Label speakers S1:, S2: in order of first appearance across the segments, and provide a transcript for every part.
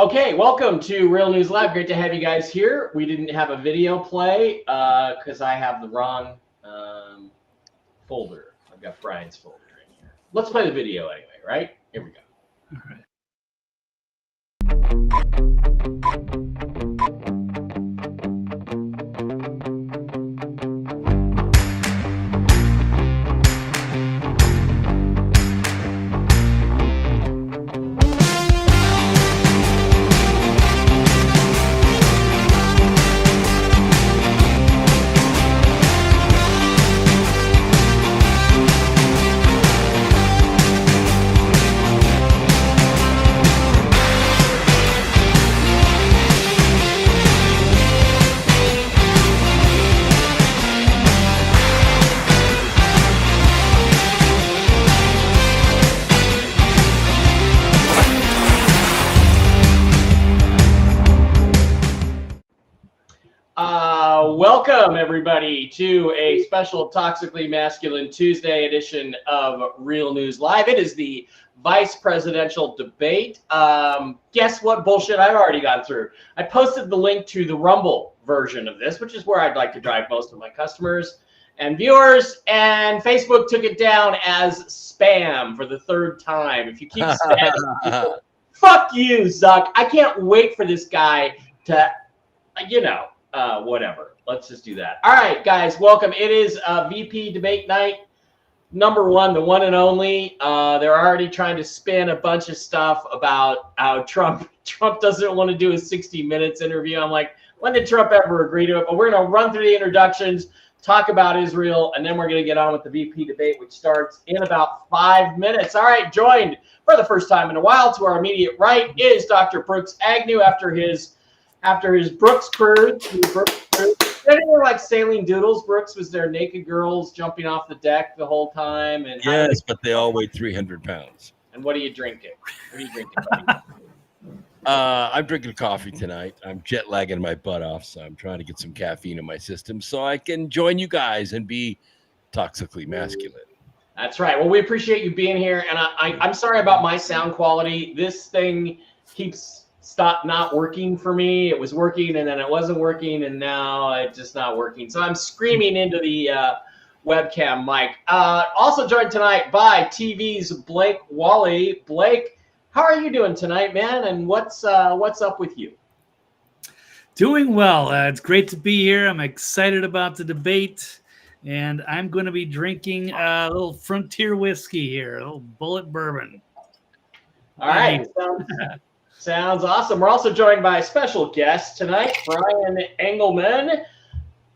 S1: Okay, welcome to Real News Live. Great to have you guys here. We didn't have a video play because I have the wrong folder. I've got Brian's folder in here. Let's play the video anyway, right? Here we go.
S2: All right.
S1: Welcome, everybody, to a special Toxically Masculine Tuesday edition of Real News Live. It is the vice presidential debate. Guess what bullshit I've already gone through? I posted the link to the Rumble version of this, which is where I'd like to drive most of my customers and viewers, and Facebook took it down as spam for the third time. If you keep spamming people, fuck you, Zuck. I can't wait for this guy to, whatever. Let's just do that. All right, guys, welcome. It is VP debate night number one, the one and only. They're already trying to spin a bunch of stuff about how Trump doesn't want to do a 60 minutes interview. I'm like, when did Trump ever agree to it? But we're going to run through the introductions, talk about Israel, and then we're going to get on with the VP debate, which starts in about 5 minutes. All right, joined for the first time in a while to our immediate right is Dr. Brooks Agnew after his Brooks cruise. They were like sailing doodles. Brooks was there, naked girls jumping off the deck the whole time. And
S3: yes, but they all weigh 300 pounds.
S1: And what are you drinking? What are you drinking, buddy?
S3: I'm drinking coffee tonight. I'm jet lagging my butt off, so I'm trying to get some caffeine in my system so I can join you guys and be toxically masculine.
S1: That's right. Well, we appreciate you being here. And I'm sorry about my sound quality. This thing keeps not working for me. It was working and then it wasn't working and now it's just not working. So I'm screaming into the webcam mic. Also joined tonight by TV's Blake Wally. Blake, how are you doing tonight, man? And what's up with you?
S2: Doing well. It's great to be here. I'm excited about the debate, and I'm going to be drinking a little Frontier whiskey here, a little Bullet bourbon.
S1: All right. Sounds awesome. We're also joined by a special guest tonight, Brian Engelman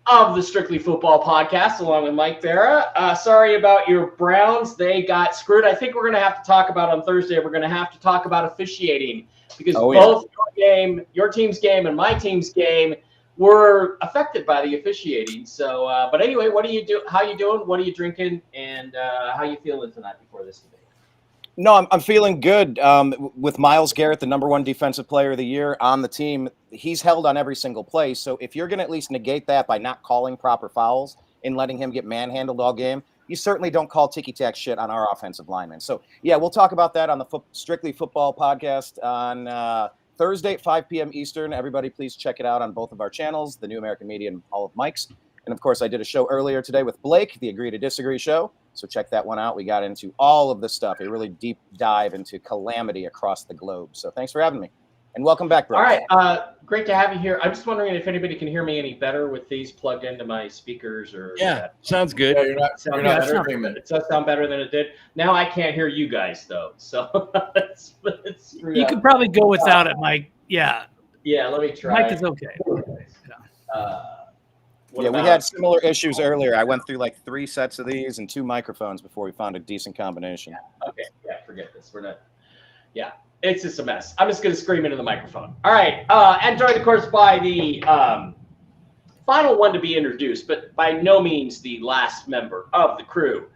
S1: of the Strictly Football Podcast, along with Mike Barra. Sorry about your Browns. They got screwed. I think we're going to have to talk about on Thursday. We're going to have to talk about officiating because both your team's game and my team's game were affected by the officiating. So, but anyway, what do you do? How you doing? What are you drinking? And how you feeling tonight before this debate?
S4: No, I'm feeling good. With Myles Garrett, the #1 defensive player of the year on the team, he's held on every single play. So if you're going to at least negate that by not calling proper fouls and letting him get manhandled all game, you certainly don't call ticky-tack shit on our offensive linemen. So, yeah, we'll talk about that on the Strictly Football Podcast on Thursday at 5 p.m. Eastern. Everybody, please check it out on both of our channels, The New American Media and all of Mike's. And, of course, I did a show earlier today with Blake, the Agree to Disagree show. So check that one out. We got into all of the stuff, a really deep dive into calamity across the globe. So thanks for having me. And welcome back, bro.
S1: All right. Great to have you here. I'm just wondering if anybody can hear me any better with these plugged into my speakers.
S3: Sounds good.
S1: Yeah, you're not better. It does sound better than it did. Now I can't hear you guys, though. So it's
S2: you could probably go without it, Mike. Yeah.
S1: Yeah, let me try.
S2: Mike is okay.
S4: We had similar issues earlier. I went through like 3 sets of these and 2 microphones before we found a decent combination.
S1: Yeah. Okay. Yeah, forget this. We're not. Yeah, it's just a mess. I'm just going to scream into the microphone. All right. And joined, of course, by the final one to be introduced, but by no means the last member of the crew.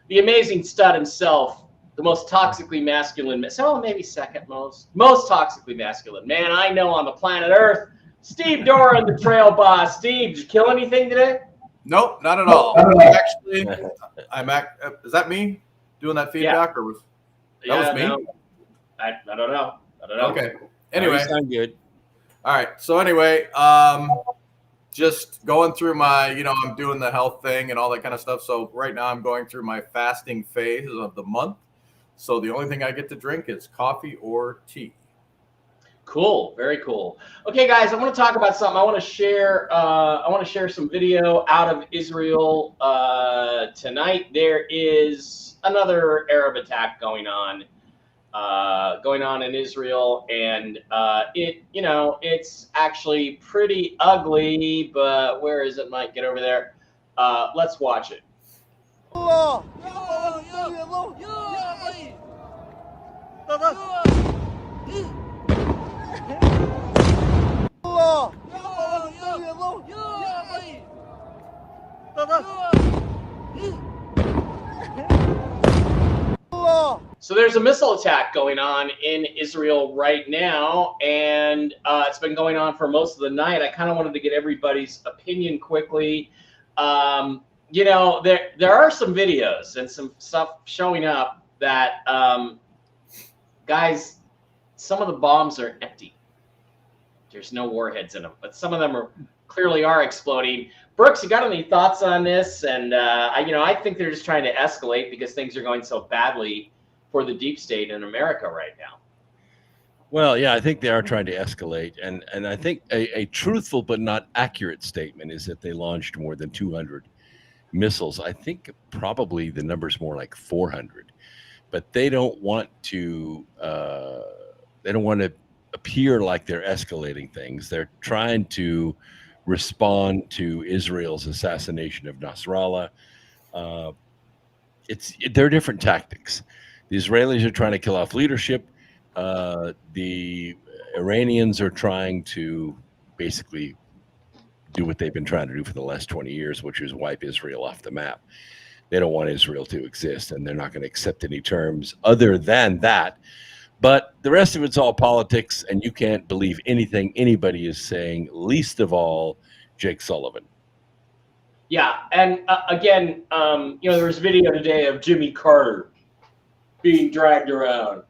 S1: The amazing stud himself, the most toxically masculine, maybe second most toxically masculine man I know on the planet Earth. Steve Doran, the trail boss. Steve, did you kill anything today?
S5: Nope, not at all. Actually, is that me doing that feedback, or was that was me?
S1: No. I don't know.
S5: Okay. Anyway,
S3: you sound good.
S5: all right. So anyway, just going through my, I'm doing the health thing and all that kind of stuff. So right now I'm going through my fasting phase of the month. So the only thing I get to drink is coffee or tea.
S1: Cool, very cool. Okay, guys, I want to talk about something. I want to share. Some video out of Israel tonight. There is another Arab attack going on in Israel, and it's actually pretty ugly. But where is it, Mike? Get over there. Let's watch it. So there's a missile attack going on in Israel right now, and it's been going on for most of the night. I kind of wanted to get everybody's opinion quickly. There are some videos and some stuff showing up that, guys, some of the bombs are empty. There's no warheads in them, but some of them clearly are exploding. Brooks, you got any thoughts on this? And I think they're just trying to escalate because things are going so badly for the deep state in America right now.
S3: Well, yeah, I think they are trying to escalate, and I think a truthful but not accurate statement is that they launched more than 200 missiles. I think probably the number's more like 400, but they don't want to. They don't want to appear like they're escalating things. They're trying to respond to Israel's assassination of Nasrallah. They're different tactics. The Israelis are trying to kill off leadership. The Iranians are trying to basically do what they've been trying to do for the last 20 years, which is wipe Israel off the map. They don't want Israel to exist, and they're not going to accept any terms other than that. But the rest of it's all politics, and you can't believe anything anybody is saying, least of all Jake Sullivan.
S1: Yeah, and again, there was video today of Jimmy Carter being dragged around,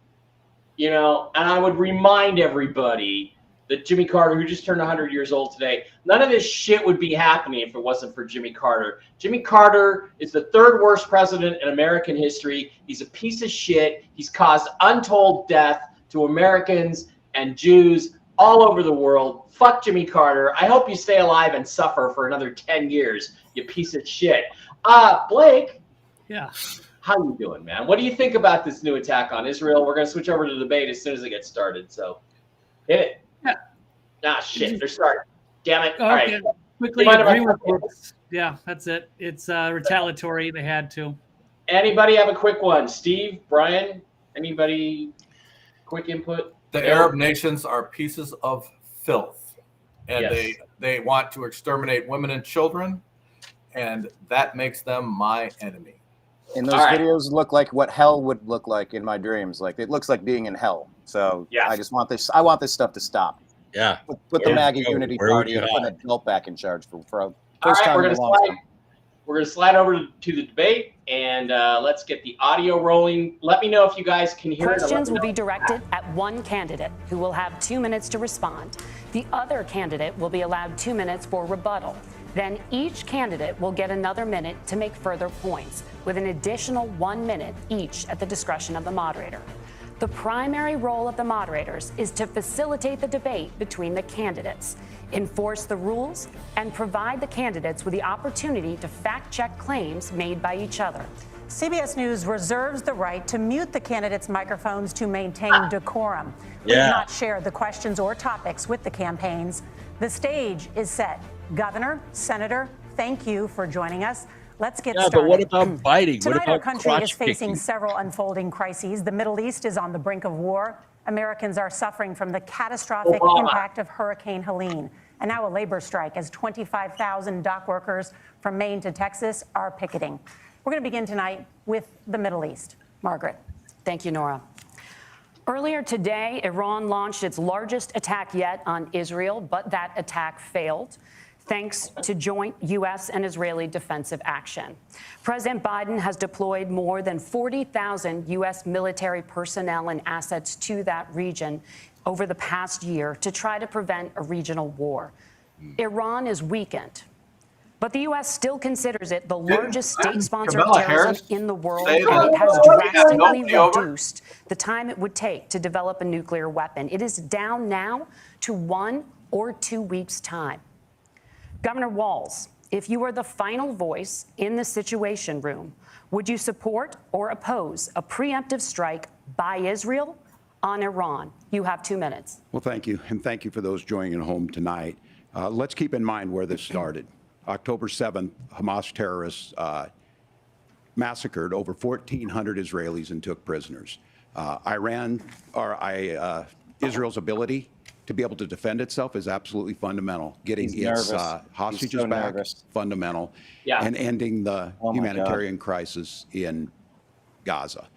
S1: and I would remind everybody that Jimmy Carter, who just turned 100 years old today, none of this shit would be happening if it wasn't for Jimmy Carter. Jimmy Carter is the third worst president in American history. He's a piece of shit. He's caused untold death to Americans and Jews all over the world. Fuck Jimmy Carter. I hope you stay alive and suffer for another 10 years, you piece of shit. Blake.
S2: Yeah.
S1: How you doing, man? What do you think about this new attack on Israel? We're going to switch over to the debate as soon as it gets started. So hit it.
S2: Yeah.
S1: Ah, shit. They're starting. Damn it.
S2: Okay.
S1: All right.
S2: Quickly agree with Brooks. Yeah, that's it. It's retaliatory. They had to.
S1: Anybody have a quick one? Steve, Brian, anybody quick input?
S5: The Arab nations are pieces of filth, and
S1: Yes.
S5: they want to exterminate women and children, and that makes them my enemy.
S4: And those
S1: All right.
S4: videos look like what hell would look like in my dreams. Like it looks like being in hell. So
S1: Yeah.
S4: I just want this. I want this stuff to stop.
S3: Yeah.
S4: Put the
S3: Where
S4: MAGA
S3: would you go?
S4: Unity
S3: Where would
S4: Party
S3: you
S4: and put
S3: hide?
S4: an adult back in charge for a
S1: All
S4: first
S1: right,
S4: time
S1: we're
S4: in a
S1: gonna
S4: long
S1: slide.
S4: time.
S1: We're gonna slide over to the debate, and let's get the audio rolling. Let me know if you guys can hear it.
S6: Questions will be directed at one candidate who will have 2 minutes to respond. The other candidate will be allowed 2 minutes for rebuttal. Then each candidate will get another minute to make further points, with an additional 1 minute each at the discretion of the moderator. The primary role of the moderators is to facilitate the debate between the candidates, enforce the rules, and provide the candidates with the opportunity to fact-check claims made by each other.
S7: CBS News reserves the right to mute the candidates' microphones to maintain decorum. We
S3: Yeah.
S7: do not share the questions or topics with the campaigns. The stage is set. Governor, Senator, thank you for joining us. Let's get started.
S3: But what about biting?
S7: Tonight,
S3: what
S7: our
S3: about
S7: country is
S3: crotch
S7: facing
S3: kicking?
S7: several unfolding crises. The Middle East is on the brink of war. Americans are suffering from the catastrophic
S1: Obama.
S7: impact of Hurricane Helene. And now a labor strike as 25,000 dock workers from Maine to Texas are picketing. We're going to begin tonight with the Middle East. Margaret.
S6: Thank you, Nora. Earlier today, Iran launched its largest attack yet on Israel, but that attack failed. thanks to joint U.S. and Israeli defensive action. President Biden has deployed more than 40,000 U.S. military personnel and assets to that region over the past year to try to prevent a regional war. Iran is weakened, but the U.S. still considers it the largest state-sponsored terrorism in the world, and it has drastically reduced the time it would take to develop a nuclear weapon. It is down now to 1 or 2 weeks' time. Governor Walz, if you were the final voice in the Situation Room, would you support or oppose a preemptive strike by Israel on Iran? You have 2 minutes.
S8: Well, thank you, and thank you for those joining at home tonight. Let's keep in mind where this started. October 7th, Hamas terrorists massacred over 1,400 Israelis and took prisoners. Israel's ability to be able to defend itself is absolutely fundamental. Getting its hostages back, fundamental, and ending the humanitarian crisis in Gaza.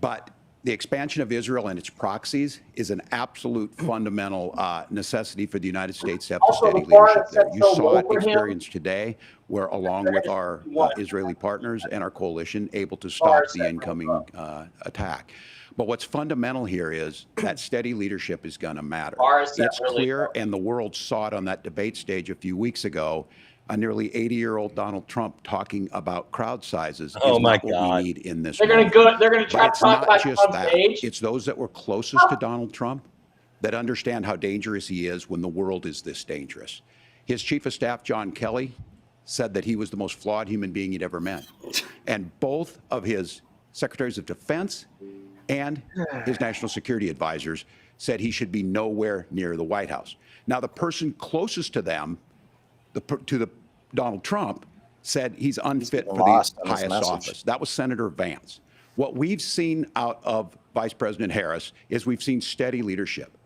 S8: But the expansion of Israel and its proxies is an absolute fundamental necessity for the United States to have the steady leadership there. You saw it experienced today, where along with our Israeli partners and our coalition, able to stop the incoming attack. But what's fundamental here is that steady leadership is going to matter. It's clear, and the world saw it on that debate stage a few weeks ago. A nearly 80-year-old Donald Trump talking about crowd sizes is not what we need in this.
S1: They're going to try to talk about
S8: just that. It's those that were closest to Donald Trump that understand how dangerous he is when the world is this dangerous. His chief of staff, John Kelly, said that he was the most flawed human being he'd ever met. And both of his secretaries of defense and his national security advisors said he should be nowhere near the White House. Now, the person closest to them, Donald Trump, said he's unfit for the highest office. That was Senator Vance. What we've seen out of Vice President Harris is we've seen steady leadership.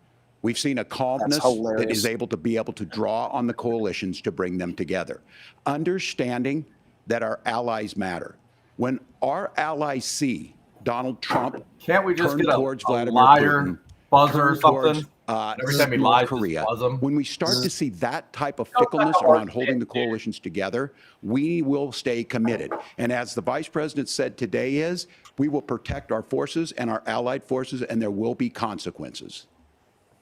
S8: We've seen a calmness that is able to draw on the coalitions to bring them together. Understanding that our allies matter. When our allies see Donald Trump
S5: can't we just
S8: turn
S5: get
S8: towards
S5: a
S8: Vladimir
S5: liar
S8: Putin,
S5: buzzer or something?
S8: Every time he lies, Korea. When we start to see that type of fickleness around holding the coalitions together, we will stay committed. And as the vice president said today we will protect our forces and our allied forces, and there will be consequences.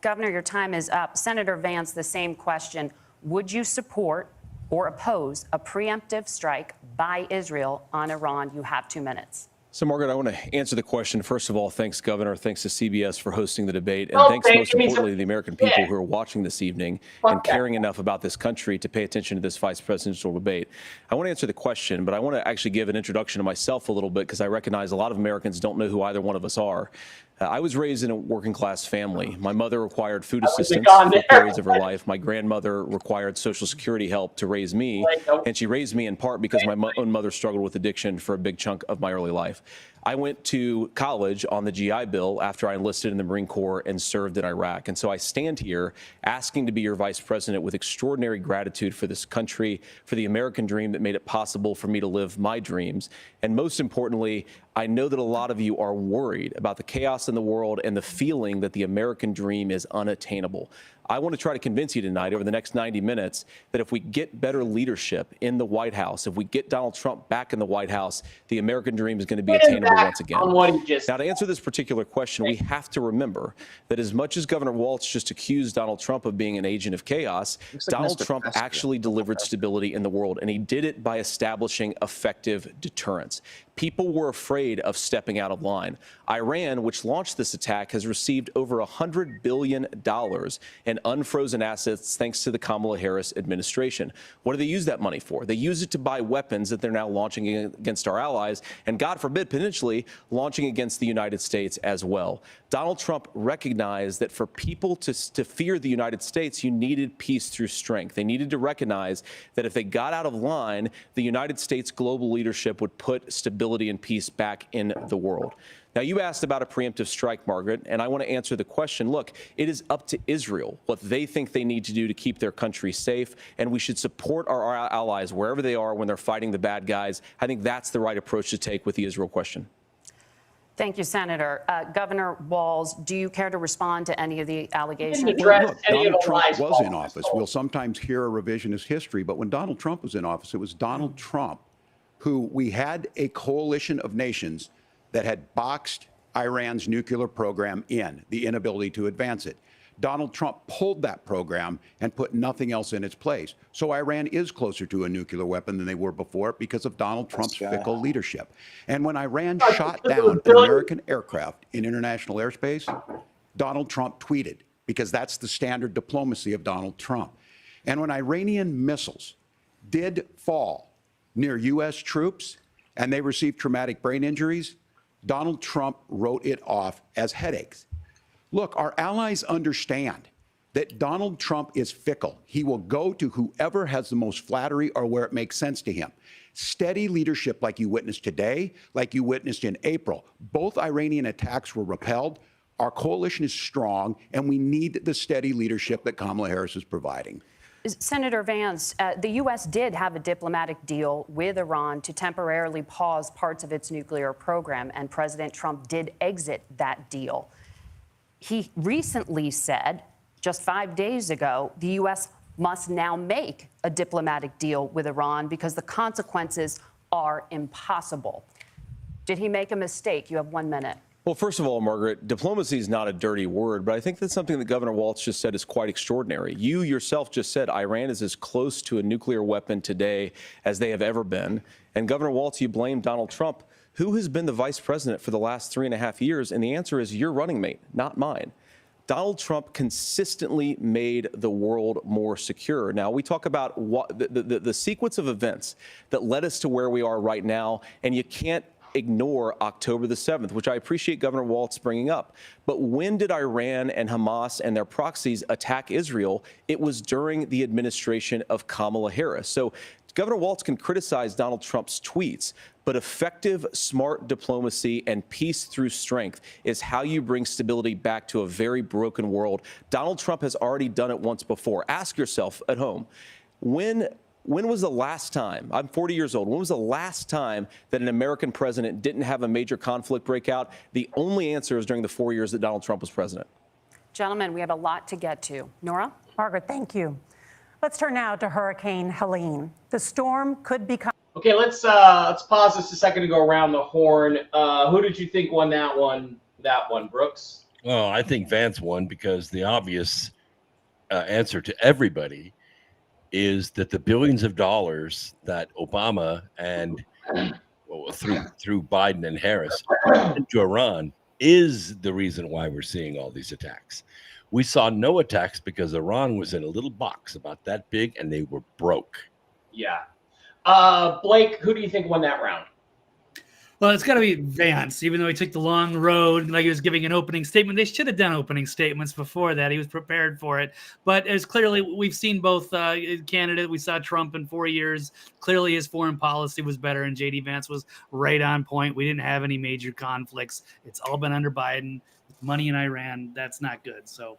S6: Governor, your time is up. Senator Vance, the same question. Would you support or oppose a preemptive strike by Israel on Iran? You have 2 minutes.
S9: So, Margaret, I want to answer the question. First of all, thanks, Governor. Thanks to CBS for hosting the debate. And thanks, most importantly, to the American people who are watching this evening and caring enough about this country to pay attention to this vice presidential debate. I want to answer the question, but I want to actually give an introduction to myself a little bit, because I recognize a lot of Americans don't know who either one of us are. I was raised in a working-class family. My mother required food assistance for periods of her life. My grandmother required Social Security help to raise me, and she raised me in part because my own mother struggled with addiction for a big chunk of my early life. I went to college on the GI Bill after I enlisted in the Marine Corps and served in Iraq. And so I stand here asking to be your vice president with extraordinary gratitude for this country, for the American dream that made it possible for me to live my dreams. And most importantly, I know that a lot of you are worried about the chaos in the world and the feeling that the American dream is unattainable. I want to try to convince you tonight over the next 90 minutes that if we get better leadership in the White House, if we get Donald Trump back in the White House, the American dream is going to be attainable once again. Now, to answer this particular question, we have to remember that as much as Governor Walz just accused Donald Trump of being an agent of chaos, Donald Trump actually delivered stability in the world, and he did it by establishing effective deterrence. People were afraid of stepping out of line. Iran, which launched this attack, has received over $100 billion in unfrozen assets thanks to the Kamala Harris administration. What do they use that money for? They use it to buy weapons that they're now launching against our allies, and God forbid, potentially launching against the United States as well. Donald Trump recognized that for people to fear the United States, you needed peace through strength. They needed to recognize that if they got out of line, the United States global leadership would put stability and peace back in the world. Now, you asked about a preemptive strike, Margaret, and I want to answer the question. Look, it is up to Israel what they think they need to do to keep their country safe, and we should support our allies wherever they are when they're fighting the bad guys. I think that's the right approach to take with the Israel question.
S6: Thank you, Senator. Governor Walz, do you care to respond to any of the allegations?
S8: Look, Donald Trump was in office. We'll sometimes hear a revisionist history, but when Donald Trump was in office, it was Donald Trump who we had a coalition of nations that had boxed Iran's nuclear program in, the inability to advance it. Donald Trump pulled that program and put nothing else in its place. So Iran is closer to a nuclear weapon than they were before because of Donald Trump's fickle leadership. And when Iran shot down an American aircraft in international airspace, Donald Trump tweeted, because that's the standard diplomacy of Donald Trump. And when Iranian missiles did fall near U.S. troops and they received traumatic brain injuries, Donald Trump wrote it off as headaches. Look, our allies understand that Donald Trump is fickle. He will go to whoever has the most flattery or where it makes sense to him. Steady leadership like you witnessed today, like you witnessed in April. Both Iranian attacks were repelled. Our coalition is strong, and we need the steady leadership that Kamala Harris is providing.
S6: Senator Vance, the U.S. did have a diplomatic deal with Iran to temporarily pause parts of its nuclear program, and President Trump did exit that deal. He recently said, just 5 days ago, the U.S. must now make a diplomatic deal with Iran because the consequences are impossible. Did he make a mistake? You have 1 minute.
S9: Well, first of all, Margaret, diplomacy is not a dirty word, but I think that's something that Governor Walz just said is quite extraordinary. You yourself just said Iran is as close to a nuclear weapon today as they have ever been. And Governor Walz, you blame Donald Trump. Who has been the vice president for the last 3.5 years? And the answer is your running mate, not mine. Donald Trump consistently made the world more secure. Now, we talk about what the sequence of events that led us to where we are right now, and you can't ignore October the 7th, which I appreciate Governor Walz bringing up. But when did Iran and Hamas and their proxies attack Israel? It was during the administration of Kamala Harris. So Governor Walz can criticize Donald Trump's tweets, but effective, smart diplomacy and peace through strength is how you bring stability back to a very broken world. Donald Trump has already done it once before. Ask yourself at home, when was the last time, I'm 40 years old, when was the last time that an American president didn't have a major conflict break out? The only answer is during the 4 years that Donald Trump was president.
S6: Gentlemen, we have a lot to get to. Nora?
S7: Margaret, thank you. Let's turn now to Hurricane Helene. The storm could become...
S1: Okay, let's pause this a second to go around the horn. Who did you think won that one? Brooks?
S3: Well, I think Vance won because the obvious answer to everybody is that the billions of dollars that Obama and through Biden and Harris to Iran is the reason why we're seeing all these attacks. We saw no attacks because Iran was in a little box about that big and they were broke.
S1: Yeah. Blake, who do you think won that round?
S2: Well, it's got to be Vance, even though he took the long road, like he was giving an opening statement. They should have done opening statements before that. He was prepared for it. But as clearly, we've seen both candidates. We saw Trump in 4 years. Clearly, his foreign policy was better, and J.D. Vance was right on point. We didn't have any major conflicts. It's all been under Biden. Money in Iran, that's not good. So,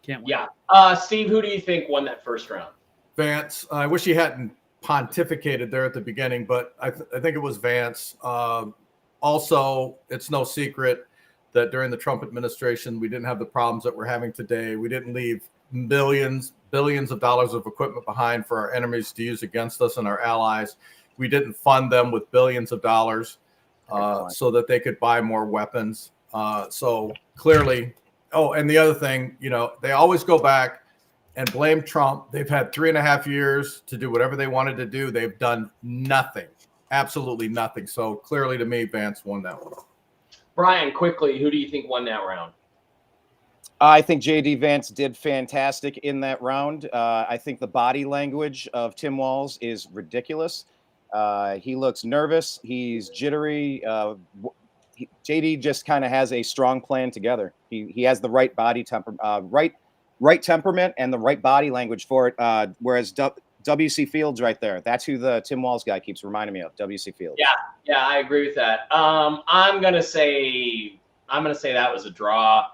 S2: can't win.
S1: Yeah. Steve, who do you think won that first round?
S5: Vance. I wish he hadn't pontificated there at the beginning, but I think it was Vance. Also, it's no secret that during the Trump administration, we didn't have the problems that we're having today. We didn't leave billions of dollars of equipment behind for our enemies to use against us and our allies. We didn't fund them with billions of dollars so that they could buy more weapons. So clearly, and the other thing, they always go back and blame Trump. They've had 3.5 years to do whatever they wanted to do. They've done nothing, absolutely nothing. So clearly to me, Vance won that one.
S1: Brian, quickly, who do you think won that round?
S4: I think J.D. Vance did fantastic in that round. I think the body language of Tim Walz is ridiculous. He looks nervous. He's jittery. J.D. just kind of has a strong plan together. He has the right body right temperament and the right body language for it. Whereas W.C. Fields right there, that's who the Tim Walz guy keeps reminding me of, W.C. Fields.
S1: Yeah, I agree with that. I'm gonna say that was a draw.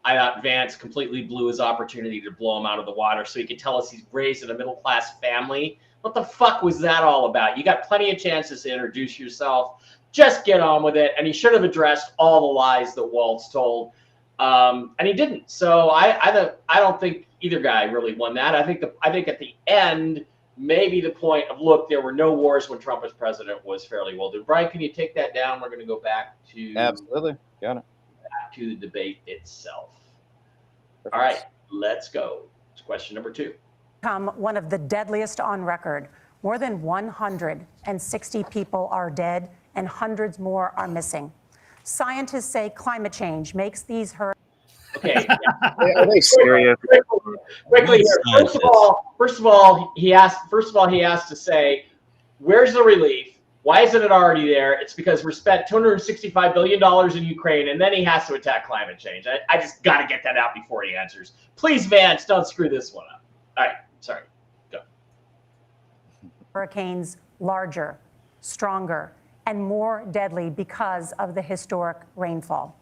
S1: I thought Vance completely blew his opportunity to blow him out of the water so he could tell us he's raised in a middle-class family. What the fuck was that all about? You got plenty of chances to introduce yourself. just get on with it. And he should have addressed all the lies that Waltz told. And he didn't. So I don't think either guy really won that. I think at the end, maybe the point of, look, there were no wars when Trump was president was fairly well done. Brian, can you take that down? We're going to go back to
S4: absolutely got it.
S1: Back to the debate itself. Perfect. All right, let's go. It's question number 2.
S7: One of the deadliest on record. More than 160 people are dead and hundreds more are missing. Scientists say climate change makes these hurricanes.
S1: Okay.
S4: Are they serious?
S1: Quickly here. First of all, he asked to say, where's the relief? Why isn't it already there? It's because we spent $265 billion in Ukraine, and then he has to attack climate change. I just got to get that out before he answers. Please, Vance, don't screw this one up. All right, sorry. Go.
S7: Hurricanes larger, stronger, and more deadly because of the historic rainfall.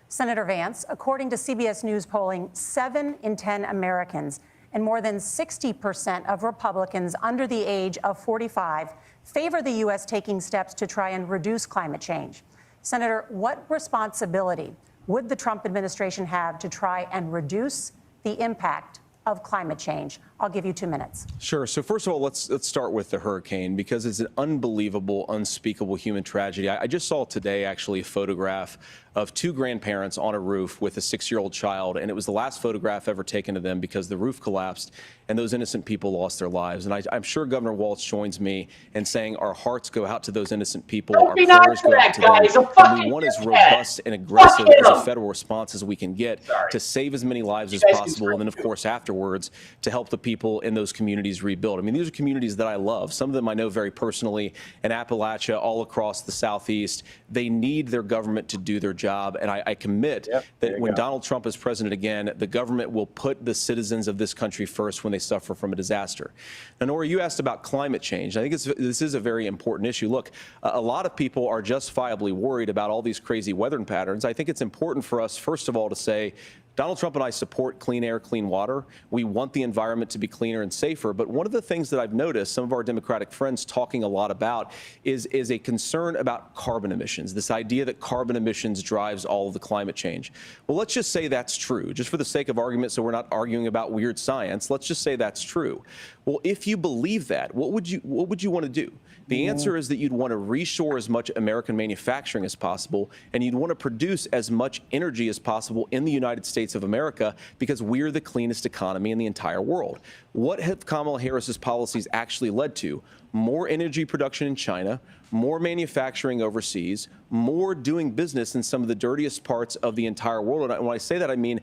S7: Senator Vance, according to CBS News polling, 7 in 10 Americans and more than 60% of Republicans under the age of 45 favor the U.S. taking steps to try and reduce climate change. Senator, what responsibility would the Trump administration have to try and reduce the impact of climate change? I'll give you 2 minutes.
S9: Sure. So first of all, let's start with the hurricane, because it's an unbelievable, unspeakable human tragedy. I just saw today actually a photograph of 2 grandparents on a roof with a 6-year-old child, and it was the last photograph ever taken of them because the roof collapsed and those innocent people lost their lives. And I'm sure Governor Waltz joins me in saying our hearts go out to those innocent people. Our prayers go out to them. And we want as robust and aggressive as a federal response as we can get to save as many lives as possible. And then, of course, afterwards, to help the people in those communities rebuild. I mean, these are communities that I love. Some of them I know very personally in Appalachia, all across the Southeast. They need their government to do their job. And I commit that when Donald Trump is president again, the government will put the citizens of this country first when they suffer from a disaster. Now, Nora, you asked about climate change. I think this is a very important issue. Look, a lot of people are justifiably worried about all these crazy weather patterns. I think it's important for us, first of all, to say, Donald Trump and I support clean air, clean water. We want the environment to be cleaner and safer. But one of the things that I've noticed some of our Democratic friends talking a lot about is a concern about carbon emissions, this idea that carbon emissions drives all of the climate change. Well, let's just say that's true, just for the sake of argument, so we're not arguing about weird science. Let's just say that's true. Well, if you believe that, what would you want to do? The answer is that you'd want to reshore as much American manufacturing as possible, and you'd want to produce as much energy as possible in the United States of America, because we're the cleanest economy in the entire world. What have Kamala Harris's policies actually led to? More energy production in China, more manufacturing overseas, more doing business in some of the dirtiest parts of the entire world. And when I say that, I mean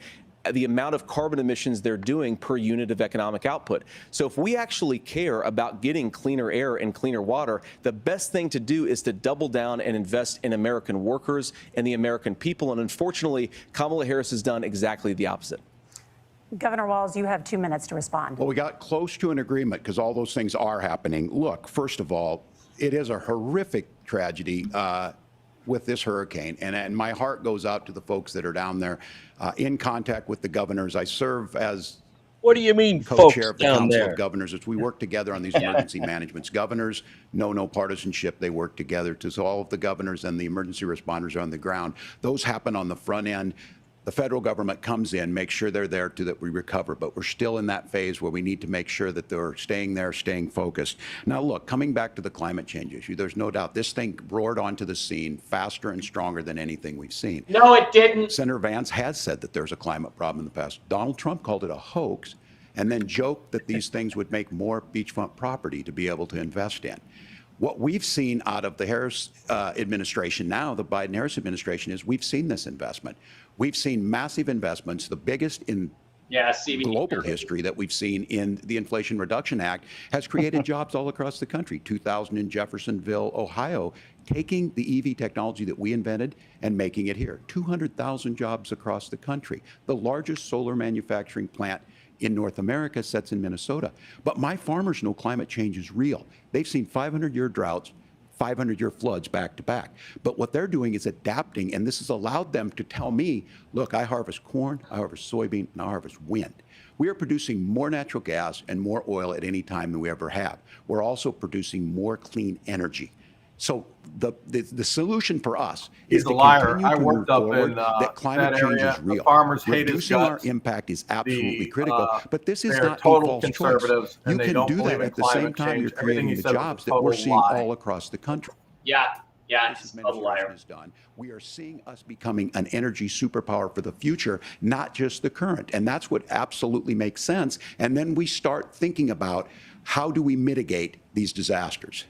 S9: the amount of carbon emissions they're doing per unit of economic output. So if we actually care about getting cleaner air and cleaner water, the best thing to do is to double down and invest in American workers and the American people. And unfortunately, Kamala Harris has done exactly the opposite.
S7: Governor Walz, you have 2 minutes to respond.
S8: Well, we got close to an agreement because all those things are happening. Look, first of all, it is a horrific tragedy with this hurricane, and my heart goes out to the folks that are down there in contact with the governors. I serve as
S3: what do you mean,
S8: co-chair of the Council of Governors as we work together on these emergency managements. Governors know no partisanship. They work together. So all of the governors and the emergency responders are on the ground. Those happen on the front end. The federal government comes in, makes sure they're there to that we recover, but we're still in that phase where we need to make sure that they're staying there, staying focused. Now, look, coming back to the climate change issue, there's no doubt this thing roared onto the scene faster and stronger than anything we've seen.
S1: No, it didn't.
S8: Senator Vance has said that there's a climate problem in the past. Donald Trump called it a hoax and then joked that these things would make more beachfront property to be able to invest in. What we've seen out of the Harris administration now, the Biden-Harris administration, is we've seen this investment. We've seen massive investments, the biggest in global history that we've seen in the Inflation Reduction Act, has created jobs all across the country. 2,000 in Jeffersonville, Ohio, taking the EV technology that we invented and making it here. 200,000 jobs across the country. The largest solar manufacturing plant in North America sits in Minnesota. But my farmers know climate change is real. They've seen 500-year droughts, 500-year floods back to back. But what they're doing is adapting, and this has allowed them to tell me, look, I harvest corn, I harvest soybean, and I harvest wind. We are producing more natural gas and more oil at any time than we ever have. We're also producing more clean energy. So the solution for us
S5: He's
S8: is to
S5: a liar.
S8: continue
S5: I
S8: to
S5: worked
S8: move
S5: up
S8: forward
S5: in
S8: that climate
S5: that
S8: change
S5: area.
S8: is real.
S5: The farmers hate his
S8: Reducing our
S5: guts.
S8: impact is absolutely critical, but this is
S5: they're
S8: not a
S5: total
S8: false choice.
S5: conservatives, and
S8: You
S5: they
S8: can
S5: don't
S8: do
S5: believe
S8: that
S5: in
S8: at the same
S5: climate
S8: time you're
S5: change. Everything
S8: creating
S5: he
S8: the
S5: said was a
S8: jobs that we're
S5: total
S8: seeing
S5: lie.
S8: all across the country.
S1: Yeah,
S8: This
S1: it's a total liar.
S8: administration has done. We are seeing us becoming an energy superpower for the future, not just the current. And that's what absolutely makes sense. And then we start thinking about how do we mitigate these disasters.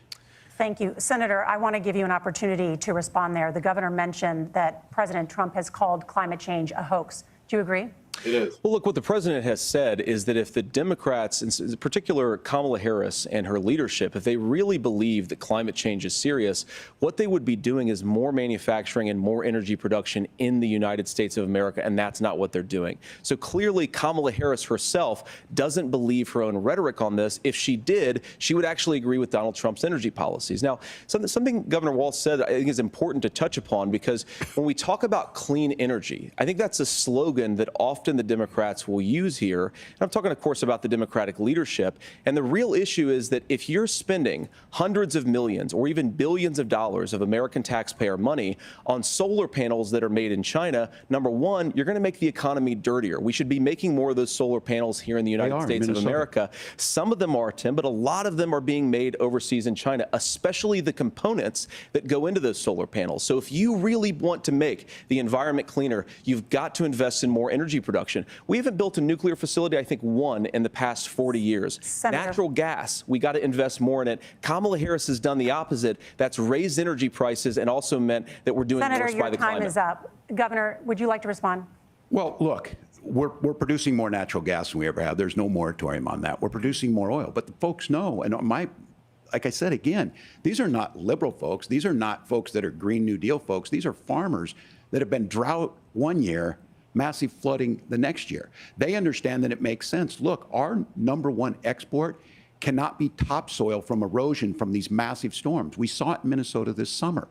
S7: Thank you. Senator, I want to give you an opportunity to respond there. The governor mentioned that President Trump has called climate change a hoax. Do you agree?
S5: It is.
S9: Well, look, what the president has said is that if the Democrats, in particular Kamala Harris and her leadership, if they really believe that climate change is serious, what they would be doing is more manufacturing and more energy production in the United States of America, and that's not what they're doing. So clearly, Kamala Harris herself doesn't believe her own rhetoric on this. If she did, she would actually agree with Donald Trump's energy policies. Now, something Governor Walz said I think is important to touch upon, because when we talk about clean energy, I think that's a slogan that often the Democrats will use here. And I'm talking, of course, about the Democratic leadership. And the real issue is that if you're spending hundreds of millions or even billions of dollars of American taxpayer money on solar panels that are made in China, number one, you're going to make the economy dirtier. We should be making more of those solar panels here in the United States of America. Some of them are, Tim, but a lot of them are being made overseas in China, especially the components that go into those solar panels. So if you really want to make the environment cleaner, you've got to invest in more energy production. We haven't built a nuclear facility, I think, one in the past 40 years.
S7: Senator.
S9: Natural gas, we got to invest more in it. Kamala Harris has done the opposite. That's raised energy prices and also meant that we're doing
S7: Senator,
S9: worse by the climate.
S7: your time is up. Governor, would you like to respond?
S8: Well, look, we're producing more natural gas than we ever have. There's no moratorium on that. We're producing more oil. But the folks know, and like I said, again, these are not liberal folks. These are not folks that are Green New Deal folks. These are farmers that have been drought one year, massive flooding the next year. They understand that it makes sense. Look, our number one export cannot be topsoil from erosion from these massive storms. We saw it in Minnesota this summer.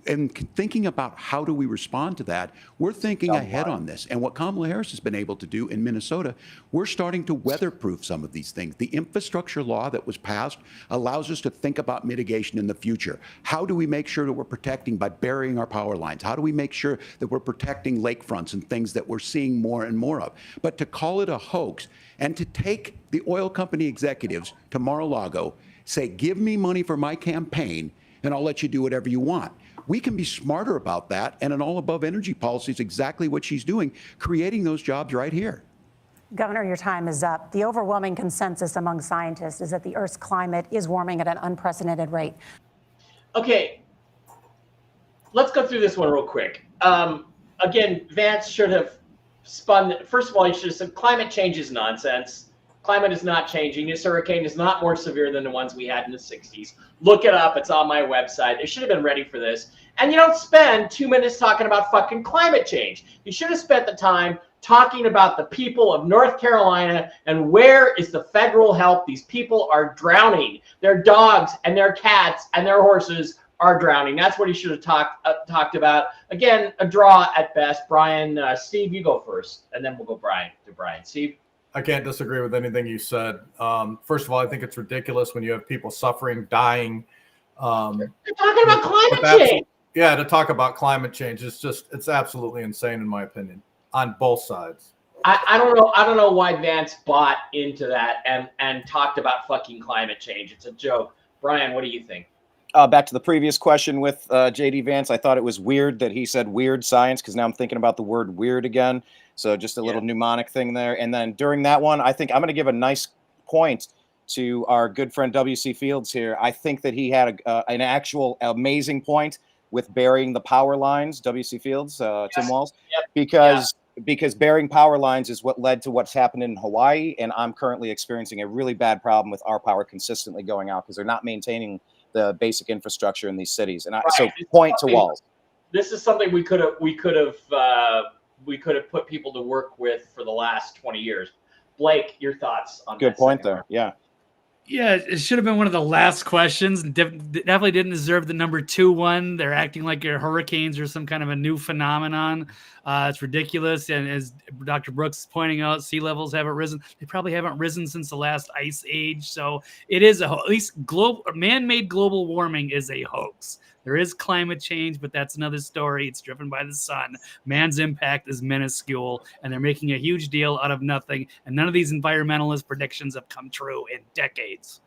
S8: And thinking about how do we respond to that, we're thinking ahead on this. And what Kamala Harris has been able to do in Minnesota, we're starting to weatherproof some of these things. The infrastructure law that was passed allows us to think about mitigation in the future. How do we make sure that we're protecting by burying our power lines? How do we make sure that we're protecting lakefronts and things that we're seeing more and more of? But to call it a hoax and to take the oil company executives to Mar-a-Lago, say, give me money for my campaign and I'll let you do whatever you want. We can be smarter about that, and an all-above energy policy is exactly what she's doing, creating those jobs right here.
S7: Governor, your time is up. The overwhelming consensus among scientists is that the Earth's climate is warming at an unprecedented rate.
S1: Okay, let's go through this one real quick. Again, Vance should have spun. First of all, he should have said climate change is nonsense. Climate is not changing. This hurricane is not more severe than the ones we had in the 60s. Look it up. It's on my website. They should have been ready for this. And you don't spend 2 minutes talking about fucking climate change. You should have spent the time talking about the people of North Carolina and where is the federal help. These people are drowning. Their dogs and their cats and their horses are drowning. That's what he should have talked about. Again, a draw at best. Brian, Steve, you go first, and then we'll go to Brian. Steve?
S5: I can't disagree with anything you said. First of all, I think it's ridiculous when you have people suffering, dying.
S1: You're talking about climate change.
S5: Yeah, to talk about climate change is it's absolutely insane in my opinion on both sides.
S1: I don't know why Vance bought into that and talked about fucking climate change. It's a joke. Brian, what do you think?
S4: Back to the previous question with JD Vance, I thought it was weird that he said weird science, because now I'm thinking about the word weird again. So just a little mnemonic thing there. And then during that one, I think I'm going to give a nice point to our good friend W.C. Fields here. I think that he had an actual amazing point with burying the power lines, W.C. Fields, Tim Walz, because burying power lines is what led to what's happened in Hawaii. And I'm currently experiencing a really bad problem with our power consistently going out because they're not maintaining the basic infrastructure in these cities. And so point to Walz.
S1: This is something we could have put people to work with for the last 20 years. Blake, your thoughts on
S4: good point there. Yeah.
S2: Yeah, it should have been one of the last questions. Definitely didn't deserve the number 2 one. They're acting like hurricanes are some kind of a new phenomenon. It's ridiculous. And as Dr. Brooks is pointing out, sea levels haven't risen. They probably haven't risen since the last ice age. So it is at least man-made global warming is a hoax. There is climate change, but that's another story. It's driven by the sun. Man's impact is minuscule, and they're making a huge deal out of nothing. And none of these environmentalist predictions have come true in decades.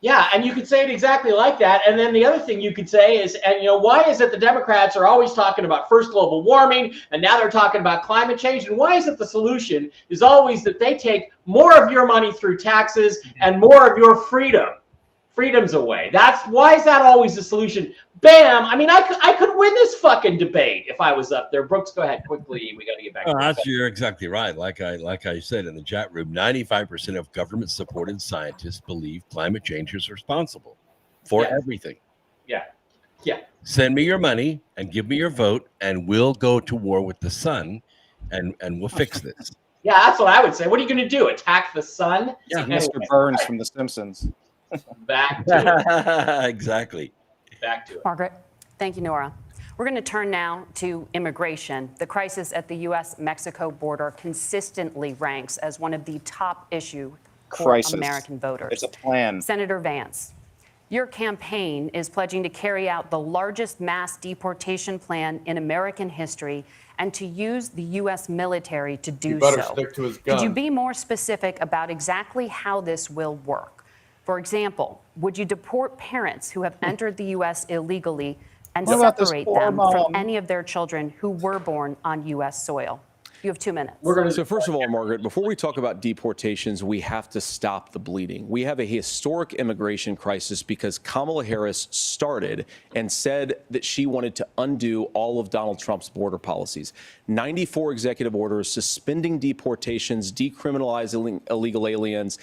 S1: Yeah, and you could say it exactly like that. And then the other thing you could say is, and why is it the Democrats are always talking about first global warming, and now they're talking about climate change? And why is it the solution is always that they take more of your money through taxes and more of your freedoms away? Why is that always the solution? Bam! I mean, I could win this fucking debate if I was up there. Brooks, go ahead quickly. We got to get back.
S3: You're exactly right. Like I said in the chat room, 95% of government-supported scientists believe climate change is responsible for everything.
S1: Yeah.
S3: Send me your money and give me your vote, and we'll go to war with the sun, and we'll fix this.
S1: Yeah, that's what I would say. What are you going to do? Attack the sun?
S4: Yeah, Mr. Burns from The Simpsons.
S1: Back to it.
S3: Exactly.
S1: Back to it.
S6: Margaret. Thank you, Nora. We're going to turn now to immigration. The crisis at the U.S.-Mexico border consistently ranks as one of the top issues for American voters.
S4: It's a plan.
S6: Senator Vance, your campaign is pledging to carry out the largest mass deportation plan in American history and to use the U.S. military to do so.
S5: He better stick to his gun.
S6: Could you be more specific about exactly how this will work? For example, would you deport parents who have entered the U.S. illegally and separate them from any of their children who were born on U.S. soil? You have 2 minutes.
S9: So first of all, Margaret, before we talk about deportations, we have to stop the bleeding. We have a historic immigration crisis because Kamala Harris started and said that she wanted to undo all of Donald Trump's border policies. 94 executive orders suspending deportations, decriminalizing illegal aliens,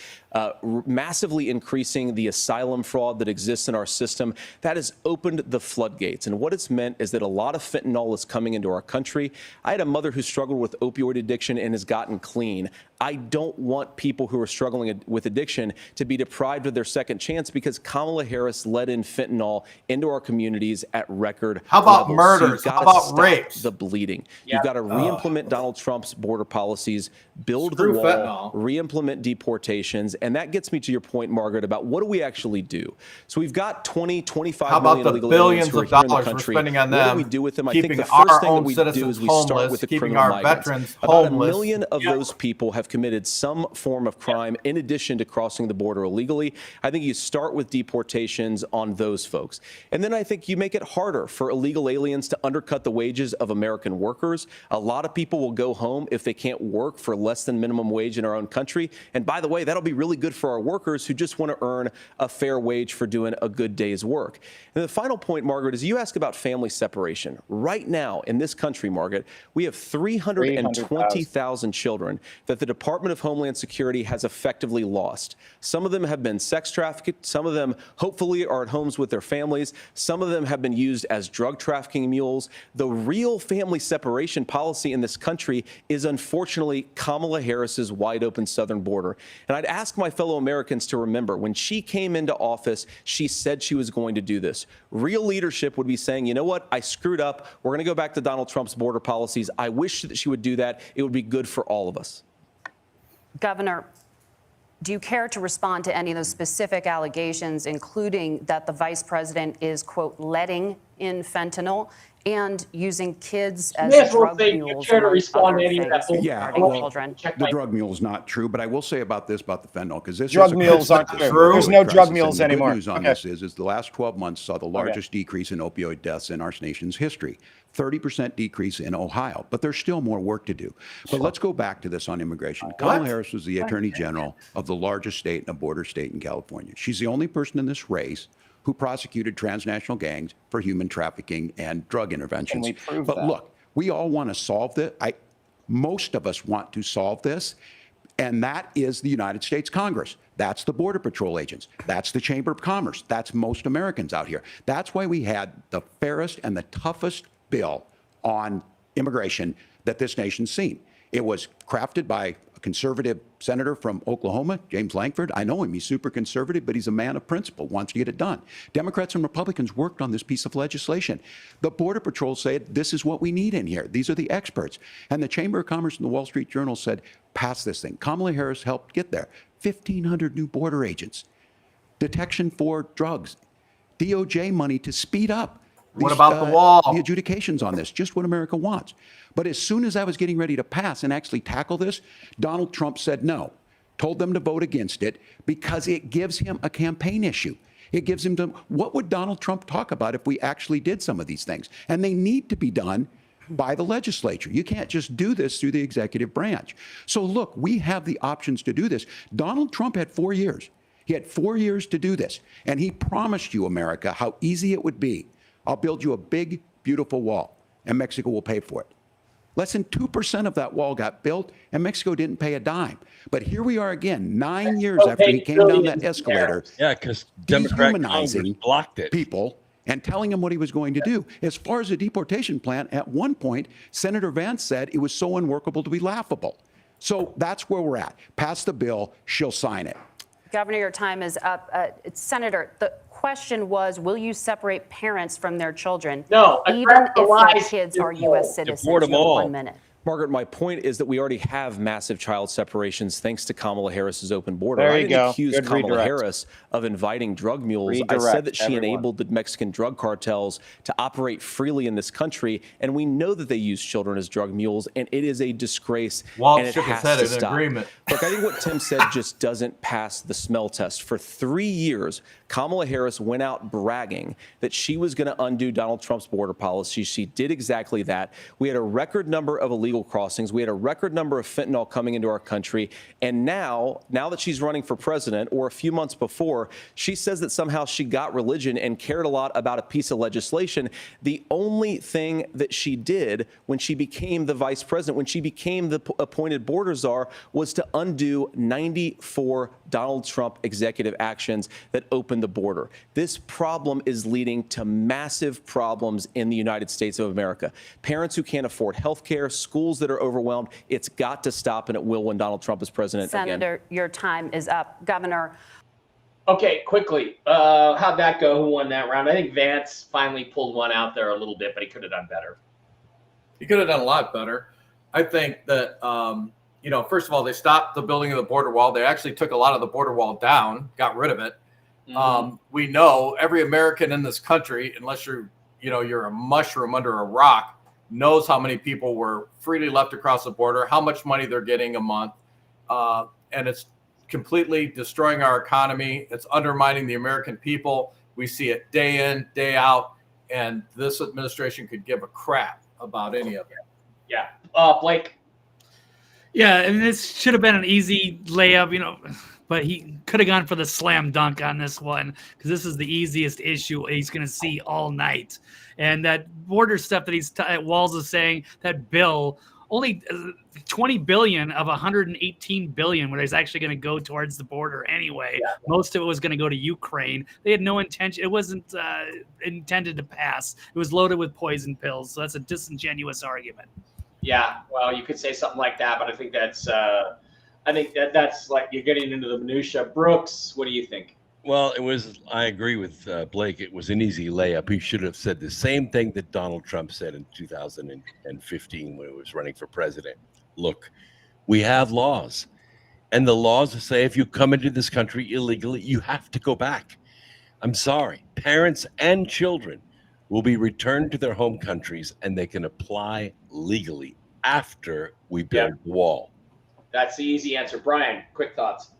S9: massively increasing the asylum fraud that exists in our system. That has opened the floodgates. And what it's meant is that a lot of fentanyl is coming into our country. I had a mother who struggled with opioid addiction and has gotten clean. I don't want people who are struggling with addiction to be deprived of their second chance because Kamala Harris let in fentanyl into our communities at record
S5: How about
S9: levels.
S5: murders?
S9: So
S5: How about rapes?
S9: The bleeding. You've got to re-implement Donald Trump's border policies, build
S5: Screw
S9: the wall,
S5: fentanyl.
S9: re-implement deportations. And that gets me to your point, Margaret, about what do we actually do? So we've got 20, 25
S5: How about
S9: million
S5: the
S9: illegal aliens
S5: billions
S9: who are
S5: of
S9: here in the
S5: dollars we're
S9: country.
S5: spending on
S9: What
S5: them?
S9: do we do with them? I
S5: Keeping
S9: think the first
S5: our
S9: thing that
S5: own
S9: we do
S5: citizens
S9: is we start
S5: homeless,
S9: with the
S5: keeping
S9: criminal
S5: our
S9: migrants.
S5: veterans
S9: About
S5: homeless.
S9: 1 million of those people have committed some form of crime in addition to crossing the border illegally. I think you start with deportations on those folks. And then I think you make it harder for illegal aliens to undercut the wages of American workers. A lot of people will go home if they can't work for less than minimum wage in our own country. And by the way, that'll be really good for our workers who just want to earn a fair wage for doing a good day's work. And the final point, Margaret, is you ask about family separation. Right now in this country, Margaret, we have 320,000 children that the Department of Homeland Security has effectively lost. Some of them have been sex trafficked. Some of them hopefully are at homes with their families. Some of them have been used as drug trafficking mules. The real family separation policy in this country is unfortunately Kamala Harris's wide open southern border. And I'd ask my fellow Americans to remember when she came into office, she said she was going to do this. Real leadership would be saying, you know what, I screwed up. We're going to go back to Donald Trump's border policies. I wish that she would do that. It would be good for all of us.
S6: Governor, do you care to respond to any of those specific allegations, including that the vice president is, quote, letting in fentanyl and using kids as drug mules?
S1: The
S8: drug mule is not true, but I will say about this, about the fentanyl, because this
S4: drug mules aren't true. There's no drug mules anymore.
S8: The good news on this is the last 12 months saw the largest decrease in opioid deaths in our nation's history. 30% decrease in Ohio, but there's still more work to do. But let's go back to this on immigration. Kamala Harris was the Attorney General of the largest state and a border state in California. She's the only person in this race who prosecuted transnational gangs for human trafficking and drug interventions. But look, we all want to solve this. Most of us want to solve this, and that is the United States Congress. That's the Border Patrol agents. That's the Chamber of Commerce. That's most Americans out here. That's why we had the fairest and the toughest bill on immigration that this nation's seen. It was crafted by a conservative senator from Oklahoma, James Lankford. I know him. He's super conservative, but he's a man of principle, wants to get it done. Democrats and Republicans worked on this piece of legislation. The Border Patrol said, this is what we need in here. These are the experts. And the Chamber of Commerce and the Wall Street Journal said, pass this thing. Kamala Harris helped get there. 1,500 new border agents. Detection for drugs. DOJ money to speed up
S5: what about the wall?
S8: The adjudications on this, just what America wants. But as soon as I was getting ready to pass and actually tackle this, Donald Trump said no, told them to vote against it because it gives him a campaign issue. It gives him what would Donald Trump talk about if we actually did some of these things? And they need to be done by the legislature. You can't just do this through the executive branch. So look, we have the options to do this. Donald Trump had 4 years. He had 4 years to do this. And he promised you, America, how easy it would be. I'll build you a big, beautiful wall, and Mexico will pay for it. Less than 2% of that wall got built, and Mexico didn't pay a dime. But here we are again, 9 years after he came down that escalator,
S3: because dehumanizing blocked it.
S8: People and telling him what he was going to do. As far as the deportation plan, at one point, Senator Vance said it was so unworkable to be laughable. So that's where we're at. Pass the bill, she'll sign it.
S6: Governor, your time is up. Senator, the question was, will you separate parents from their children?
S1: No,
S6: even if their kids are U.S. citizens.
S3: Deport them all.
S6: 1 minute.
S9: Margaret, my point is that we already have massive child separations thanks to Kamala Harris's open border.
S4: There you
S9: I didn't
S4: go.
S9: accuse
S4: Good
S9: Kamala
S4: redirect.
S9: Harris of inviting drug mules.
S4: Redirect,
S9: I said that she
S4: everyone.
S9: enabled the Mexican drug cartels to operate freely in this country, and we know that they use children as drug mules, and it is a disgrace, and it
S5: shook his
S9: has
S5: head
S9: to
S5: in
S9: stop.
S5: agreement.
S9: Look, I think what Tim said just doesn't pass the smell test. For 3 years, Kamala Harris went out bragging that she was going to undo Donald Trump's border policy. She did exactly that. We had a record number of illegal crossings. We had a record number of fentanyl coming into our country. And now that she's running for president, or a few months before, she says that somehow she got religion and cared a lot about a piece of legislation. The only thing that she did when she became the vice president, when she became the appointed border czar, was to undo 94 Donald Trump executive actions that opened the border. This problem is leading to massive problems in the United States of America. Parents who can't afford health care, schools that are overwhelmed. It's got to stop, and it will when Donald Trump is president
S6: Senator,
S9: again.
S6: your time is up. Governor.
S1: Okay, quickly. How'd that go? Who won that round? I think Vance finally pulled one out there a little bit, but he could have done better.
S5: He could have done a lot better. I think that, first of all, they stopped the building of the border wall. They actually took a lot of the border wall down, got rid of it. Mm-hmm. We know every American in this country, unless you're a mushroom under a rock, knows how many people were freely left across the border, how much money they're getting a month. And it's completely destroying our economy. It's undermining the American people. We see it day in, day out. And this administration could give a crap about any of it.
S1: Yeah. Blake.
S2: Yeah, and this should have been an easy layup, but he could have gone for the slam dunk on this one because this is the easiest issue he's going to see all night. And that border stuff that Walz is saying, that bill, only 20 billion of 118 billion, what is actually going to go towards the border anyway. Yeah. Most of it was going to go to Ukraine. They had no intention. It wasn't intended to pass. It was loaded with poison pills. So that's a disingenuous argument.
S1: Yeah, well, you could say something like that, but I think that's like you're getting into the minutia. Brooks, what do you think?
S3: Well, I agree with Blake. It was an easy layup. He should have said the same thing that Donald Trump said in 2015 when he was running for president. Look, we have laws, and the laws say if you come into this country illegally, you have to go back. I'm sorry. Parents and children will be returned to their home countries, and they can apply legally after we build the wall.
S1: That's the easy answer. Brian, quick thoughts.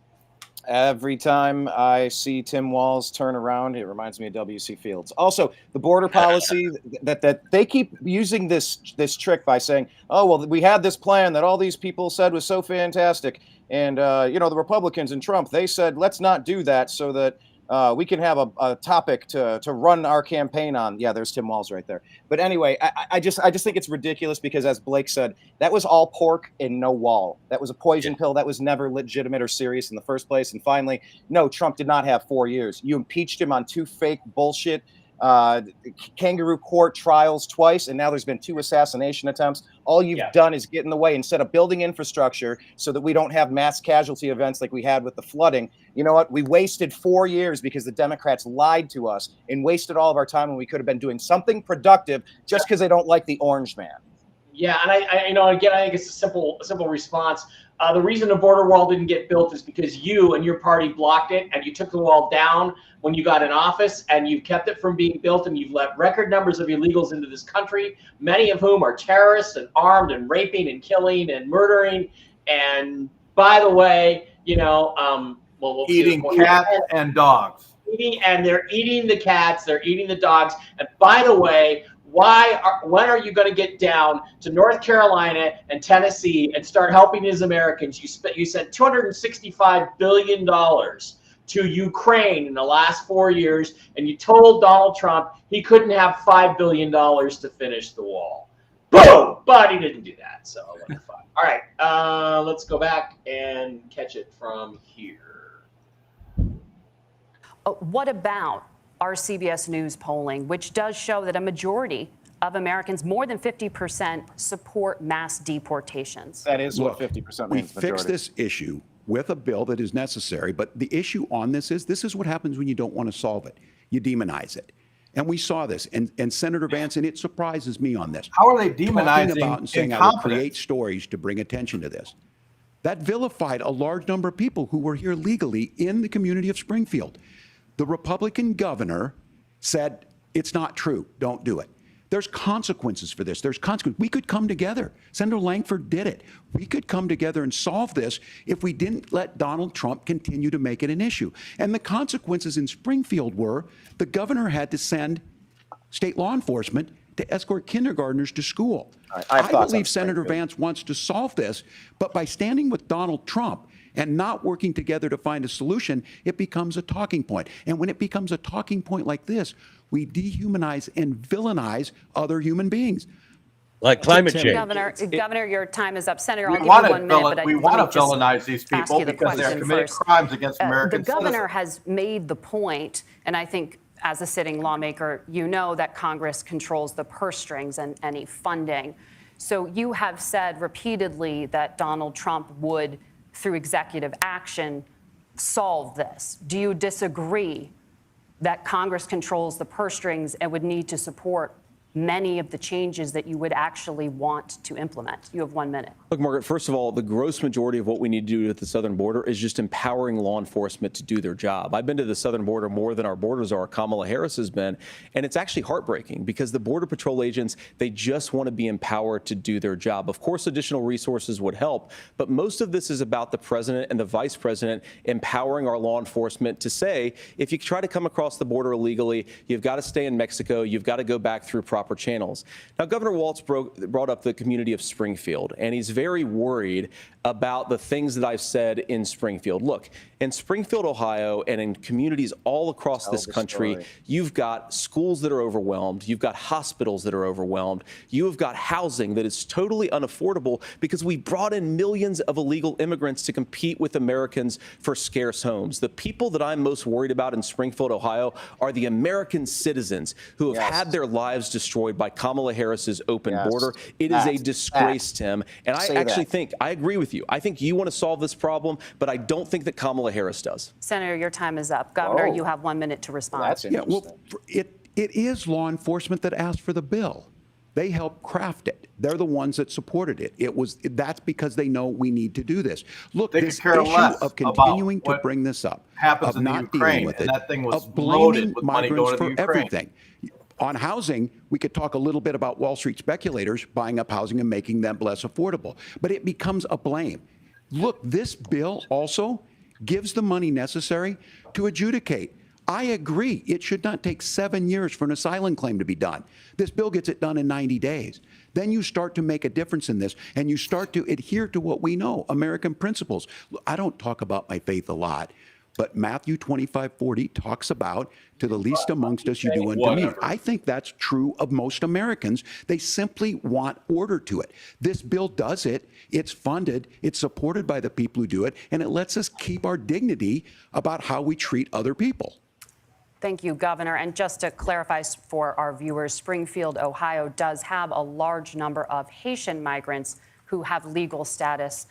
S4: Every time I see Tim Walz turn around, it reminds me of W.C. Fields. Also, the border policy that they keep using this trick by saying, oh, well, we had this plan that all these people said was so fantastic. And, the Republicans and Trump, they said, let's not do that so that we can have a topic to run our campaign on. Yeah, there's Tim Walz right there. But anyway, I just think it's ridiculous because, as Blake said, that was all pork and no wall. That was a poison pill. That was never legitimate or serious in the first place. And finally, no, Trump did not have 4 years. You impeached him on 2 fake bullshit kangaroo court trials twice, and now there's been 2 assassination attempts. All you've done is get in the way instead of building infrastructure so that we don't have mass casualty events like we had with the flooding. You know what? We wasted 4 years because the Democrats lied to us and wasted all of our time when we could have been doing something productive just because they don't like the orange man.
S1: Yeah, and again, I think it's a simple response. The reason the border wall didn't get built is because you and your party blocked it, and you took the wall down when you got in office, and you've kept it from being built, and you've let record numbers of illegals into this country, many of whom are terrorists and armed and raping and killing and murdering. And by the way, we'll
S5: eating cats and dogs.
S1: They're eating the cats, they're eating the dogs. And by the way, when are you going to get down to North Carolina and Tennessee and start helping these Americans? You sent $265 billion to Ukraine in the last 4 years, and you told Donald Trump he couldn't have $5 billion to finish the wall. Boom! But he didn't do that, so fine. All right, let's go back and catch it from here.
S6: What about our CBS News polling, which does show that a majority of Americans, more than 50%, support mass deportations?
S4: That is what 50% means.
S8: We fix this issue with a bill that is necessary, but the issue on this is what happens when you don't want to solve it. You demonize it. And we saw this, and Senator Vance, and it surprises me on this.
S5: How are they demonizing
S8: about and saying I will create stories to bring attention to this? That vilified a large number of people who were here legally in the community of Springfield. The Republican governor said, it's not true, don't do it. There's consequences for this. There's consequences. We could come together. Senator Langford did it. We could come together and solve this if we didn't let Donald Trump continue to make it an issue. And the consequences in Springfield were the governor had to send state law enforcement to escort kindergartners to school. I believe Senator Vance wants to solve this, but by standing with Donald Trump and not working together to find a solution, it becomes a talking point. And when it becomes a talking point like this, we dehumanize and villainize other human beings.
S3: Like climate change.
S6: Governor, your time is up. Senator, I'll give you 1 minute, but
S5: we want to villainize these people because they're committing crimes against American
S6: citizens. The governor has made the point, and I think as a sitting lawmaker, you know that Congress controls the purse strings and any funding. So you have said repeatedly that Donald Trump would, through executive action, solve this. Do you disagree that Congress controls the purse strings and would need to support many of the changes that you would actually want to implement? You have 1 minute.
S9: Look, Margaret, first of all, the gross majority of what we need to do at the southern border is just empowering law enforcement to do their job. I've been to the southern border more than our borders are. Kamala Harris has been, and it's actually heartbreaking because the Border Patrol agents, they just want to be empowered to do their job. Of course, additional resources would help, but most of this is about the president and the vice president empowering our law enforcement to say, if you try to come across the border illegally, you've got to stay in Mexico, you've got to go back through proper channels. Now, Governor Walz brought up the community of Springfield, and he's very worried about the things that I've said in Springfield. Look, in Springfield, Ohio, and in communities all across this country, you've got schools that are overwhelmed. You've got hospitals that are overwhelmed. You have got housing that is totally unaffordable because we brought in millions of illegal immigrants to compete with Americans for scarce homes. The people that I'm most worried about in Springfield, Ohio, are the American citizens who have had their lives destroyed by Kamala Harris's open border. It is a disgrace, Tim. And I actually think, I agree with you. I think you want to solve this problem, but I don't think that Kamala Harris does.
S6: Senator, your time is up. Governor, you have 1 minute to respond.
S4: That's interesting.
S8: Well, it is law enforcement that asked for the bill. They helped craft it. They're the ones that supported it. That's because they know we need to do this. Look, this issue of continuing to bring this up, of not dealing with it, of blaming migrants for everything. On housing, we could talk a little bit about Wall Street speculators buying up housing and making them less affordable, but it becomes a blame. Look, this bill also gives the money necessary to adjudicate. I agree. It should not take 7 years for an asylum claim to be done. This bill gets it done in 90 days. Then you start to make a difference in this, and you start to adhere to what we know, American principles. I don't talk about my faith a lot, but Matthew 25:40 talks about, to the least amongst us you do unto me. I think that's true of most Americans. They simply want order to it. This bill does it. It's funded. It's supported by the people who do it. And it lets us keep our dignity about how we treat other people.
S6: Thank you, Governor. And just to clarify for our viewers, Springfield, Ohio does have a large number of Haitian migrants who have legal status,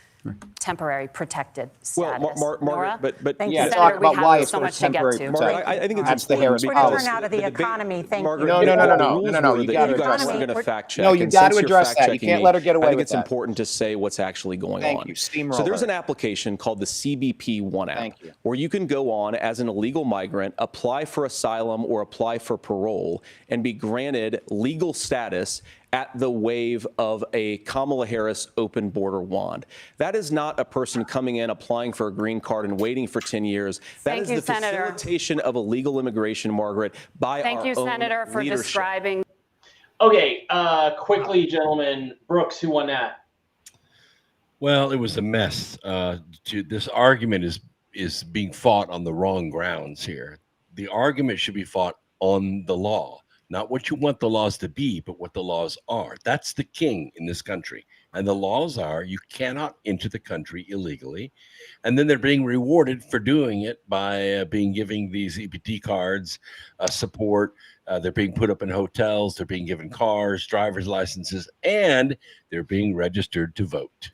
S6: temporary protected status.
S9: Well, Margaret, but
S4: yeah,
S6: Senator,
S4: talk about why
S6: have
S4: it's
S6: so
S4: for
S6: much to get
S4: temporary
S6: to.
S4: protection.
S9: I think it's
S4: That's the Harris
S7: We're going to
S4: policy.
S7: turn out of the economy. Thank
S9: Margaret,
S7: you.
S4: No.
S9: You
S4: You got to
S9: guys
S4: address
S9: are going to
S7: that.
S9: fact check.
S4: No, you
S9: and
S4: got to
S9: since you're
S4: address that. You
S9: fact-checking
S4: can't
S9: me,
S4: let her get away
S9: I think
S4: with
S9: it's
S4: that.
S9: important to say what's actually going
S4: Thank
S9: on.
S4: you. Steamroll
S9: So there's
S4: her.
S9: an application called the CBP One app,
S4: Thank you.
S9: where you can go on as an illegal migrant, apply for asylum or apply for parole, and be granted legal status at the wave of a Kamala Harris open border wand. That is not a person coming in, applying for a green card and waiting for 10 years. That is the facilitation of illegal immigration, Margaret, by our own leadership.
S6: Thank you, Senator, for describing.
S1: Okay, quickly, gentlemen. Brooks, who won that?
S3: Well, it was a mess. This argument is being fought on the wrong grounds here. The argument should be fought on the law. Not what you want the laws to be, but what the laws are. That's the king in this country. And the laws are you cannot enter the country illegally. And then they're being rewarded for doing it by giving these EBT cards support. They're being put up in hotels. They're being given cars, driver's licenses, and they're being registered to vote.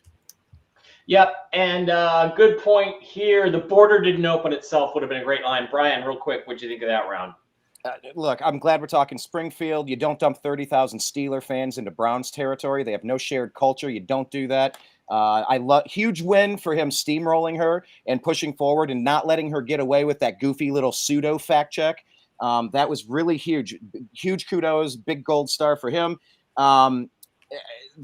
S1: Yep, and good point here. The border didn't open itself would have been a great line. Brian, real quick, what'd you think of that round?
S4: Look, I'm glad we're talking Springfield. You don't dump 30,000 Steeler fans into Browns territory. They have no shared culture. You don't do that. I love huge win for him steamrolling her and pushing forward and not letting her get away with that goofy little pseudo fact check. That was really huge. Huge kudos, big gold star for him. And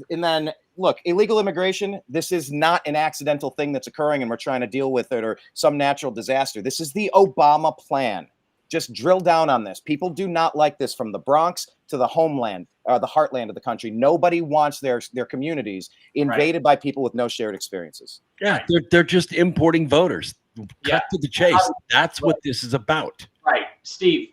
S4: then look, illegal immigration, this is not an accidental thing that's occurring and we're trying to deal with it or some natural disaster. This is the Obama plan. Just drill down on this. People do not like this, from the Bronx to the homeland, the heartland of the country. Nobody wants their communities invaded by people with no shared experiences.
S3: Yeah, they're just importing voters. Cut to the chase. That's what this is about.
S1: Right. Steve.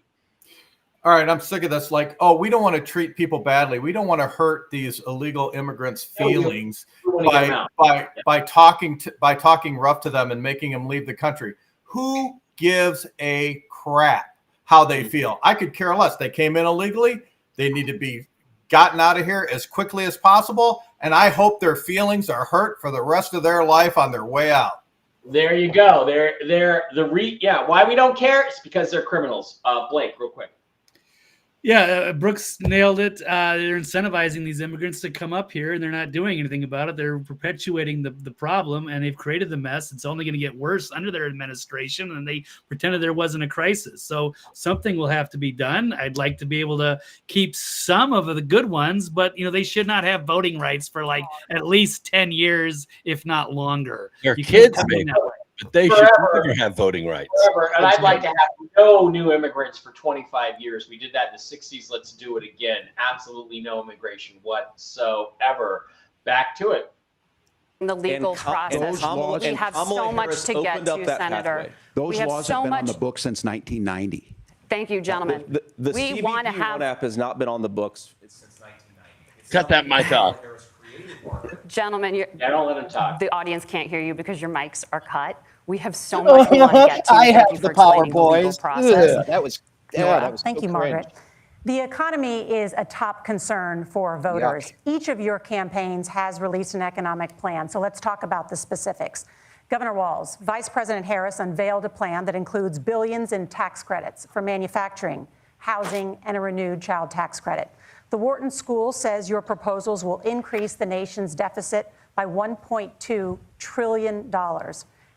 S5: All right, I'm sick of this. Like, oh, we don't want to treat people badly. We don't want to hurt these illegal immigrants' feelings by talking rough to them and making them leave the country. Who gives a crap how they feel? I could care less. They came in illegally. They need to be gotten out of here as quickly as possible. And I hope their feelings are hurt for the rest of their life on their way out.
S1: There you go. Why we don't care? It's because they're criminals. Blake, real quick.
S2: Yeah, Brooks nailed it. They're incentivizing these immigrants to come up here, and they're not doing anything about it. They're perpetuating the problem, and they've created the mess. It's only going to get worse under their administration, and they pretended there wasn't a crisis. So something will have to be done. I'd like to be able to keep some of the good ones, but they should not have voting rights for like at least 10 years, if not longer.
S3: They're kids, maybe. But they should never have voting rights.
S1: And I'd like to have no new immigrants for 25 years. We did that in the 60s. Let's do it again. Absolutely no immigration whatsoever. Back to it.
S6: The legal process. We have so much to get to, Senator.
S8: Those laws have been on the books since 1990.
S6: Thank you, gentlemen.
S9: The CBP One app has not been on the books since 1990.
S3: Cut that mic off.
S6: Gentlemen,
S1: don't let him talk.
S6: The audience can't hear you because your mics are cut. We have so much we want to get to.
S4: I have the power, boys. That was
S7: Thank you, Margaret. The economy is a top concern for voters. Yuck. Each of your campaigns has released an economic plan, so let's talk about the specifics. Governor Walz, Vice President Harris unveiled a plan that includes billions in tax credits for manufacturing, housing, and a renewed child tax credit. The Wharton School says your proposals will increase the nation's deficit by $1.2 trillion.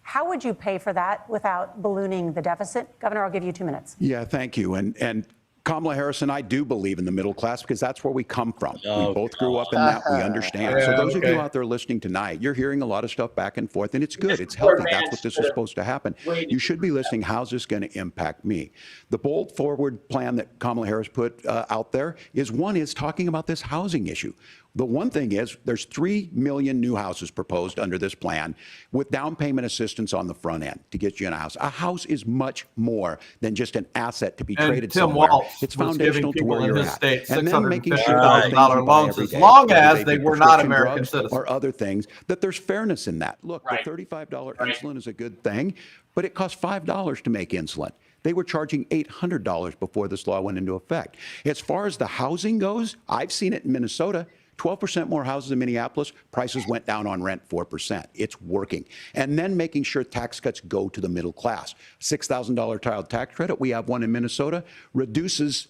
S7: How would you pay for that without ballooning the deficit? Governor, I'll give you 2 minutes.
S8: Yeah, thank you. And Kamala Harris and I do believe in the middle class because that's where we come from. We both grew up in that. We understand. So those of you out there listening tonight, you're hearing a lot of stuff back and forth, and it's good. It's healthy. That's what this is supposed to happen. You should be listening. How's this going to impact me? The bold forward plan that Kamala Harris put out there is talking about this housing issue. The one thing is there's 3 million new houses proposed under this plan with down payment assistance on the front end to get you in a house. A house is much more than just an asset to be traded somewhere. It's
S5: was
S8: foundational
S5: giving
S8: to where
S5: people in
S8: you're
S5: his
S8: at.
S5: state
S8: And then making sure
S5: $650,000 loans, as long as they were not American citizens
S8: or other things, that there's fairness in that. Look,
S1: Right.
S8: the $35 insulin is a good thing, but it costs $5 to make insulin. They were charging $800 before this law went into effect. As far as the housing goes, I've seen it in Minnesota. 12% more houses in Minneapolis, prices went down on rent 4%. It's working. And then making sure tax cuts go to the middle class. $6,000 child tax credit, we have one in Minnesota, reduces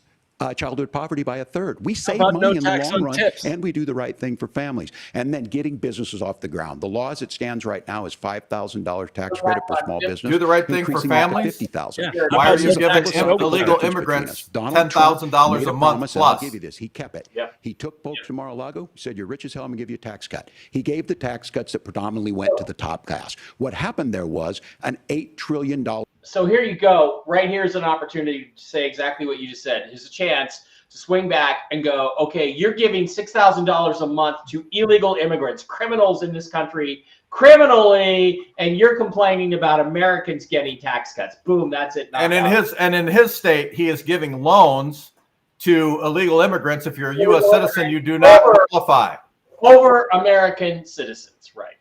S8: childhood poverty by 1/3. We save money in the long run, and we do the right thing for families. And then getting businesses off the ground. The law as it stands right now is $5,000 tax credit for small business.
S5: Do the right thing for families.
S8: $50,000.
S5: Yeah. Why are you giving illegal immigrants $10,000 a month plus?
S8: I'll give you this. He kept it.
S1: Yep.
S8: He took folks from Mar-a-Lago, said, "You're rich as hell, I'm going to give you a tax cut." He gave the tax cuts that predominantly went to the top class. What happened there was an $8 trillion.
S1: So here you go. Right here's an opportunity to say exactly what you just said. Here's a chance to swing back and go, okay, you're giving $6,000 a month to illegal immigrants, criminals in this country, criminally, and you're complaining about Americans getting tax cuts. Boom, that's it.
S5: And in his state, he is giving loans to illegal immigrants. If you're a U.S. citizen, you do not qualify.
S1: Over American citizens, right?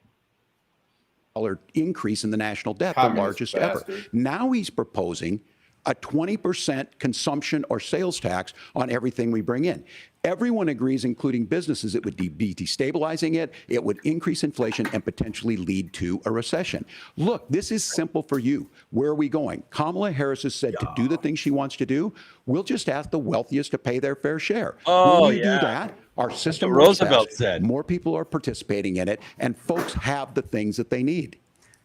S8: Increase in the national debt, the largest ever. Now he's proposing a 20% consumption or sales tax on everything we bring in. Everyone agrees, including businesses, it would be destabilizing it, it would increase inflation and potentially lead to a recession. Look, this is simple for you. Where are we going? Kamala Harris has said to do the things she wants to do, we'll just ask the wealthiest to pay their fair share. When we do that, our system
S3: Roosevelt said.
S8: More people are participating in it, and folks have the things that they need.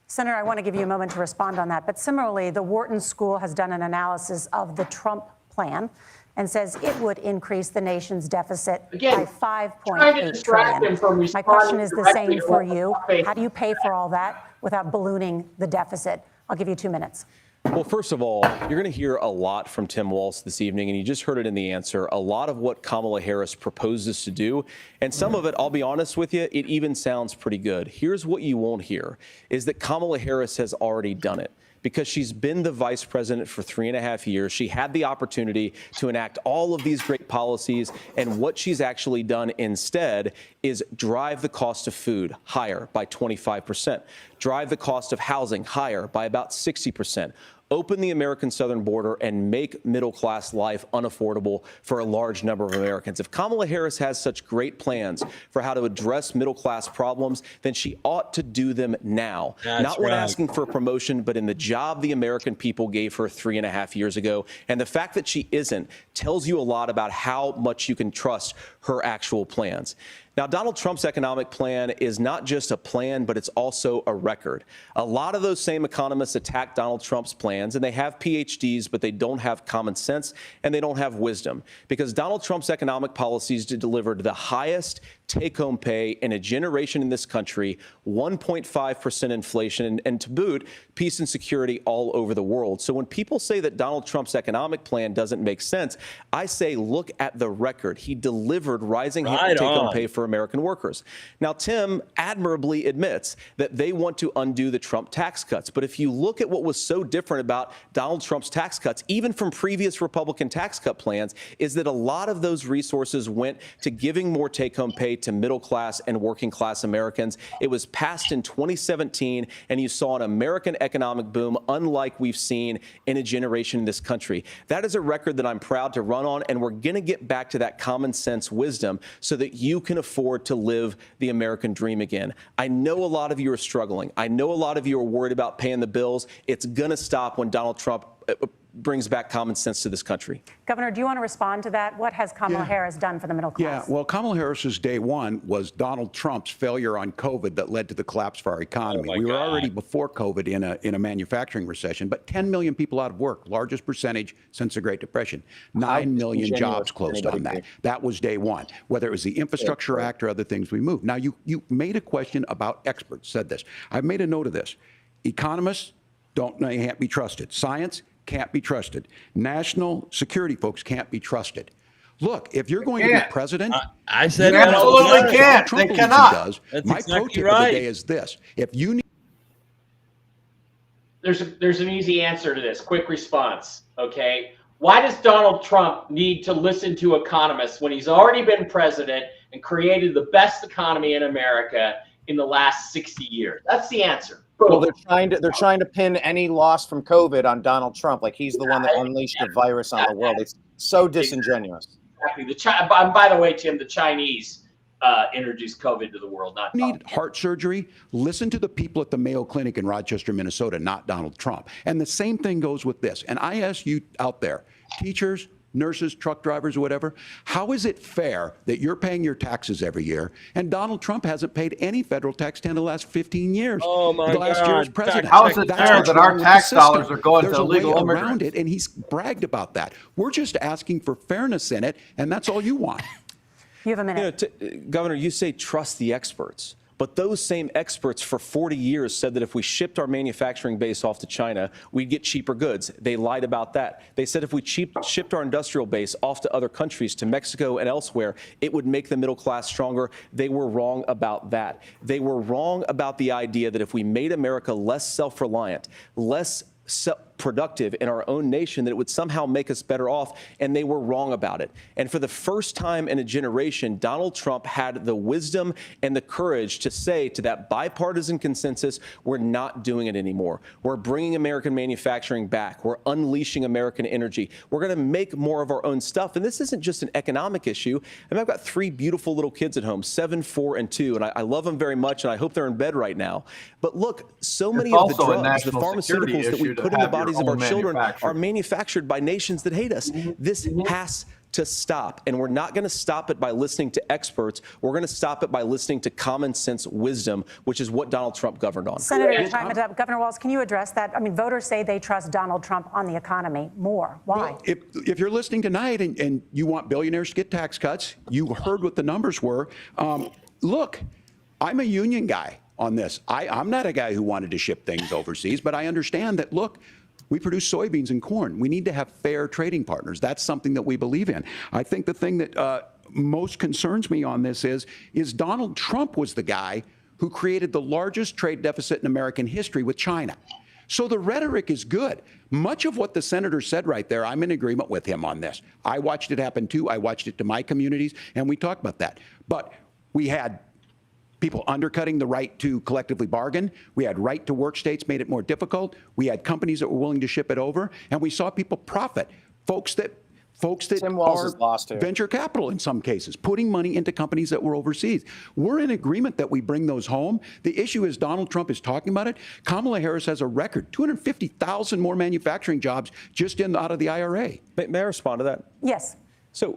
S7: Senator, I want to give you a moment to respond on that. But similarly, the Wharton School has done an analysis of the Trump plan and says it would increase the nation's deficit by $5.8 trillion. My question is the same for you. How do you pay for all that without ballooning the deficit? I'll give you 2 minutes.
S9: Well, first of all, you're going to hear a lot from Tim Walz this evening, and you just heard it in the answer, a lot of what Kamala Harris proposes to do. And some of it, I'll be honest with you, it even sounds pretty good. Here's what you won't hear, is that Kamala Harris has already done it. Because she's been the vice president for 3.5 years. She had the opportunity to enact all of these great policies. And what she's actually done instead is drive the cost of food higher by 25%, drive the cost of housing higher by about 60%. Open the American southern border and make middle-class life unaffordable for a large number of Americans. If Kamala Harris has such great plans for how to address middle-class problems, then she ought to do them now. Not when asking for a promotion, but in the job the American people gave her 3.5 years ago. And the fact that she isn't tells you a lot about how much you can trust her actual plans. Now, Donald Trump's economic plan is not just a plan, but it's also a record. A lot of those same economists attack Donald Trump's plans, and they have PhDs, but they don't have common sense and they don't have wisdom, because Donald Trump's economic policies delivered the highest take-home pay in a generation in this country, 1.5% inflation, and to boot, peace and security all over the world. So when people say that Donald Trump's economic plan doesn't make sense, I say, look at the record. He delivered rising take-home pay for American workers. Now, Tim admirably admits that they want to undo the Trump tax cuts. But if you look at what was so different about Donald Trump's tax cuts, even from previous Republican tax cut plans, is that a lot of those resources went to giving more take-home pay to middle class and working class Americans. It was passed in 2017, and you saw an American economic boom unlike we've seen in a generation in this country. That is a record that I'm proud to run on, and we're going to get back to that common sense wisdom so that you can afford to live the American dream again. I know a lot of you are struggling. I know a lot of you are worried about paying the bills. It's going to stop when Donald Trump brings back common sense to this country.
S7: Governor, do you want to respond to that? What has Kamala Harris done for the middle class?
S8: Yeah, well, Kamala Harris's day one was Donald Trump's failure on COVID that led to the collapse of our economy. We were already before COVID in a manufacturing recession, but 10 million people out of work, largest percentage since the Great Depression. 9 million jobs closed on that. That was day one. Whether it was the Infrastructure Act or other things we moved. Now, you made a question about experts, said this. I've made a note of this. Economists can't be trusted. Science can't be trusted. National security folks can't be trusted. Look, if you're going to be president,
S3: I said
S5: they absolutely can't. They cannot.
S8: My pro tip of the day is this: if you need,
S1: there's an easy answer to this. Quick response. Okay, Why does Donald Trump need to listen to economists when he's already been president and created the best economy in America in the last 60 years? That's the answer.
S4: Well, they're trying to pin any loss from COVID on Donald Trump, like he's the one that unleashed the virus on the world. It's so disingenuous.
S1: Exactly. By the way, Tim, the Chinese introduced COVID to the world. Not
S8: need heart surgery. Listen to the people at the Mayo Clinic in Rochester, Minnesota, not Donald Trump. And the same thing goes with this. And I ask you out there, teachers, nurses, truck drivers, or whatever, how is it fair that you're paying your taxes every year and Donald Trump hasn't paid any federal tax in the last 15 years?
S3: Oh my God.
S8: Last year as president.
S5: How is it fair that our tax dollars are going to illegal immigrants?
S8: There's a way around it, and he's bragged about that. We're just asking for fairness in it, and that's all you want.
S7: You have a minute.
S9: Governor, you say trust the experts. But those same experts for 40 years said that if we shipped our manufacturing base off to China, we'd get cheaper goods. They lied about that. They said if we shipped our industrial base off to other countries, to Mexico and elsewhere, it would make the middle class stronger. They were wrong about that. They were wrong about the idea that if we made America less self-reliant, less productive in our own nation, that it would somehow make us better off, and they were wrong about it. And for the first time in a generation, Donald Trump had the wisdom and the courage to say to that bipartisan consensus, we're not doing it anymore. We're bringing American manufacturing back. We're unleashing American energy. We're going to make more of our own stuff. And this isn't just an economic issue. I mean, I've got 3 beautiful little kids at home, 7, 4, and 2, and I love them very much, and I hope they're in bed right now. But look, so many of the drugs, the pharmaceuticals that we put in the bodies of our children are manufactured by nations that hate us. This has to stop, and we're not going to stop it by listening to experts. We're going to stop it by listening to common sense wisdom, which is what Donald Trump governed on.
S7: Senator, your time is up. Governor Walz, can you address that? I mean, voters say they trust Donald Trump on the economy more. Why?
S8: Well, if you're listening tonight and you want billionaires to get tax cuts, you heard what the numbers were. Look, I'm a union guy on this. I'm not a guy who wanted to ship things overseas, but I understand that, look, we produce soybeans and corn. We need to have fair trading partners. That's something that we believe in. I think the thing that most concerns me on this is Donald Trump was the guy who created the largest trade deficit in American history with China. So the rhetoric is good. Much of what the senator said right there, I'm in agreement with him on this. I watched it happen too. I watched it to my communities, and we talked about that. But we had people undercutting the right to collectively bargain. We had right to work states made it more difficult. We had companies that were willing to ship it over, and we saw people profit. Folks that are venture capital in some cases, putting money into companies that were overseas. We're in agreement that we bring those home. The issue is Donald Trump is talking about it. Kamala Harris has a record, 250,000 more manufacturing jobs just out of the IRA.
S9: May I respond to that?
S7: Yes.
S9: So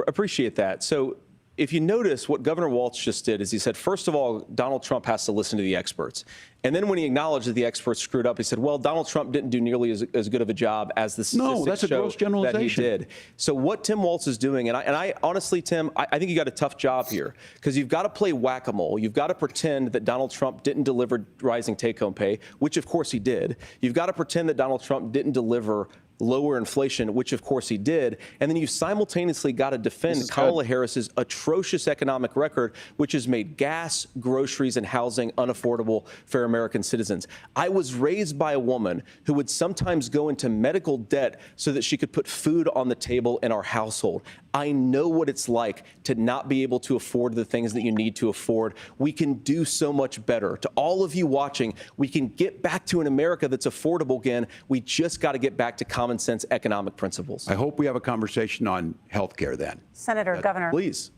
S9: appreciate that. So if you notice, what Governor Walz just did is he said, first of all, Donald Trump has to listen to the experts. And then when he acknowledged that the experts screwed up, he said, well, Donald Trump didn't do nearly as good of a job as the statistics show that he did. So what Tim Walz is doing, and I honestly, Tim, I think you got a tough job here, because you've got to play whack-a-mole. You've got to pretend that Donald Trump didn't deliver rising take-home pay, which of course he did. You've got to pretend that Donald Trump didn't deliver lower inflation, which of course he did. And then you simultaneously got to defend Kamala Harris's atrocious economic record, which has made gas, groceries, and housing unaffordable for American citizens. I was raised by a woman who would sometimes go into medical debt so that she could put food on the table in our household. I know what it's like to not be able to afford the things that you need to afford. We can do so much better. To all of you watching, we can get back to an America that's affordable again. We just got to get back to common sense economic principles.
S8: I hope we have a conversation on healthcare then.
S7: Senator, Governor.
S9: Please.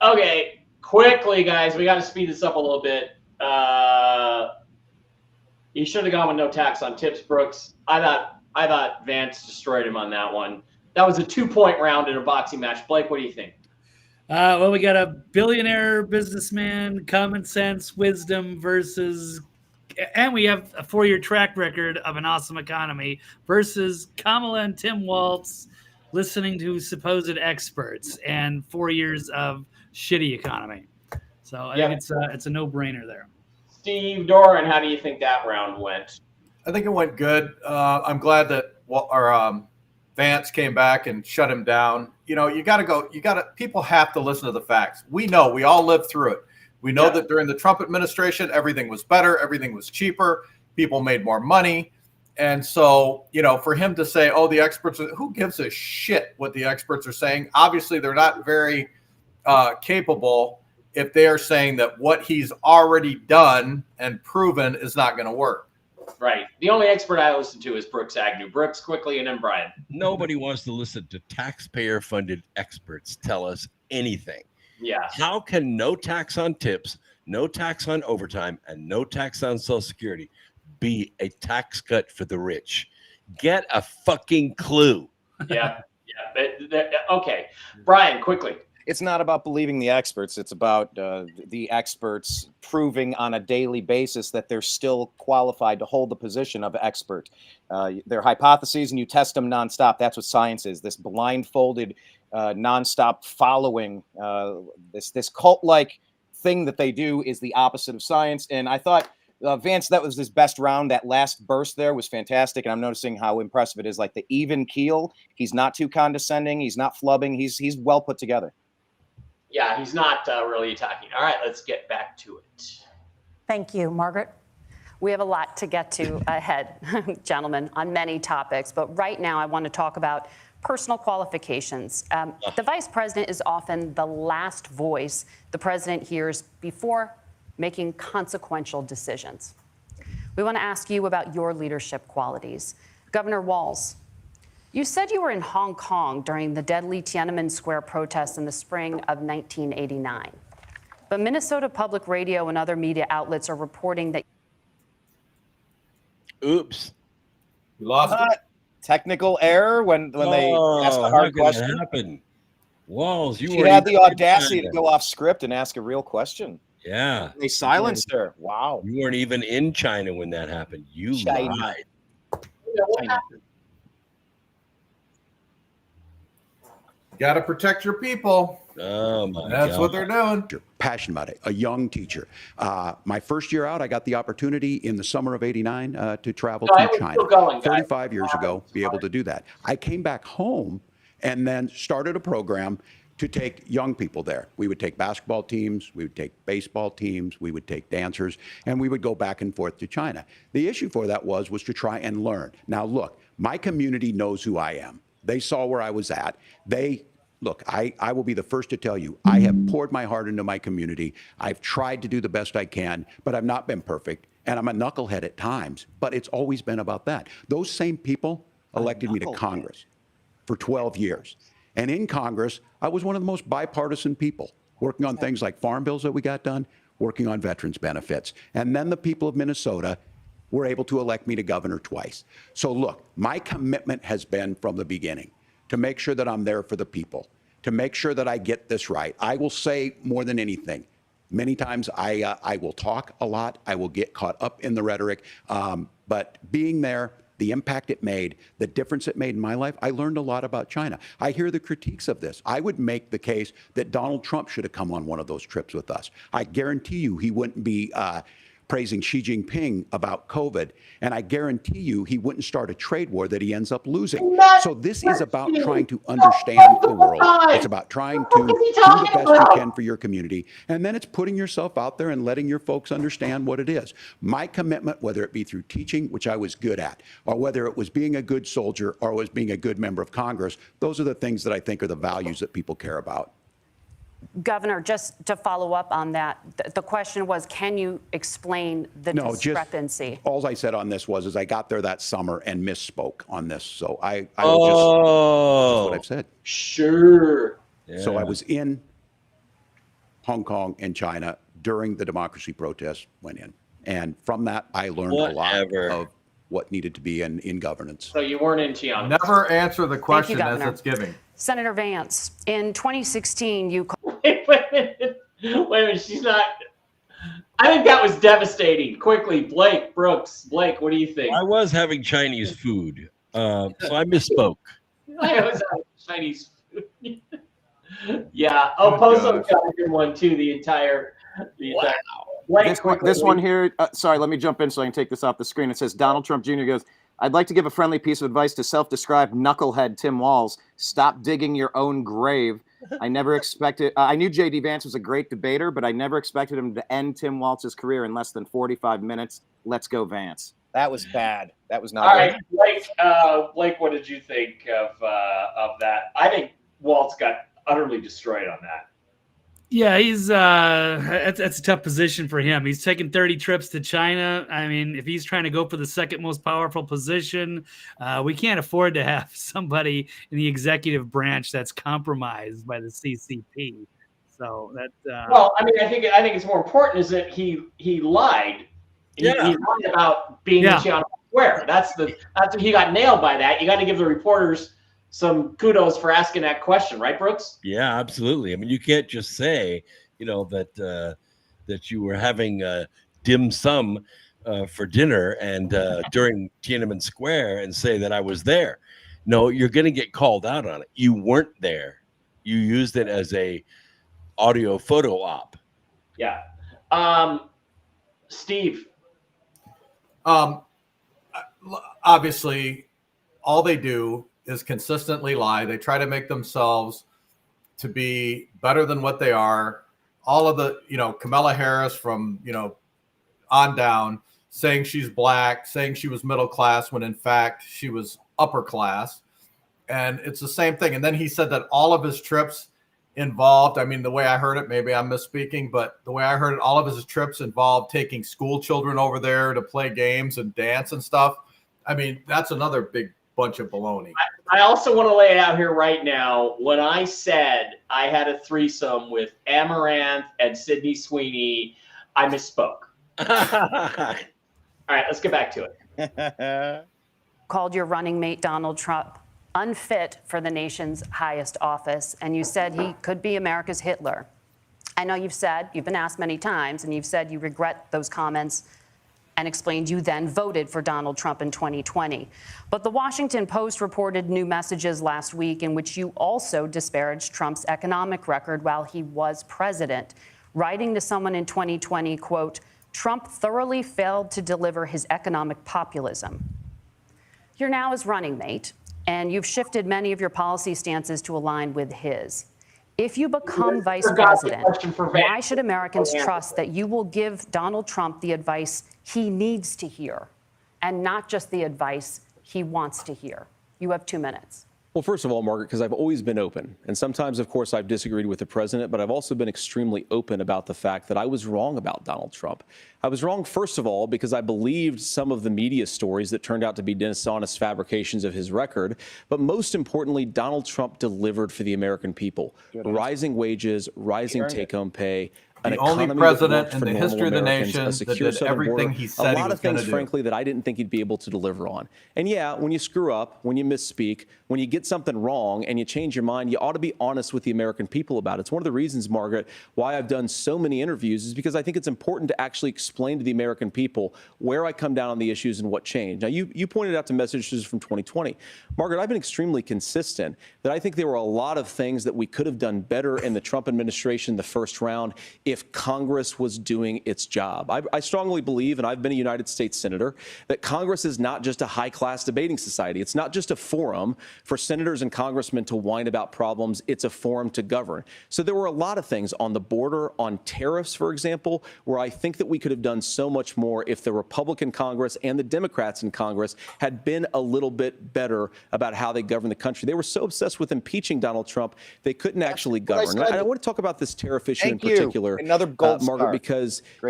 S1: Okay, quickly, guys, we got to speed this up a little bit. You should have gone with no tax on tips, Brooks. I thought Vance destroyed him on that one. That was a 2-point round in a boxing match. Blake, what do you think?
S2: Well, we got a billionaire businessman, common sense, wisdom versus, and we have a 4-year track record of an awesome economy versus Kamala and Tim Walz listening to supposed experts and 4 years of shitty economy. So I think it's a no-brainer there.
S1: Steve Doran, how do you think that round went?
S5: I think it went good. I'm glad that Vance came back and shut him down. You know, people have to listen to the facts. We all lived through it. We know that during the Trump administration, everything was better. Everything was cheaper. People made more money. And so, you know, for him to say, oh, the experts, who gives a shit what the experts are saying? Obviously, they're not very capable if they are saying that what he's already done and proven is not going to work.
S1: Right. The only expert I listen to is Brooks Agnew. Brooks, quickly, and then Brian.
S3: Nobody wants to listen to taxpayer-funded experts tell us anything.
S1: Yeah.
S3: How can no tax on tips, no tax on overtime, and no tax on Social Security be a tax cut for the rich? Get a fucking clue.
S1: Yeah. Okay. Brian, quickly.
S4: It's not about believing the experts. It's about the experts proving on a daily basis that they're still qualified to hold the position of expert. They're hypotheses, and you test them nonstop. That's what science is. This blindfolded, nonstop following, this cult-like thing that they do is the opposite of science. And I thought, Vance, that was his best round. That last burst there was fantastic. And I'm noticing how impressive it is. Like the even keel. He's not too condescending. He's not flubbing. He's well put together.
S1: Yeah, he's not really attacking. All right, let's get back to it.
S7: Thank you, Margaret.
S6: We have a lot to get to ahead, gentlemen, on many topics. But right now, I want to talk about personal qualifications. The vice president is often the last voice the president hears before making consequential decisions. We want to ask you about your leadership qualities. Governor Walz, you said you were in Hong Kong during the deadly Tiananmen Square protests in the spring of 1989. But Minnesota Public Radio and other media outlets are reporting that.
S3: Oops.
S5: You lost it.
S4: Technical error when they asked a hard question.
S3: Happen? Walls,
S4: She had the audacity to go off script and ask a real question.
S3: Yeah.
S4: They silenced her. Wow.
S3: You weren't even in China when that happened. You lied.
S5: Got to protect your people.
S3: Oh my
S5: That's
S3: God.
S5: what they're doing.
S8: Passionate about it. A young teacher. My first year out, I got the opportunity in the summer of '89 to travel to China. 35 years ago, be able to do that. I came back home and then started a program to take young people there. We would take basketball teams, we would take baseball teams, we would take dancers, and we would go back and forth to China. The issue for that was to try and learn. Now, look, my community knows who I am. They saw where I was at. Look, I will be the first to tell you, I have poured my heart into my community. I've tried to do the best I can, but I've not been perfect. And I'm a knucklehead at times, but it's always been about that. Those same people elected me to Congress for 12 years. And in Congress, I was one of the most bipartisan people, working on things like farm bills that we got done, working on veterans benefits. And then the people of Minnesota were able to elect me to governor twice. So look, my commitment has been from the beginning to make sure that I'm there for the people, to make sure that I get this right. I will say more than anything, many times I will talk a lot. I will get caught up in the rhetoric. But being there, the impact it made, the difference it made in my life, I learned a lot about China. I hear the critiques of this. I would make the case that Donald Trump should have come on one of those trips with us. I guarantee you he wouldn't be praising Xi Jinping about COVID. And I guarantee you he wouldn't start a trade war that he ends up losing. So this is about trying to understand the world. It's about trying to do the best you can for your community. And then it's putting yourself out there and letting your folks understand what it is. My commitment, whether it be through teaching, which I was good at, or whether it was being a good soldier or was being a good member of Congress, those are the things that I think are the values that people care about.
S6: Governor, just to follow up on that, the question was, can you explain the discrepancy?
S8: All I said on this was I got there that summer and misspoke on this. So I will that's what I've said.
S1: Sure.
S8: Yeah. So I was in Hong Kong and China during the democracy protests went in. And from that, I learned a lot of what needed to be in governance.
S1: So you weren't in Tiananmen.
S5: Never answer the question as it's given.
S6: Senator Vance, in 2016, you...
S1: Wait a minute, she's not... I think that was devastating. Quickly, Blake, Brooks, Blake, what do you think?
S3: I was having Chinese food, so I misspoke.
S1: I was having Chinese food. Yeah. Oh, Pozo's got a good one, too, the entire...
S4: Blake, this one here, sorry, let me jump in so I can take this off the screen. It says, Donald Trump Jr. goes, I'd like to give a friendly piece of advice to self-described knucklehead Tim Walz. Stop digging your own grave. I never expected. I knew J.D. Vance was a great debater, but I never expected him to end Tim Walz's career in less than 45 minutes. Let's go, Vance. That was bad. That was not
S1: All
S4: good.
S1: right, Blake, what did you think of that? I think Walt's got utterly destroyed on that.
S2: Yeah, he's that's a tough position for him. He's taken 30 trips to China. I mean, if he's trying to go for the second most powerful position, we can't afford to have somebody in the executive branch that's compromised by the CCP. So that.
S1: Well, I mean, I think it's more important is that he lied. He lied about being in Tiananmen Square. That's he got nailed by that. You got to give the reporters some kudos for asking that question, right, Brooks?
S3: Yeah, absolutely. I mean, you can't just say, that you were having dim sum for dinner and during Tiananmen Square and say that I was there. No, you're going to get called out on it. You weren't there. You used it as a audio photo op.
S1: Yeah. Steve.
S5: Obviously, all they do is consistently lie. They try to make themselves to be better than what they are. All of the, Kamala Harris from, on down, saying she's black, saying she was middle class when in fact she was upper class. And it's the same thing. And then he said that all of his trips involved, I mean, the way I heard it, maybe I'm misspeaking, but the way I heard it, all of his trips involved taking school children over there to play games and dance and stuff. I mean, that's another big bunch of baloney.
S1: I also want to lay it out here right now. When I said I had a threesome with Amaranth and Sydney Sweeney, I misspoke. All right, let's get back to it.
S6: Called your running mate Donald Trump unfit for the nation's highest office, and you said he could be America's Hitler. I know you've been asked many times, and you've said you regret those comments and explained you then voted for Donald Trump in 2020. But the Washington Post reported new messages last week in which you also disparaged Trump's economic record while he was president, writing to someone in 2020, quote, Trump thoroughly failed to deliver his economic populism. You're now his running mate, and you've shifted many of your policy stances to align with his. If you become vice president, why should Americans trust that you will give Donald Trump the advice he needs to hear and not just the advice he wants to hear? You have 2 minutes.
S9: Well, first of all, Margaret, because I've always been open. And sometimes, of course, I've disagreed with the president, but I've also been extremely open about the fact that I was wrong about Donald Trump. I was wrong, first of all, because I believed some of the media stories that turned out to be dishonest fabrications of his record. But most importantly, Donald Trump delivered for the American people. Rising wages, rising take-home pay,
S5: the only president in the history of the nation that did everything he said he was going to do.
S9: A lot of things, frankly, that I didn't think he'd be able to deliver on. And yeah, when you screw up, when you misspeak, when you get something wrong and you change your mind, you ought to be honest with the American people about it. It's one of the reasons, Margaret, why I've done so many interviews is because I think it's important to actually explain to the American people where I come down on the issues and what changed. Now, you pointed out the messages from 2020. Margaret, I've been extremely consistent that I think there were a lot of things that we could have done better in the Trump administration the first round if Congress was doing its job. I strongly believe, and I've been a United States Senator, that Congress is not just a high-class debating society. It's not just a forum for senators and congressmen to whine about problems. It's a forum to govern. So there were a lot of things on the border, on tariffs, for example, where I think that we could have done so much more if the Republican Congress and the Democrats in Congress had been a little bit better about how they govern the country. They were so obsessed with impeaching Donald Trump, they couldn't actually govern. And I want to talk about this tariff issue in particular.
S4: Another gold
S9: Margaret,
S4: star.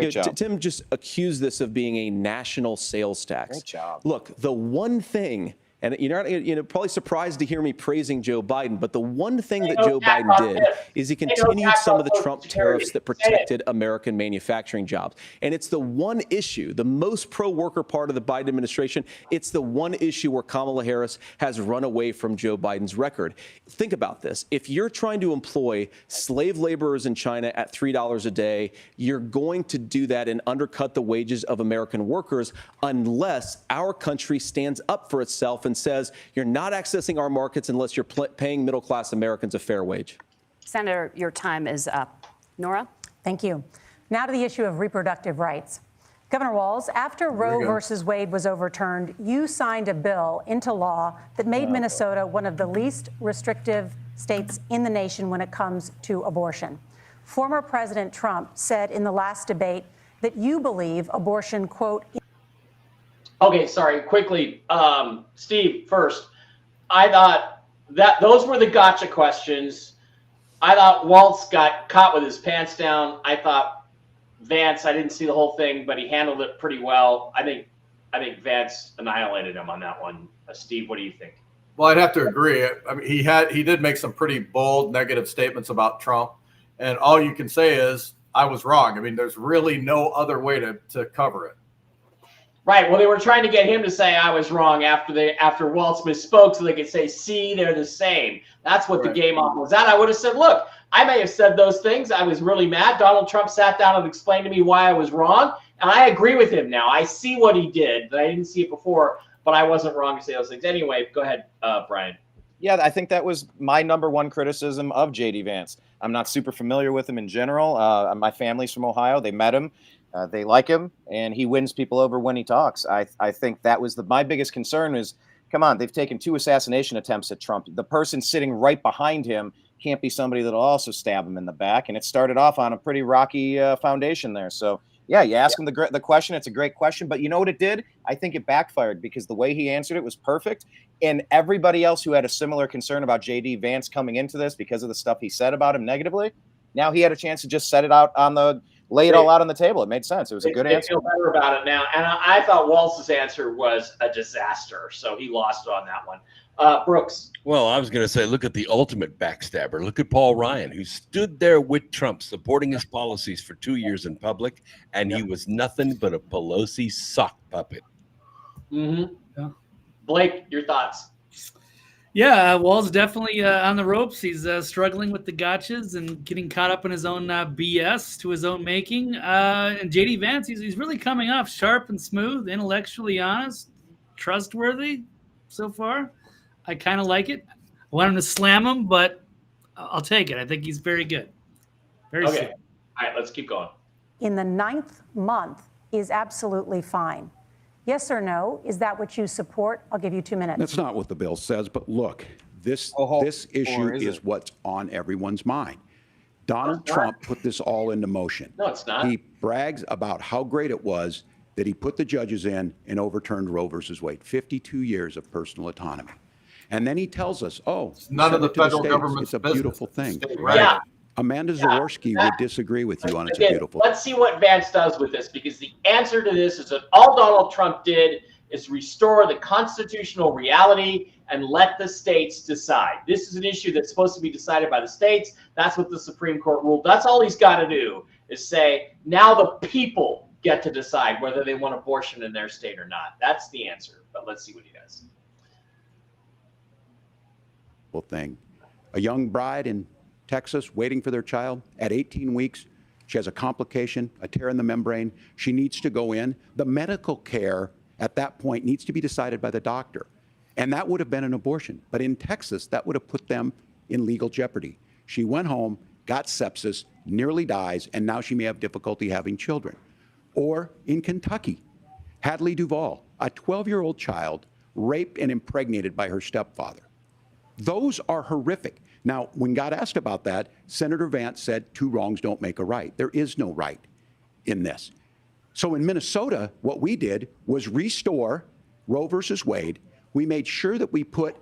S9: because Tim just accused this of being a national sales tax.
S4: Great job.
S9: Look, the one thing, and you're probably surprised to hear me praising Joe Biden, but the one thing that Joe Biden did is he continued some of the Trump tariffs that protected American manufacturing jobs. And it's the one issue, the most pro-worker part of the Biden administration, it's the one issue where Kamala Harris has run away from Joe Biden's record. Think about this. If you're trying to employ slave laborers in China at $3 a day, you're going to do that and undercut the wages of American workers unless our country stands up for itself and says you're not accessing our markets unless you're paying middle-class Americans a fair wage.
S6: Senator, your time is up. Nora?
S7: Thank you. Now to the issue of reproductive rights. Governor Walz, after Roe versus Wade was overturned, you signed a bill into law that made Minnesota one of the least restrictive states in the nation when it comes to abortion. Former President Trump said in the last debate that you believe abortion, quote,
S1: Okay, sorry. Quickly, Steve, first. I thought that those were the gotcha questions. I thought Waltz got caught with his pants down. I thought Vance, I didn't see the whole thing, but he handled it pretty well. I think Vance annihilated him on that one. Steve, what do you think?
S5: Well, I'd have to agree. I mean, he did make some pretty bold negative statements about Trump, and all you can say is I was wrong. I mean, there's really no other way to cover it.
S1: Right. Well, they were trying to get him to say I was wrong after Waltz misspoke, so they could say, "See, they're the same." That's what the game was at. I would have said, "Look, I may have said those things. I was really mad. Donald Trump sat down and explained to me why I was wrong, and I agree with him now. I see what he did, but I didn't see it before. But I wasn't wrong to say those things." Anyway, go ahead, Brian.
S4: Yeah, I think that was my number one criticism of J.D. Vance. I'm not super familiar with him in general. My family's from Ohio. They met him. They like him, and he wins people over when he talks. I think that was my biggest concern is, come on, they've taken 2 assassination attempts at Trump. The person sitting right behind him can't be somebody that'll also stab him in the back. And it started off on a pretty rocky foundation there. So, yeah, you ask him the question. It's a great question. But you know what it did? I think it backfired because the way he answered it was perfect. And everybody else who had a similar concern about J.D. Vance coming into this because of the stuff he said about him negatively, now he had a chance to just set it out lay it all out on the table. It made sense. It was a good answer.
S1: I feel better about it now. And I thought Waltz's answer was a disaster. So he lost on that one. Brooks.
S3: Well, I was going to say, look at the ultimate backstabber. Look at Paul Ryan, who stood there with Trump, supporting his policies for 2 years in public, and he was nothing but a Pelosi sock puppet.
S1: Mm-hmm. Yeah. Blake, your thoughts?
S2: Yeah, Wall's definitely on the ropes. He's struggling with the gotchas and getting caught up in his own BS to his own making. And J.D. Vance, he's really coming off sharp and smooth, intellectually honest, trustworthy so far. I kind of like it. I want him to slam him, but I'll take it. I think he's very good. Very
S1: okay.
S2: Good.
S1: All right, let's keep going.
S7: In the 9th month is absolutely fine. Yes or no? Is that what you support? I'll give you 2 minutes.
S8: That's not what the bill says, but look, this issue is what's on everyone's mind. Donald Trump put this all into motion.
S1: No, it's not.
S8: He brags about how great it was that he put the judges in and overturned Roe versus Wade, 52 years of personal autonomy. And then he tells us,
S5: none of the federal government's
S8: it's a beautiful thing.
S1: Right. Yeah.
S8: Amanda Zaworski would disagree with you on it's a beautiful
S1: thing. Let's see what Vance does with this, because the answer to this is that all Donald Trump did is restore the constitutional reality and let the states decide. This is an issue that's supposed to be decided by the states. That's what the Supreme Court ruled. That's all he's got to do is say, now the people get to decide whether they want abortion in their state or not. That's the answer, but let's see what he does.
S8: Thing. A young bride in Texas waiting for their child at 18 weeks. She has a complication, a tear in the membrane. She needs to go in. The medical care at that point needs to be decided by the doctor. And that would have been an abortion. But in Texas, that would have put them in legal jeopardy. She went home, got sepsis, nearly dies, and now she may have difficulty having children. Or in Kentucky, Hadley Duvall, a 12-year-old child raped and impregnated by her stepfather. Those are horrific. Now, when God asked about that, Senator Vance said 2 wrongs don't make a right. There is no right in this. So in Minnesota, what we did was restore Roe versus Wade. We made sure that we put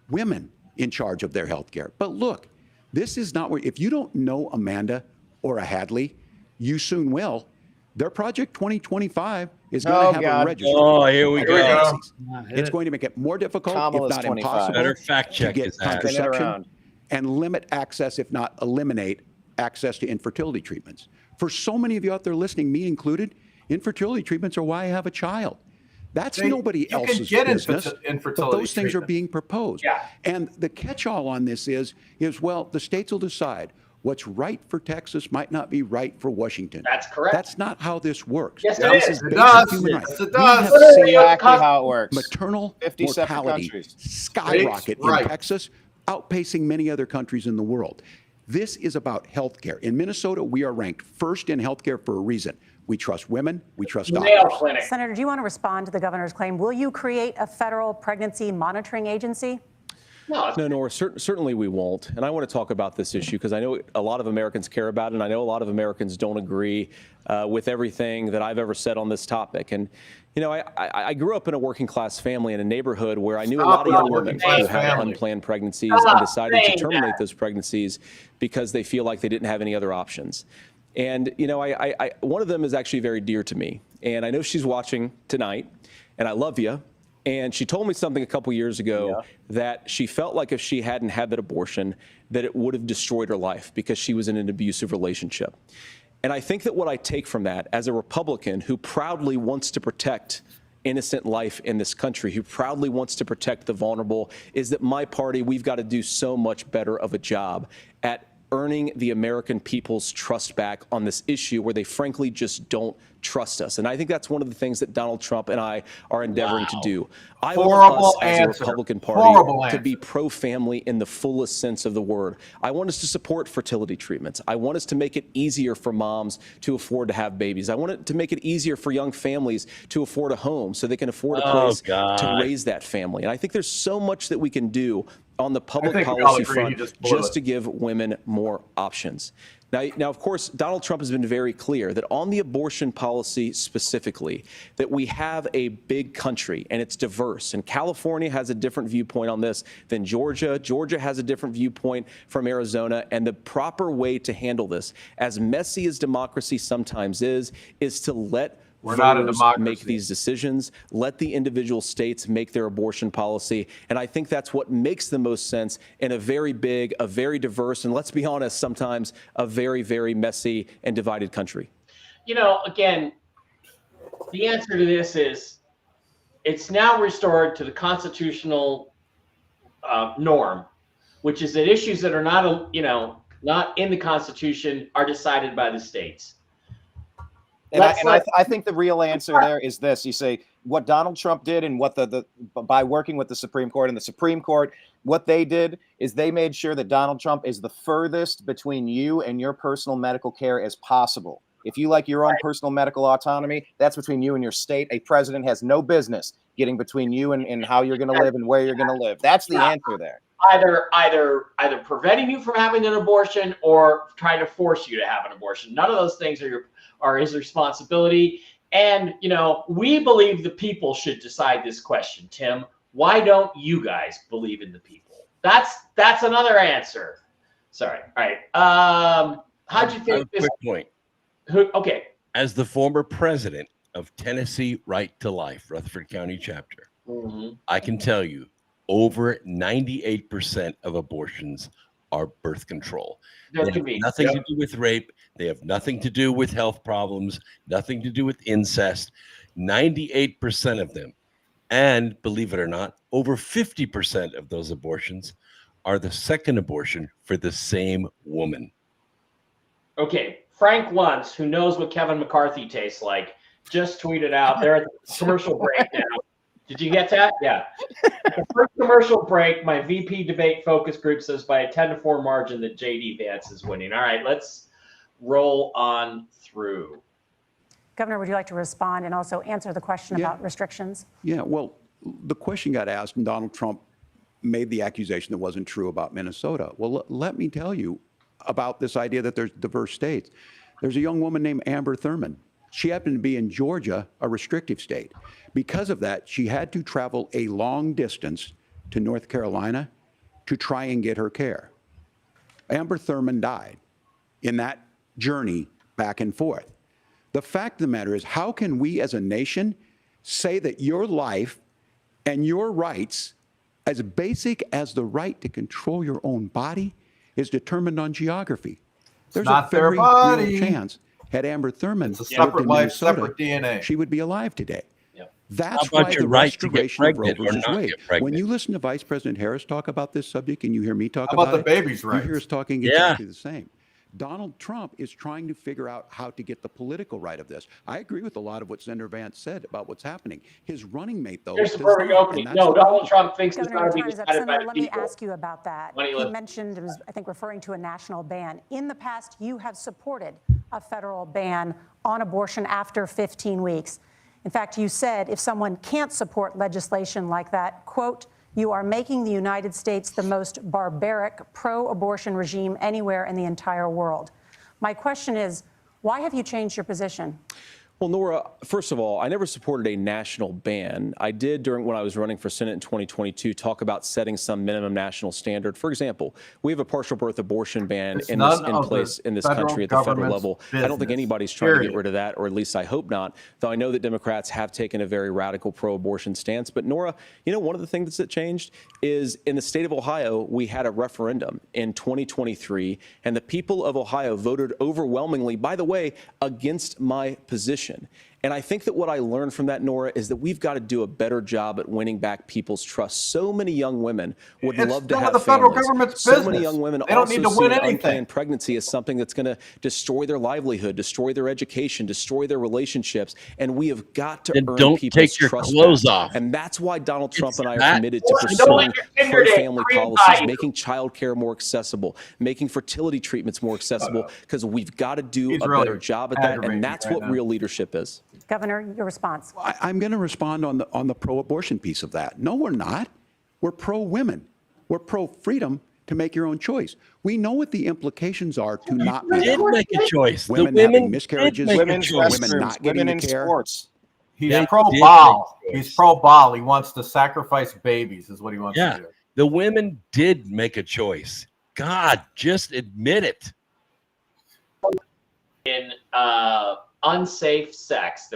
S8: women in charge of their health care. But look, this is not where, if you don't know Amanda or a Hadley, you soon will. Their Project 2025 is going to have a registry.
S3: Oh, here we go.
S8: It's going to make it more difficult,
S4: Kamala's
S8: if not
S4: 25.
S8: impossible,
S3: Better fact check
S8: to get contraception and limit access, if not eliminate access to infertility treatments. For so many of you out there listening, me included, infertility treatments are why I have a child. That's nobody else's business, but those things are being proposed.
S1: Yeah.
S8: And the catch-all on this is, well, the states will decide. What's right for Texas might not be right for Washington.
S1: That's correct.
S8: That's not how this works.
S1: Yes,
S8: this
S1: it
S8: is
S1: is.
S8: based on human rights.
S5: It does.
S4: That's exactly how it works.
S8: Maternal
S4: 57
S8: mortality
S4: countries.
S8: skyrocket in Texas, outpacing many other countries in the world. This is about health care. In Minnesota, we are ranked first in health care for a reason. We trust women. We trust doctors.
S7: Senator, do you want to respond to the governor's claim? Will you create a federal pregnancy monitoring agency?
S9: No, nor certainly we won't. And I want to talk about this issue because I know a lot of Americans care about it, and I know a lot of Americans don't agree with everything that I've ever said on this topic. And, you know, I grew up in a working class family in a neighborhood where I knew a lot of young women who had unplanned pregnancies and decided to terminate those pregnancies because they feel like they didn't have any other options. And, you know, one of them is actually very dear to me. And I know she's watching tonight, and I love you. And she told me something a couple years ago that she felt like if she hadn't had that abortion, that it would have destroyed her life because she was in an abusive relationship. And I think that what I take from that as a Republican who proudly wants to protect innocent life in this country, who proudly wants to protect the vulnerable, is that my party, we've got to do so much better of a job at earning the American people's trust back on this issue where they frankly just don't trust us. And I think that's one of the things that Donald Trump and I are endeavoring to do. I want us as a Republican Party to be pro-family in the fullest sense of the word. I want us to support fertility treatments. I want us to make it easier for moms to afford to have babies. I want it to make it easier for young families to afford a home so they can afford a place to raise that family. And I think there's so much that we can do on the public policy front just to give women more options. Now, of course, Donald Trump has been very clear that on the abortion policy specifically, that we have a big country and it's diverse. And California has a different viewpoint on this than Georgia. Georgia has a different viewpoint from Arizona. And the proper way to handle this, as messy as democracy sometimes is to let voters make these decisions, let the individual states make their abortion policy. And I think that's what makes the most sense in a very big, a very diverse, and let's be honest, sometimes a very, very messy and divided country.
S1: You know, again, the answer to this is it's now restored to the constitutional norm, which is that issues that are not, not in the Constitution are decided by the states.
S4: And I think the real answer there is this. You say what Donald Trump did and what by working with the Supreme Court, and the Supreme Court, what they did is they made sure that Donald Trump is the furthest between you and your personal medical care as possible. If you like your own personal medical autonomy, that's between you and your state. A president has no business getting between you and how you're going to live and where you're going to live. That's the answer there.
S1: Either preventing you from having an abortion or trying to force you to have an abortion. None of those things are his responsibility. And, we believe the people should decide this question, Tim. Why don't you guys believe in the people? That's another answer. Sorry. All right. How'd you think this?
S3: Quick point.
S1: Okay.
S3: As the former president of Tennessee Right to Life, Rutherford County chapter, I can tell you over 98% of abortions are birth control. They have nothing to do with rape. They have nothing to do with health problems, nothing to do with incest. 98% of them. And believe it or not, over 50% of those abortions are the second abortion for the same woman.
S1: Okay. Frank Luntz, who knows what Kevin McCarthy tastes like, just tweeted out. They're at the commercial break now. Did you get that? Yeah. At the first commercial break, my VP debate focus group says by a 10-4 margin that JD Vance is winning. All right, let's roll on through.
S7: Governor, would you like to respond and also answer the question about restrictions?
S8: Yeah, well, the question got asked and Donald Trump made the accusation that wasn't true about Minnesota. Well, let me tell you about this idea that there's diverse states. There's a young woman named Amber Thurman. She happened to be in Georgia, a restrictive state. Because of that, she had to travel a long distance to North Carolina to try and get her care. Amber Thurman died in that journey back and forth. The fact of the matter is, how can we as a nation say that your life and your rights, as basic as the right to control your own body, is determined on geography? There's a very real chance, had Amber Thurman lived in Minnesota, separate DNA, she would be alive today. Yep. That's why the restoration of Roe versus Wade. When you listen to Vice President Harris talk about this subject and you hear me talk about
S5: the baby's rights,
S8: you hear us talking exactly the same. Donald Trump is trying to figure out how to get the political right of this. I agree with a lot of what Senator Vance said about what's happening. His running mate, though,
S1: here's the perfect opening. No, Donald Trump thinks it's got to be decided by the
S7: let
S1: people.
S7: me ask you about that. He mentioned, it was, I think, referring to a national ban. In the past, you have supported a federal ban on abortion after 15 weeks. In fact, you said if someone can't support legislation like that, quote, You are making the United States the most barbaric pro-abortion regime anywhere in the entire world. My question is, why have you changed your position?
S9: Well, Nora, first of all, I never supported a national ban. I did when I was running for Senate in 2022 talk about setting some minimum national standard. For example, we have a partial birth abortion ban in place in this country at the federal level. I don't think anybody's trying to get rid of that, or at least I hope not, though I know that Democrats have taken a very radical pro-abortion stance. But Nora, you know, one of the things that changed is in the state of Ohio, we had a referendum in 2023, and the people of Ohio voted overwhelmingly, by the way, against my position. And I think that what I learned from that, Nora, is that we've got to do a better job at winning back people's trust. So many young women would love to have
S5: the federal
S9: families.
S5: government's
S9: So
S5: business.
S9: many young women
S5: They don't
S9: also
S5: need to
S9: see
S5: win anything.
S9: unplanned pregnancy as something that's going to destroy their livelihood, destroy their education, destroy their relationships. And we have got to earn
S3: don't
S9: people's
S3: take your
S9: trust
S3: clothes
S9: back.
S3: off.
S9: And that's why Donald Trump and I are
S3: that
S9: committed to pursuing pro-family policies, making child care more accessible, making fertility treatments more accessible, because we've got to do a better job at that. And that's what real leadership is.
S7: Governor, your response.
S8: I'm going to respond on the pro-abortion piece of that. No, we're not. We're pro-women. We're pro-freedom to make your own choice. We know what the implications are to not be
S3: did make a choice.
S8: Women
S3: the
S8: having
S3: women
S8: miscarriages,
S4: women
S8: not getting the care.
S4: Sports.
S5: He's pro-Baal. He's pro-Baal. He wants to sacrifice babies is what he wants to do.
S3: The women did make a choice. God, just admit it.
S1: In unsafe sex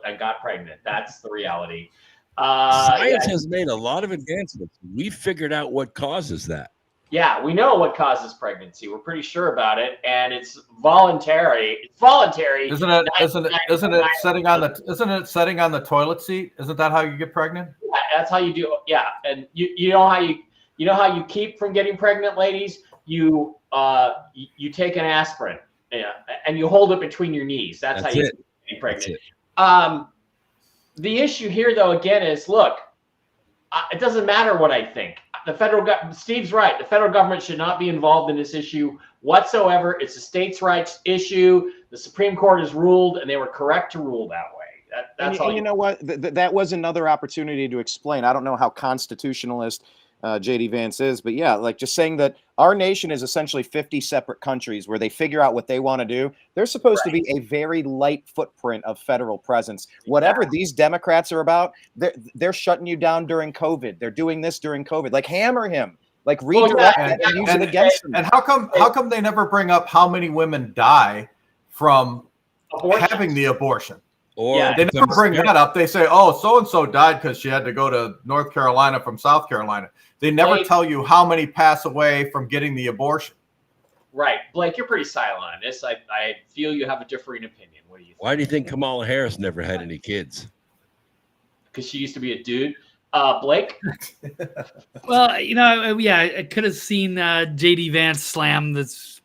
S1: I got pregnant. That's the reality.
S3: Science has made a lot of advancements. We figured out what causes that.
S1: Yeah, we know what causes pregnancy. We're pretty sure about it, and it's voluntary. It's voluntary.
S5: Isn't it setting on the toilet seat? Isn't that how you get pregnant?
S1: Yeah, that's how you do. Yeah, and you know how you keep from getting pregnant, ladies. You take an aspirin. Yeah, and you hold it between your knees. That's how you get pregnant. The issue here, though, again, is look. It doesn't matter what I think. The federal government, Steve's right. The federal government should not be involved in this issue whatsoever. It's a states' rights issue. The Supreme Court has ruled, and they were correct to rule that way. That's all.
S4: And you know what? That was another opportunity to explain. I don't know how constitutionalist J.D. Vance is, but yeah, like just saying that our nation is essentially 50 separate countries where they figure out what they want to do. There's supposed to be a very light footprint of federal presence. Whatever these Democrats are about, they're shutting you down during COVID. They're doing this during COVID. Like hammer him, like redirect and use it against him.
S5: And how come they never bring up how many women die from having the abortion?
S3: Or
S5: they never bring that up. They say, oh, so-and-so died because she had to go to North Carolina from South Carolina. They never tell you how many pass away from getting the abortion.
S1: Right. Blake, you're pretty silent on this. I feel you have a differing opinion. What do you think?
S3: Why do you think Kamala Harris never had any kids?
S1: Because she used to be a dude. Blake?
S2: Well, I could have seen J.D. Vance slam this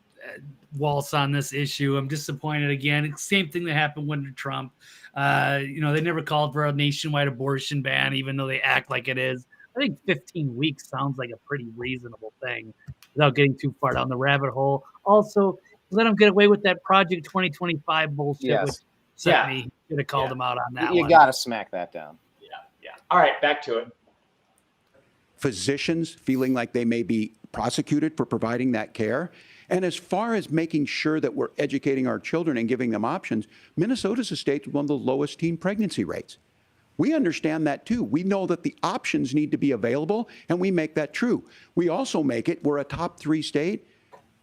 S2: waltz on this issue. I'm disappointed again. Same thing that happened under Trump. They never called for a nationwide abortion ban, even though they act like it is. I think 15 weeks sounds like a pretty reasonable thing without getting too far down the rabbit hole. Also, let them get away with that Project 2025 bullshit, which certainly should have called them out on that one.
S4: You got to smack that down.
S1: Yeah. All right, back to it.
S8: Physicians feeling like they may be prosecuted for providing that care. And as far as making sure that we're educating our children and giving them options, Minnesota's a state with one of the lowest teen pregnancy rates. We understand that too. We know that the options need to be available, and we make that true. We also make it, we're a top 3 state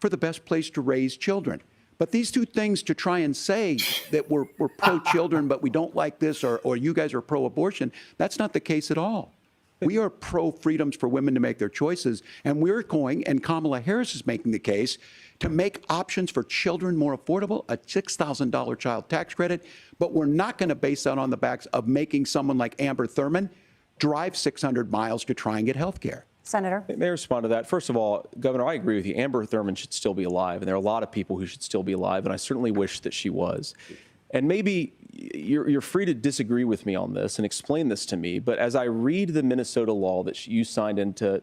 S8: for the best place to raise children. But these two things to try and say that we're pro-children, but we don't like this, or you guys are pro-abortion, that's not the case at all. We are pro-freedoms for women to make their choices, and we're going, and Kamala Harris is making the case, to make options for children more affordable, a $6,000 child tax credit, but we're not going to base that on the backs of making someone like Amber Thurman drive 600 miles to try and get health care.
S7: Senator?
S9: May I respond to that? First of all, Governor, I agree with you. Amber Thurman should still be alive, and there are a lot of people who should still be alive, and I certainly wish that she was. And maybe you're free to disagree with me on this and explain this to me, but as I read the Minnesota law that you signed into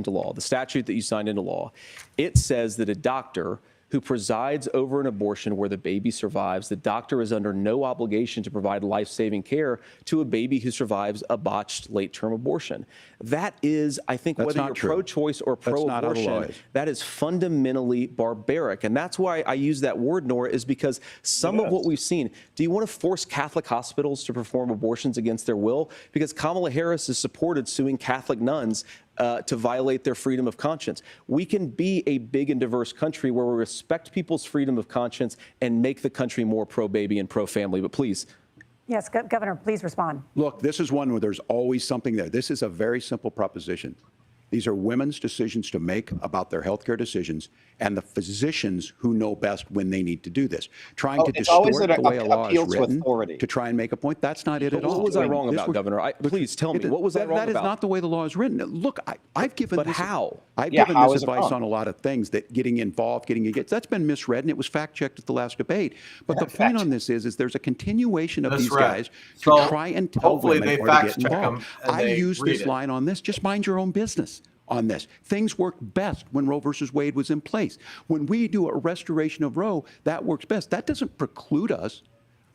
S9: law, the statute that you signed into law, it says that a doctor who presides over an abortion where the baby survives, the doctor is under no obligation to provide life-saving care to a baby who survives a botched late-term abortion. That is, I think, whether you're pro-choice or pro-abortion, that is fundamentally barbaric. And that's why I use that word, Nora, is because some of what we've seen, do you want to force Catholic hospitals to perform abortions against their will? Because Kamala Harris has supported suing Catholic nuns to violate their freedom of conscience. We can be a big and diverse country where we respect people's freedom of conscience and make the country more pro-baby and pro-family. But please.
S7: Yes, Governor, please respond.
S8: Look, this is one where there's always something there. This is a very simple proposition. These are women's decisions to make about their healthcare decisions, and the physicians who know best when they need to do this. Trying to distort the way a law is written to try and make a point, that's not it at all.
S9: What was I wrong about, Governor? Please tell me, what was I wrong about?
S8: That is not the way the law is written. Look, I've given
S9: but
S8: this,
S9: how?
S8: I've given this advice on a lot of things, that getting involved, getting engaged, that's been misread, and it was fact-checked at the last debate. But the point on this is there's a continuation of these guys to try and tell women where to get involved. I use this line on this, just mind your own business. On this. Things worked best when Roe versus Wade was in place. When we do a restoration of Roe, that works best. That doesn't preclude us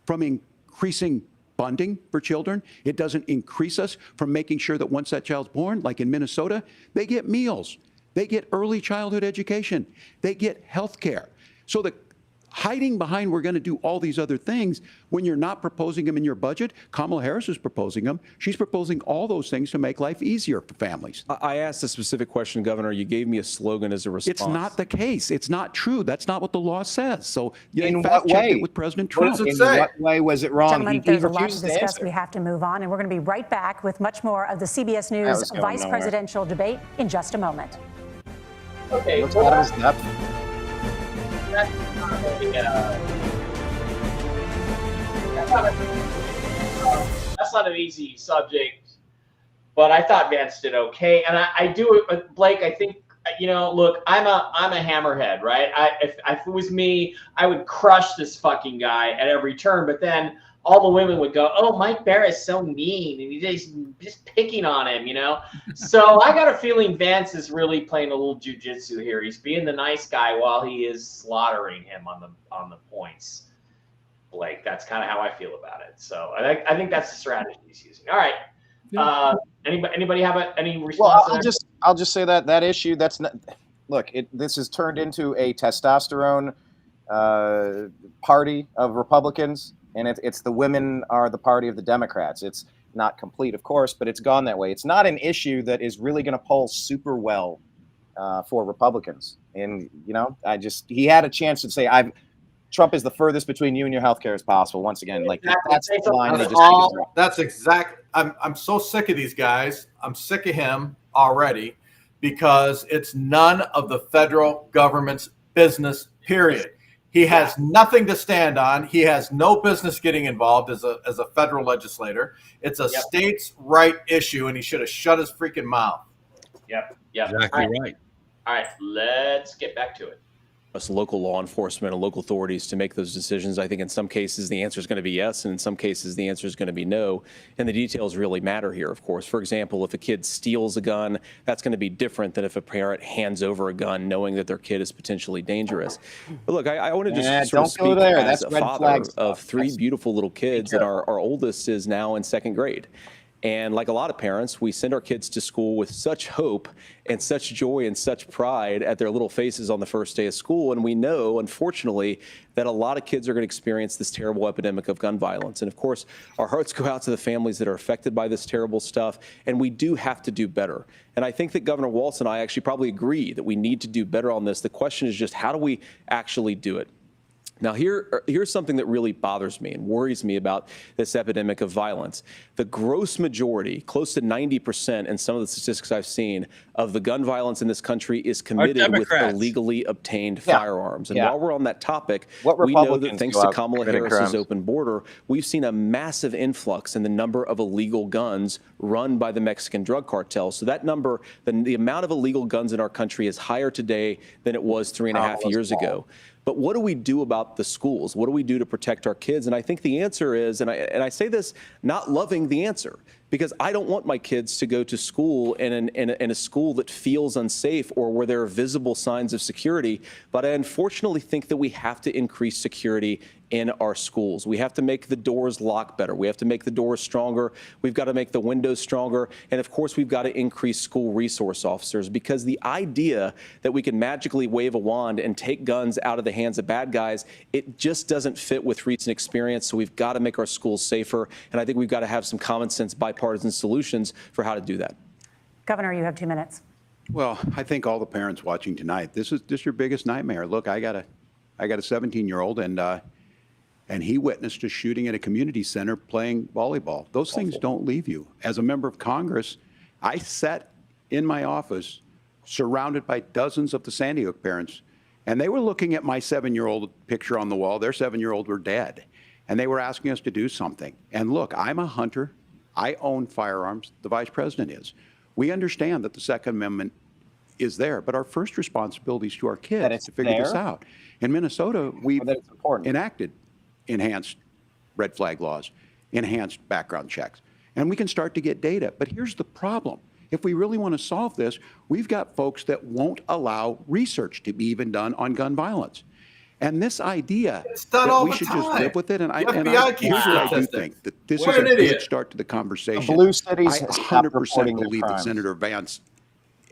S8: from increasing funding for children. It doesn't increase us from making sure that once that child's born, like in Minnesota, they get meals. They get early childhood education. They get health care. So the hiding behind we're going to do all these other things when you're not proposing them in your budget. Kamala Harris is proposing them. She's proposing all those things to make life easier for families.
S9: I asked a specific question, Governor. You gave me a slogan as a response.
S8: It's not the case. It's not true. That's not what the law says. So in what way? It with President Trump.
S4: In what way was it wrong?
S7: Gentlemen, there's a lot to discuss. We have to move on, and we're going to be right back with much more of the CBS News Vice Presidential debate in just a moment.
S1: Okay.
S4: Looks out of his depth.
S1: That's not an easy subject, but I thought Vance did okay, and I do it. But Blake, I think, you know, look, I'm a hammerhead, right? If it was me, I would crush this fucking guy at every turn. But then all the women would go, "Oh, Mike Barr is so mean, and he's just picking on him," you know. So I got a feeling Vance is really playing a little jujitsu here. He's being the nice guy while he is slaughtering him on the points. Blake, that's kind of how I feel about it. So I think that's the strategy he's using. All right. Anybody have any response?
S4: Well, I'll just say that issue. That's not. Look, this has turned into a testosterone party of Republicans. And it's the women are the party of the Democrats. It's not complete, of course, but it's gone that way. It's not an issue that is really going to poll super well for Republicans. And, you know, he had a chance to say, Trump is the furthest between you and your health care as possible. Once again, like that's the line.
S5: That's exact. I'm so sick of these guys. I'm sick of him already because it's none of the federal government's business, period. He has nothing to stand on. He has no business getting involved as a federal legislator. It's a states' right issue, and he should have shut his freaking mouth.
S1: Yep.
S3: Exactly right.
S1: All right, let's get back to it.
S9: Local law enforcement and local authorities to make those decisions. I think in some cases the answer is going to be yes, and in some cases the answer is going to be no. And the details really matter here, of course. For example, if a kid steals a gun, that's going to be different than if a parent hands over a gun knowing that their kid is potentially dangerous. But look, I want to just sort of speak as a father of three beautiful little kids, and our oldest is now in 2nd grade. And like a lot of parents, we send our kids to school with such hope and such joy and such pride at their little faces on the first day of school. And we know, unfortunately, that a lot of kids are going to experience this terrible epidemic of gun violence. And of course, our hearts go out to the families that are affected by this terrible stuff. And we do have to do better. And I think that Governor Walz and I actually probably agree that we need to do better on this. The question is just, how do we actually do it? Now, here's something that really bothers me and worries me about this epidemic of violence. The gross majority, close to 90% in some of the statistics I've seen, of the gun violence in this country is committed with illegally obtained firearms. And while we're on that topic, we know that thanks to Kamala Harris's open border, we've seen a massive influx in the number of illegal guns run by the Mexican drug cartel. So that number, the amount of illegal guns in our country is higher today than it was 3.5 years ago. But what do we do about the schools? What do we do to protect our kids? And I think the answer is, and I say this not loving the answer, because I don't want my kids to go to school in a school that feels unsafe or where there are visible signs of security. But I unfortunately think that we have to increase security in our schools. We have to make the doors lock better. We have to make the doors stronger. We've got to make the windows stronger. And of course, we've got to increase school resource officers, because the idea that we can magically wave a wand and take guns out of the hands of bad guys, it just doesn't fit with recent experience. So we've got to make our schools safer. And I think we've got to have some common sense bipartisan solutions for how to do that.
S7: Governor, you have 2 minutes.
S8: Well, I think all the parents watching tonight, this is your biggest nightmare. Look, I got a 17-year-old, and he witnessed a shooting at a community center playing volleyball. Those things don't leave you. As a member of Congress, I sat in my office surrounded by dozens of the Sandy Hook parents, and they were looking at my 7-year-old picture on the wall. Their 7-year-old were dead, and they were asking us to do something. And look, I'm a hunter. I own firearms. The vice president is. We understand that the Second Amendment is there, but our first responsibility is to our kids to figure this out. In Minnesota, we've enacted enhanced red flag laws, enhanced background checks, and we can start to get data. But here's the problem. If we really want to solve this, we've got folks that won't allow research to be even done on gun violence. And this idea that we should just live with it, and here's what I do think, that this is a good start to the conversation.
S4: The blue cities
S8: I 100% believe that Senator Vance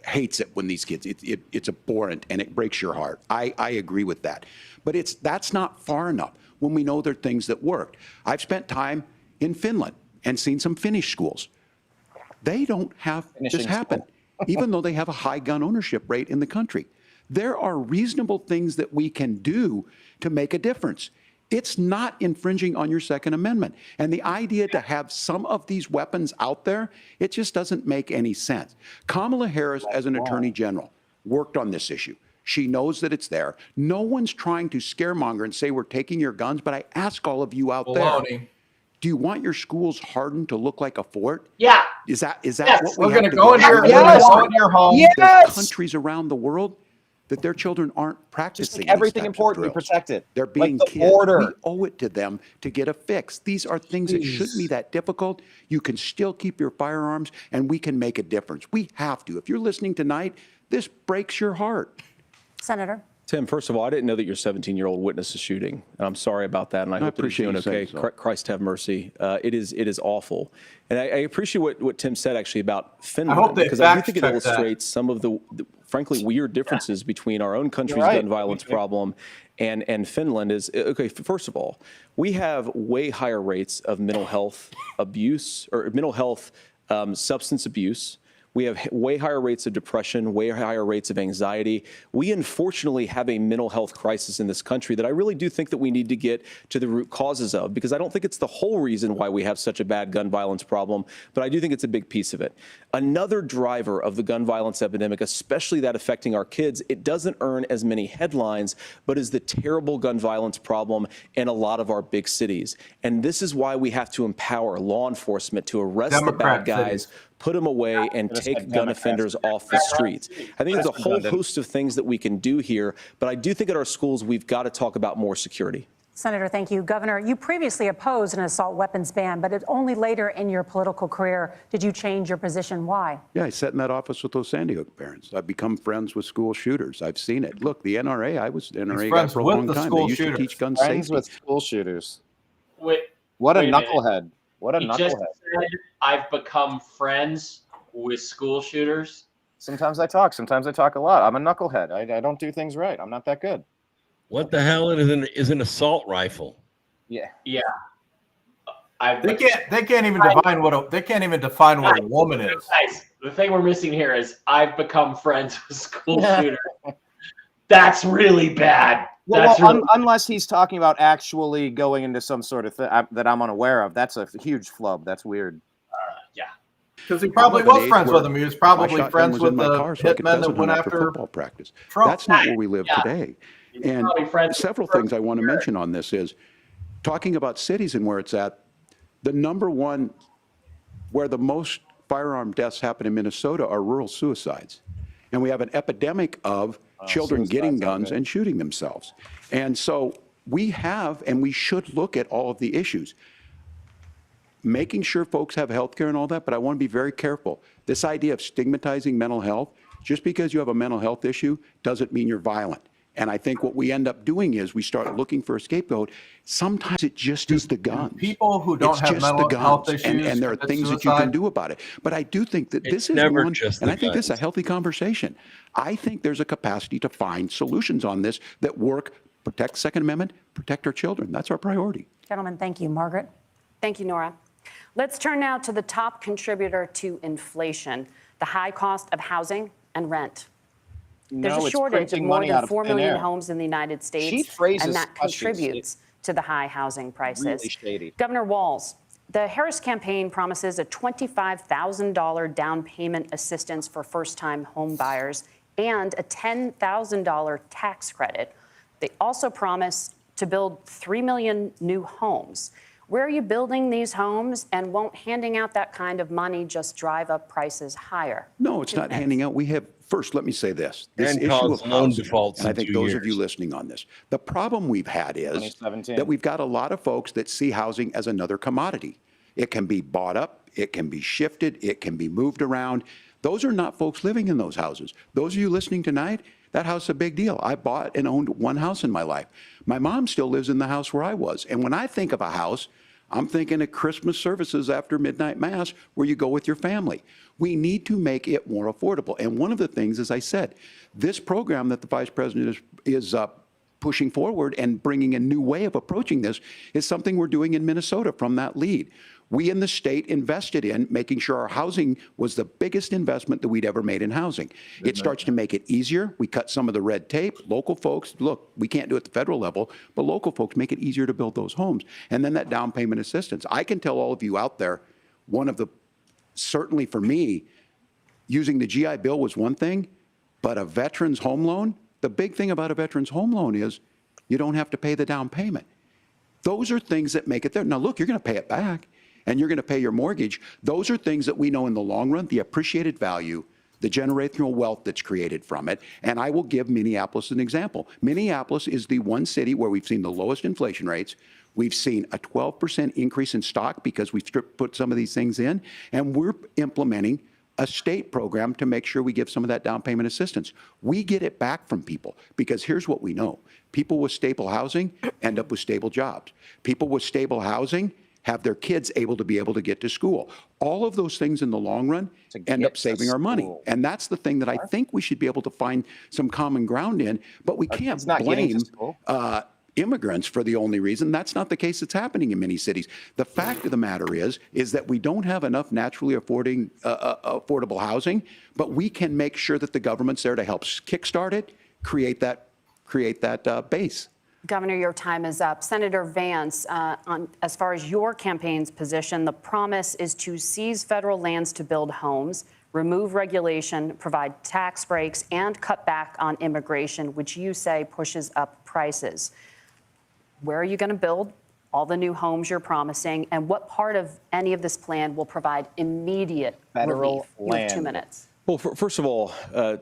S8: hates it when these kids, it's abhorrent and it breaks your heart. I agree with that. But that's not far enough when we know there are things that worked. I've spent time in Finland and seen some Finnish schools. They don't have this happen, even though they have a high gun ownership rate in the country. There are reasonable things that we can do to make a difference. It's not infringing on your Second Amendment. And the idea to have some of these weapons out there, it just doesn't make any sense. Kamala Harris, as an attorney general, worked on this issue. She knows that it's there. No one's trying to scaremonger and say we're taking your guns, but I ask all of you out there, do you want your schools hardened to look like a fort?
S1: Yeah.
S8: Is that
S1: yes.
S8: what we have to
S5: go into your home?
S8: Yes. There's countries around the world that their children aren't practicing.
S4: Everything important, you protect it.
S8: They're being killed. We owe it to them to get a fix. These are things that shouldn't be that difficult. You can still keep your firearms, and we can make a difference. We have to. If you're listening tonight, this breaks your heart.
S7: Senator.
S9: Tim, first of all, I didn't know that your 17-year-old witnessed a shooting. I'm sorry about that, and I hope that he's doing okay. Christ have mercy. It is awful. And I appreciate what Tim said, actually, about Finland, because I do think it illustrates some of the frankly, weird differences between our own country's gun violence problem and Finland. Is okay, first of all, we have way higher rates of mental health abuse or mental health substance abuse. We have way higher rates of depression, way higher rates of anxiety. We unfortunately have a mental health crisis in this country that I really do think that we need to get to the root causes of, because I don't think it's the whole reason why we have such a bad gun violence problem, but I do think it's a big piece of it. Another driver of the gun violence epidemic, especially that affecting our kids, it doesn't earn as many headlines, but is the terrible gun violence problem in a lot of our big cities. And this is why we have to empower law enforcement to arrest the bad guys, put them away, and take gun offenders off the streets. I think there's a whole host of things that we can do here, but I do think at our schools we've got to talk about more security.
S7: Senator, thank you. Governor, you previously opposed an assault weapons ban, but it's only later in your political career did you change your position. Why?
S8: Yeah, I sat in that office with those Sandy Hook parents. I've become friends with school shooters. I've seen it. Look, the NRA, I was an NRA guy for a long time. They used to teach gun safety.
S4: Friends with school shooters.
S1: What
S4: a knucklehead. What a knucklehead.
S1: Just said I've become friends with school shooters.
S4: Sometimes I talk a lot. I'm a knucklehead. I don't do things right. I'm not that good.
S3: What the hell is an assault rifle?
S1: Yeah.
S5: They can't even define what a woman is.
S1: Guys, the thing we're missing here is I've become friends with school shooters. That's really bad.
S4: Unless he's talking about actually going into some sort of thing that I'm unaware of. That's a huge flub. That's weird.
S1: Yeah.
S5: Because he probably was friends with him. He was probably friends with the hitmen that went after
S8: football practice.
S5: Trump.
S8: That's not where we live today. And several things I want to mention on this is talking about cities and where it's at. The number one where the most firearm deaths happen in Minnesota are rural suicides. And we have an epidemic of children getting guns and shooting themselves. And so we have, and we should look at all of the issues. Making sure folks have health care and all that, but I want to be very careful. This idea of stigmatizing mental health, just because you have a mental health issue doesn't mean you're violent. And I think what we end up doing is we start looking for a scapegoat. Sometimes it just is the guns.
S5: People who don't have mental health issues,
S8: and there are things that you can do about it. But I do think that this is one, and I think this is a healthy conversation. I think there's a capacity to find solutions on this that work, protect Second Amendment, protect our children. That's our priority.
S7: Gentlemen, thank you. Margaret?
S6: Thank you, Nora. Let's turn now to the top contributor to inflation, the high cost of housing and rent. There's a shortage of more than 4 million homes in the United States, and that contributes to the high housing prices.
S4: Really
S6: Governor Walz, the Harris campaign promises a $25,000 down payment assistance for first-time home buyers and a $10,000 tax credit. They also promise to build 3 million new homes. Where are you building these homes, and won't handing out that kind of money just drive up prices higher?
S8: No, it's not handing out. We have, first, let me say this. This issue of housing, defaults, and I think those of you listening on this, the problem we've had is that we've got a lot of folks that see housing as another commodity. It can be bought up, it can be shifted, it can be moved around. Those are not folks living in those houses. Those of you listening tonight, that house is a big deal. I bought and owned one house in my life. My mom still lives in the house where I was. And when I think of a house, I'm thinking of Christmas services after midnight mass where you go with your family. We need to make it more affordable. And one of the things, as I said, this program that the Vice President is pushing forward and bringing a new way of approaching this is something we're doing in Minnesota from that lead. We in the state invested in making sure our housing was the biggest investment that we'd ever made in housing. It starts to make it easier. We cut some of the red tape. Local folks, look, we can't do it at the federal level, but local folks make it easier to build those homes. And then that down payment assistance. I can tell all of you out there, one of the, certainly for me, using the GI Bill was one thing, but a veteran's home loan, the big thing about a veteran's home loan is you don't have to pay the down payment. Those are things that make it there. Now, look, you're going to pay it back, and you're going to pay your mortgage. Those are things that we know in the long run, the appreciated value, the generational wealth that's created from it. And I will give Minneapolis an example. Minneapolis is the one city where we've seen the lowest inflation rates. We've seen a 12% increase in stock because we've put some of these things in, and we're implementing a state program to make sure we give some of that down payment assistance. We get it back from people because here's what we know. People with stable housing end up with stable jobs. People with stable housing have their kids able to get to school. All of those things in the long run end up saving our money. And that's the thing that I think we should be able to find some common ground in, but we can't blame immigrants for the only reason. That's not the case that's happening in many cities. The fact of the matter is that we don't have enough naturally affordable housing, but we can make sure that the government's there to help kickstart it, create that base.
S6: Governor, your time is up. Senator Vance, as far as your campaign's position, the promise is to seize federal lands to build homes, remove regulation, provide tax breaks, and cut back on immigration, which you say pushes up prices. Where are you going to build all the new homes you're promising, and what part of any of this plan will provide immediate relief? You have 2 minutes.
S9: Well, first of all,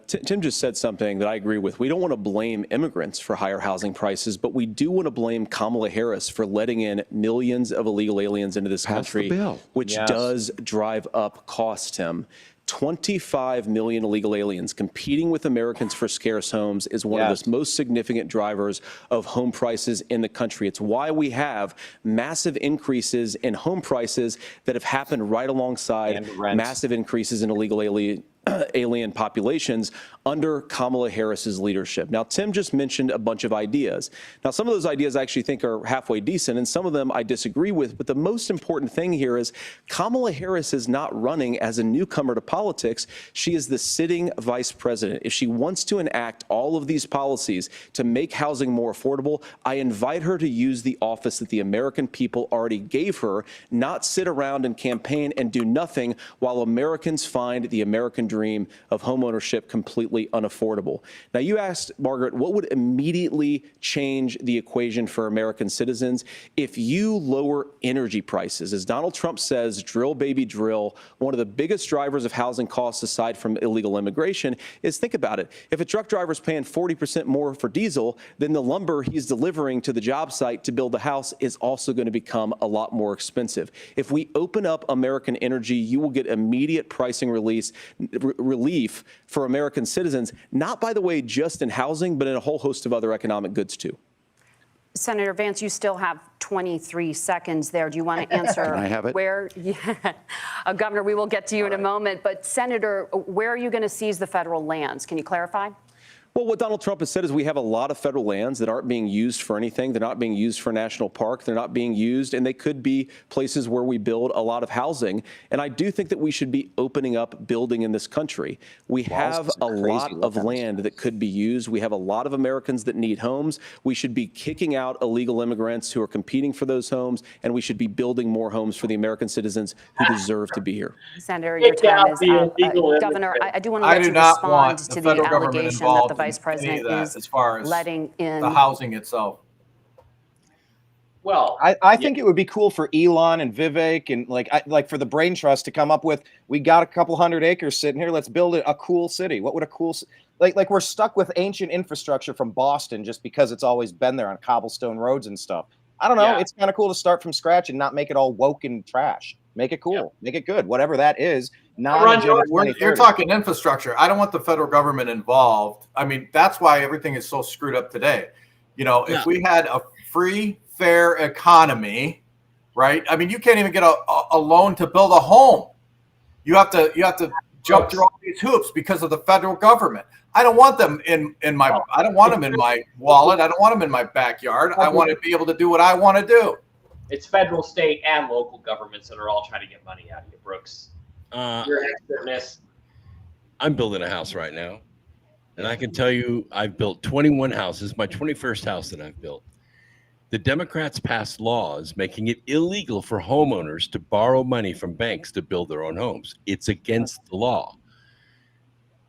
S9: Tim just said something that I agree with. We don't want to blame immigrants for higher housing prices, but we do want to blame Kamala Harris for letting in millions of illegal aliens into this country, which does drive up costs, Tim. 25 million illegal aliens competing with Americans for scarce homes is one of the most significant drivers of home prices in the country. It's why we have massive increases in home prices that have happened right alongside massive increases in illegal alien populations under Kamala Harris's leadership. Now, Tim just mentioned a bunch of ideas. Now, some of those ideas I actually think are halfway decent, and some of them I disagree with. But the most important thing here is Kamala Harris is not running as a newcomer to politics. She is the sitting vice president. If she wants to enact all of these policies to make housing more affordable, I invite her to use the office that the American people already gave her, not sit around and campaign and do nothing while Americans find the American dream of homeownership completely unaffordable. Now, you asked, Margaret, what would immediately change the equation for American citizens if you lower energy prices? As Donald Trump says, drill, baby, drill. One of the biggest drivers of housing costs, aside from illegal immigration, is, think about it. If a truck driver is paying 40% more for diesel, then the lumber he's delivering to the job site to build the house is also going to become a lot more expensive. If we open up American energy, you will get immediate pricing relief for American citizens, not, by the way, just in housing, but in a whole host of other economic goods, too.
S6: Senator Vance, you still have 23 seconds there. Do you want to answer?
S8: Can I have it?
S6: Where, Governor, we will get to you in a moment. But Senator, where are you going to seize the federal lands? Can you clarify?
S9: Well, what Donald Trump has said is we have a lot of federal lands that aren't being used for anything. They're not being used for national park. They're not being used, and they could be places where we build a lot of housing. And I do think that we should be opening up building in this country. We have a lot of land that could be used. We have a lot of Americans that need homes. We should be kicking out illegal immigrants who are competing for those homes, and we should be building more homes for the American citizens who deserve to be here.
S6: Senator, your time is up. Governor, I do want to let you respond to the allegation that the Vice President is
S5: as far as
S6: letting in
S5: the housing itself.
S1: Well,
S4: I think it would be cool for Elon and Vivek and like for the Brain Trust to come up with, we got a couple hundred acres sitting here, let's build a cool city. What would a cool like we're stuck with ancient infrastructure from Boston just because it's always been there on cobblestone roads and stuff. I don't know. Yeah. It's kind of cool to start from scratch and not make it all woke and trash. Make it cool. Yeah. Make it good. Whatever that is.
S5: You're talking infrastructure. I don't want the federal government involved. I mean, that's why everything is so screwed up today. You know, if we had a free, fair economy, right? I mean, you can't even get a loan to build a home. You have to jump through all these hoops because of the federal government. I don't want them in my I don't want them in my wallet. I don't want them in my backyard. I want to be able to do what I want to do.
S1: It's federal, state, and local governments that are all trying to get money out of you, Brooks. Your expertness.
S3: I'm building a house right now, and I can tell you I've built 21 houses, my 21st house that I've built. The Democrats passed laws making it illegal for homeowners to borrow money from banks to build their own homes. It's against the law.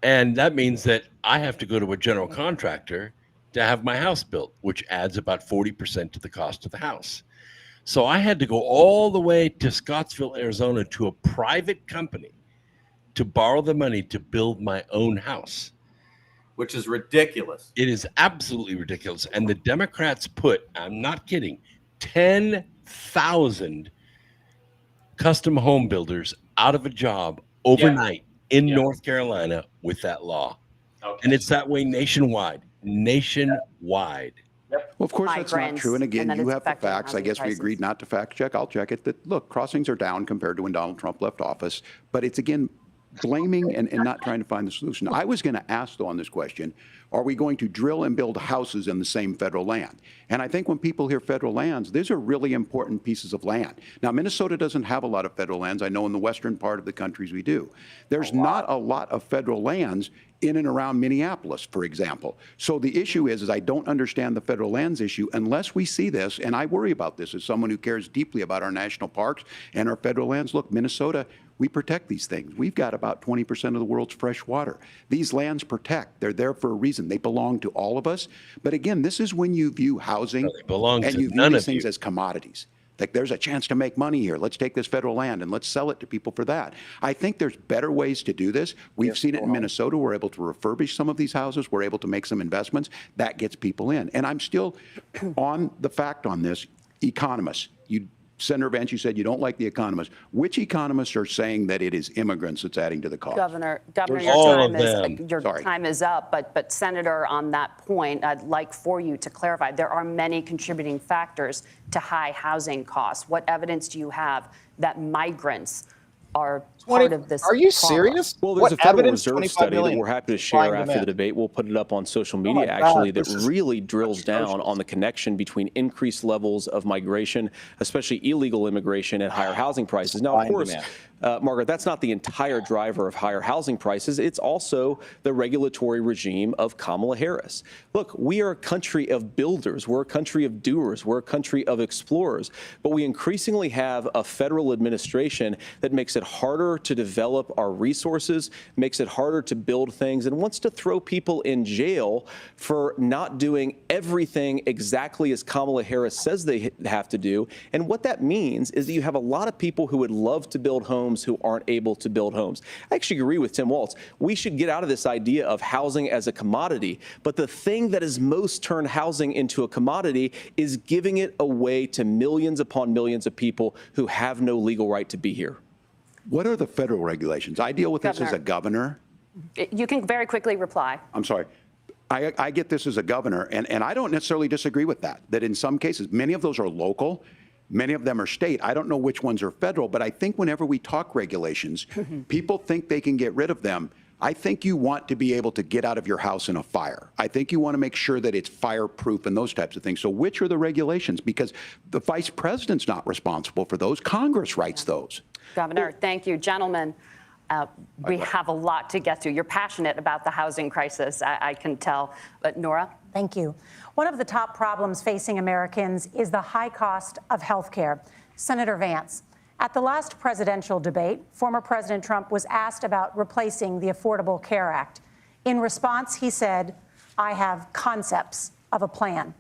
S3: And that means that I have to go to a general contractor to have my house built, which adds about 40% to the cost of the house. So I had to go all the way to Scottsville, Arizona, to a private company to borrow the money to build my own house.
S5: Which is ridiculous.
S3: It is absolutely ridiculous. And the Democrats put, I'm not kidding, 10,000 custom home builders out of a job overnight in North Carolina with that law. Okay. And it's that way nationwide.
S8: Well, of course, that's not true. And again, you have the facts. I guess we agreed not to fact check. I'll check it. That, look, crossings are down compared to when Donald Trump left office. But it's, again, blaming and not trying to find the solution. I was going to ask, though, on this question, are we going to drill and build houses in the same federal land? And I think when people hear federal lands, these are really important pieces of land. Now, Minnesota doesn't have a lot of federal lands. I know in the western part of the countries we do. There's not a lot of federal lands in and around Minneapolis, for example. So the issue is I don't understand the federal lands issue unless we see this, and I worry about this as someone who cares deeply about our national parks and our federal lands. Look, Minnesota, we protect these things. We've got about 20% of the world's fresh water. These lands protect. They're there for a reason. They belong to all of us. But again, this is when you view housing and you view these things as commodities. Like, there's a chance to make money here. Let's take this federal land and let's sell it to people for that. I think there's better ways to do this. We've seen it in Minnesota. We're able to refurbish some of these houses. We're able to make some investments. That gets people in. And I'm still on the fact on this. Economists, Senator Vance, you said you don't like the economists. Which economists are saying that it is immigrants that's adding to the cost?
S6: Governor, your time is up. But Senator, on that point, I'd like for you to clarify. There are many contributing factors to high housing costs. What evidence do you have that migrants are part of this?
S4: Are you serious?
S9: Well, there's a Federal Reserve study that we're happy to share after the debate. We'll put it up on social media, actually, that really drills down on the connection between increased levels of migration, especially illegal immigration, and higher housing prices. Now, of course, Margaret, that's not the entire driver of higher housing prices. It's also the regulatory regime of Kamala Harris. Look, we are a country of builders. We're a country of doers. We're a country of explorers. But we increasingly have a federal administration that makes it harder to develop our resources, makes it harder to build things, and wants to throw people in jail for not doing everything exactly as Kamala Harris says they have to do. And what that means is that you have a lot of people who would love to build homes who aren't able to build homes. I actually agree with Tim Walz. We should get out of this idea of housing as a commodity. But the thing that has most turned housing into a commodity is giving it away to millions upon millions of people who have no legal right to be here.
S8: What are the federal regulations? I deal with this as a governor.
S6: You can very quickly reply.
S8: I'm sorry. I get this as a governor, and I don't necessarily disagree with that, that in some cases, many of those are local, many of them are state. I don't know which ones are federal, but I think whenever we talk regulations, people think they can get rid of them. I think you want to be able to get out of your house in a fire. I think you want to make sure that it's fireproof and those types of things. So which are the regulations? Because the vice president's not responsible for those. Congress writes those.
S6: Governor, thank you. Gentlemen, we have a lot to get to. You're passionate about the housing crisis, I can tell. But Nora?
S7: Thank you. One of the top problems facing Americans is the high cost of health care. Senator Vance, at the last presidential debate, former President Trump was asked about replacing the Affordable Care Act. In response, he said, "I have concepts of a plan."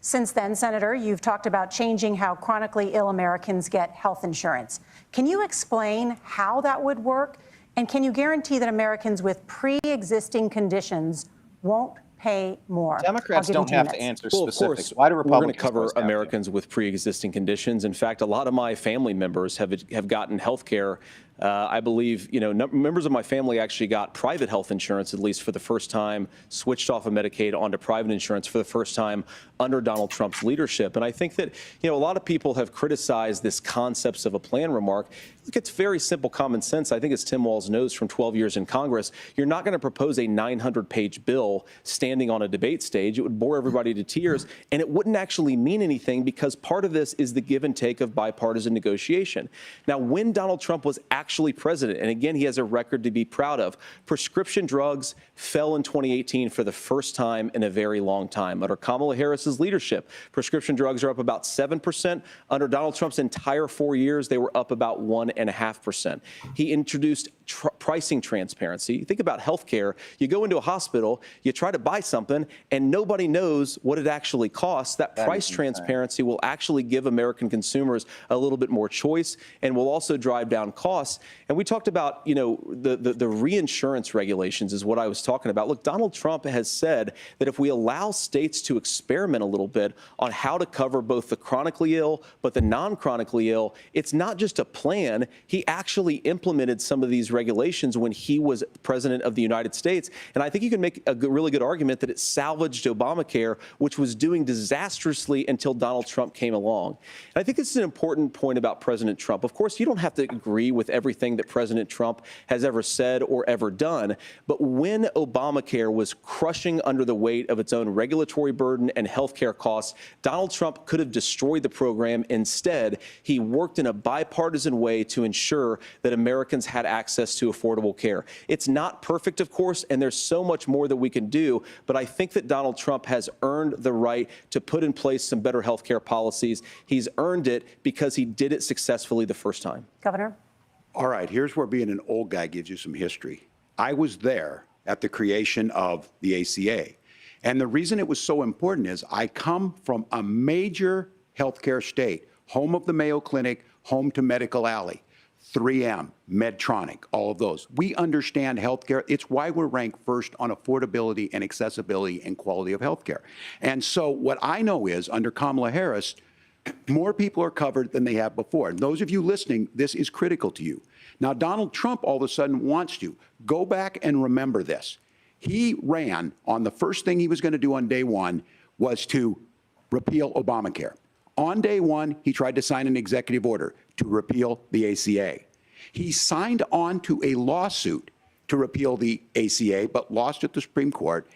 S7: Since then, Senator, you've talked about changing how chronically ill Americans get health insurance. Can you explain how that would work? And can you guarantee that Americans with pre-existing conditions won't pay more?
S4: Democrats don't have to answer specifics.
S9: Well, of course,
S4: why do Republicans?
S9: We're going to cover Americans with pre-existing conditions. In fact, a lot of my family members have gotten health care. I believe, members of my family actually got private health insurance, at least for the first time, switched off of Medicaid onto private insurance for the first time under Donald Trump's leadership. And I think that, a lot of people have criticized this concepts of a plan remark. Look, it's very simple common sense. I think as Tim Walz knows from 12 years in Congress, you're not going to propose a 900-page bill standing on a debate stage. It would bore everybody to tears, and it wouldn't actually mean anything because part of this is the give and take of bipartisan negotiation. Now, when Donald Trump was actually president, and again, he has a record to be proud of, prescription drugs fell in 2018 for the first time in a very long time. Under Kamala Harris's leadership, prescription drugs are up about 7%. Under Donald Trump's entire 4 years, they were up about 1.5%. He introduced pricing transparency. Think about healthcare. You go into a hospital, you try to buy something, and nobody knows what it actually costs. That price transparency will actually give American consumers a little bit more choice and will also drive down costs. And we talked about, the reinsurance regulations is what I was talking about. Look, Donald Trump has said that if we allow states to experiment a little bit on how to cover both the chronically ill but the non-chronically ill, it's not just a plan. He actually implemented some of these regulations when he was president of the United States. And I think you can make a really good argument that it salvaged Obamacare, which was doing disastrously until Donald Trump came along. And I think this is an important point about President Trump. Of course, you don't have to agree with everything that President Trump has ever said or ever done. But when Obamacare was crushing under the weight of its own regulatory burden and health care costs, Donald Trump could have destroyed the program. Instead, he worked in a bipartisan way to ensure that Americans had access to affordable care. It's not perfect, of course, and there's so much more that we can do. But I think that Donald Trump has earned the right to put in place some better health care policies. He's earned it because he did it successfully the first time.
S7: Governor?
S8: All right, here's where being an old guy gives you some history. I was there at the creation of the ACA. And the reason it was so important is I come from a major healthcare state, home of the Mayo Clinic, home to Medical Alley, 3M, Medtronic, all of those. We understand healthcare. It's why we're ranked first on affordability and accessibility and quality of healthcare. And so what I know is under Kamala Harris, more people are covered than they have before. And those of you listening, this is critical to you. Now, Donald Trump all of a sudden wants to. Go back and remember this. He ran on the first thing he was going to do on day one was to repeal Obamacare. On day one, he tried to sign an executive order to repeal the ACA. He signed on to a lawsuit to repeal the ACA, but lost at the Supreme Court.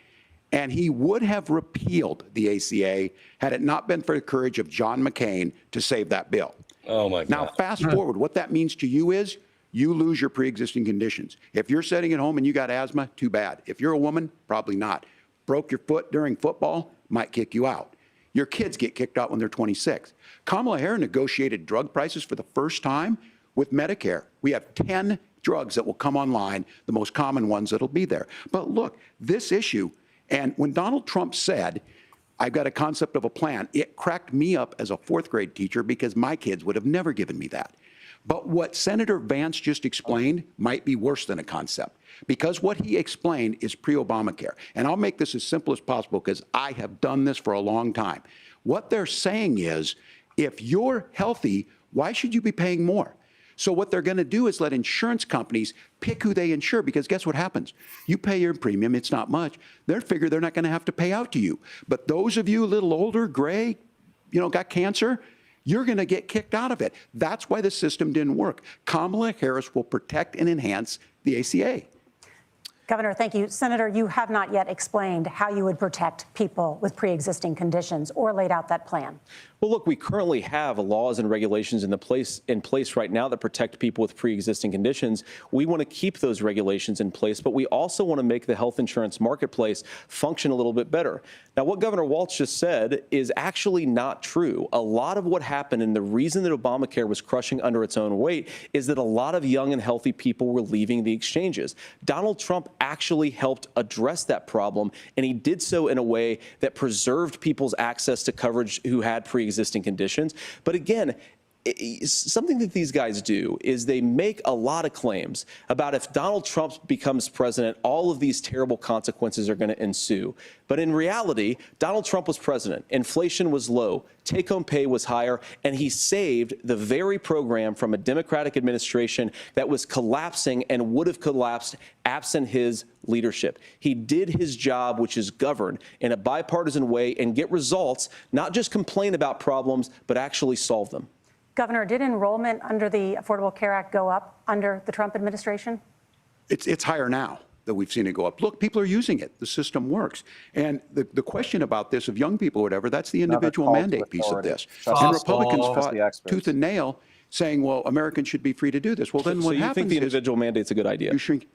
S8: And he would have repealed the ACA had it not been for the courage of John McCain to save that bill.
S3: Oh, my God.
S8: Now, fast forward, what that means to you is you lose your pre-existing conditions. If you're sitting at home and you got asthma, too bad. If you're a woman, probably not. Broke your foot during football, might kick you out. Your kids get kicked out when they're 26. Kamala Harris negotiated drug prices for the first time with Medicare. We have 10 drugs that will come online, the most common ones that'll be there. But look, this issue, and when Donald Trump said, I've got a concept of a plan, it cracked me up as a fourth grade teacher because my kids would have never given me that. But what Senator Vance just explained might be worse than a concept, because what he explained is pre-Obamacare. And I'll make this as simple as possible because I have done this for a long time. What they're saying is, if you're healthy, why should you be paying more? So what they're going to do is let insurance companies pick who they insure, because guess what happens? You pay your premium, it's not much. They figure they're not going to have to pay out to you. But those of you a little older, gray, got cancer, you're going to get kicked out of it. That's why the system didn't work. Kamala Harris will protect and enhance the ACA.
S7: Governor, thank you. Senator, you have not yet explained how you would protect people with pre-existing conditions or laid out that plan.
S9: Well, look, we currently have laws and regulations in place right now that protect people with pre-existing conditions. We want to keep those regulations in place, but we also want to make the health insurance marketplace function a little bit better. Now, what Governor Walz just said is actually not true. A lot of what happened, and the reason that Obamacare was crushing under its own weight, is that a lot of young and healthy people were leaving the exchanges. Donald Trump actually helped address that problem, and he did so in a way that preserved people's access to coverage who had pre-existing conditions. But again, something that these guys do is they make a lot of claims about if Donald Trump becomes president, all of these terrible consequences are going to ensue. But in reality, Donald Trump was president. Inflation was low. Take-home pay was higher. And he saved the very program from a Democratic administration that was collapsing and would have collapsed absent his leadership. He did his job, which is govern in a bipartisan way and get results, not just complain about problems, but actually solve them.
S7: Governor, did enrollment under the Affordable Care Act go up under the Trump administration?
S8: It's higher now that we've seen it go up. Look, people are using it. The system works. And the question about this of young people or whatever, that's the individual mandate piece of this. And Republicans fought tooth and nail saying, well, Americans should be free to do this. Well, then what happens is... So you think the
S9: individual mandate's a good idea?
S8: You shrink.